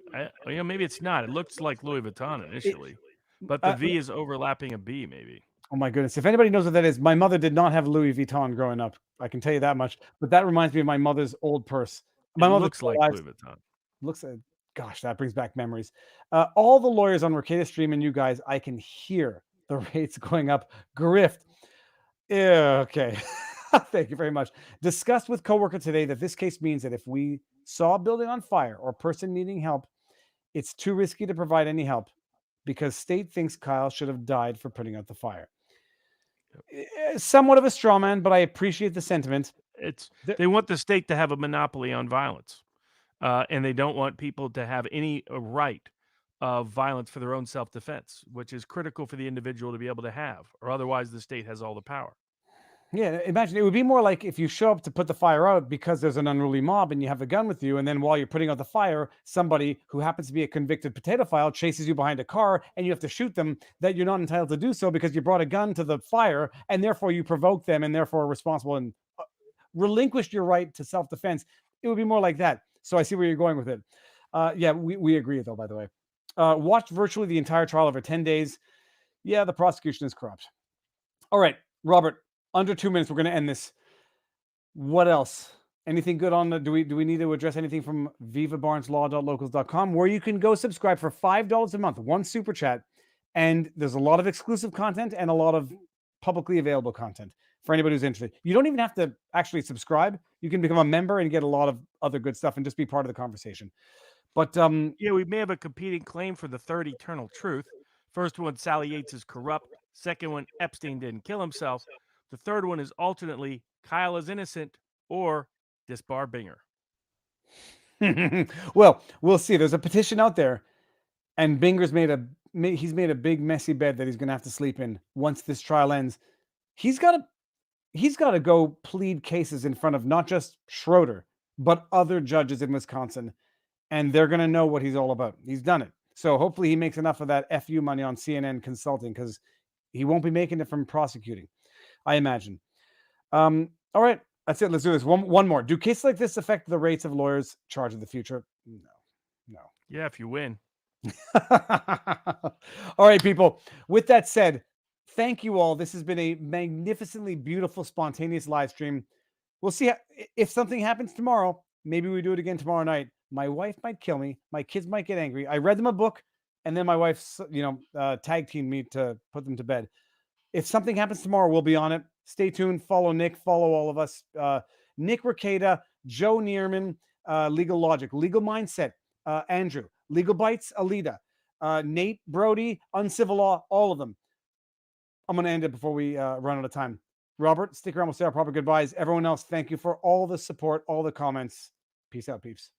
maybe it's not. It looks like Louis Vuitton initially, but the V is overlapping a B, maybe. Oh my goodness. If anybody knows what that is, my mother did not have Louis Vuitton growing up. I can tell you that much. But that reminds me of my mother's old purse. My mother looks like Louis Vuitton. Looks at, gosh, that brings back memories. All the lawyers on Mercatus Stream and you guys, I can hear the rates going up. Grift. Yeah, okay. Thank you very much. Discussed with coworker today that this case means that if we saw a building on fire or a person needing help, it's too risky to provide any help because state thinks Kyle should have died for putting out the fire. Somewhat of a straw man, but I appreciate the sentiment. They want the state to have a monopoly on violence. And they don't want people to have any right of violence for their own self-defense, which is critical for the individual to be able to have, or otherwise the state has all the power. Yeah, imagine it would be more like if you show up to put the fire out because there's an unruly mob and you have a gun with you, and then while you're putting out the fire, somebody who happens to be a convicted pedophile chases you behind a car and you have to shoot them, that you're not entitled to do so because you brought a gun to the fire and therefore you provoke them and therefore are responsible and relinquished your right to self-defense. It would be more like that. So I see where you're going with it. Yeah, we agree, though, by the way. Watched virtually the entire trial over 10 days. Yeah, the prosecution is corrupt. All right, Robert, under 2 minutes, we're going to end this. What else? Anything good on the, do we need to address anything from vivabarneslaw.locals.com, where you can go subscribe for $5 a month, one super chat, and there's a lot of exclusive content and a lot of publicly available content for anybody who's interested. You don't even have to actually subscribe. You can become a member and get a lot of other good stuff and just be part of the conversation. But yeah, we may have a competing claim for the third eternal truth. First one, Sally Yates is corrupt. Second one, Epstein didn't kill himself. The third one is alternately Kyle is innocent or disbar Binger. Well, we'll see. There's a petition out there, and Binger's made a big messy bed that he's going to have to sleep in once this trial ends. He's got to go plead cases in front of not just Schroeder, but other judges in Wisconsin, and they're going to know what he's all about. He's done it. So hopefully he makes enough of that FU money on CNN consulting, because he won't be making it from prosecuting, I imagine. All right, that's it. Let's do this. One more. Do cases like this affect the rates of lawyers charged in the future? No. Yeah, if you win. All right, people. With that said, thank you all. This has been a magnificently beautiful, spontaneous live stream. We'll see if something happens tomorrow. Maybe we do it again tomorrow night. My wife might kill me. My kids might get angry. I read them a book, and then my wife, tag teamed me to put them to bed. If something happens tomorrow, we'll be on it. Stay tuned. Follow Nick. Follow all of us. Nick Ricada, Joe Neerman, Legal Logic, Legal Mindset, Andrew, Legal Bites, Alita, Nate Brody, Uncivil Law, all of them. I'm going to end it before we run out of time. Robert, stick around. We'll say our proper goodbyes. Everyone else, thank you for all the support, all the comments. Peace out, peeps.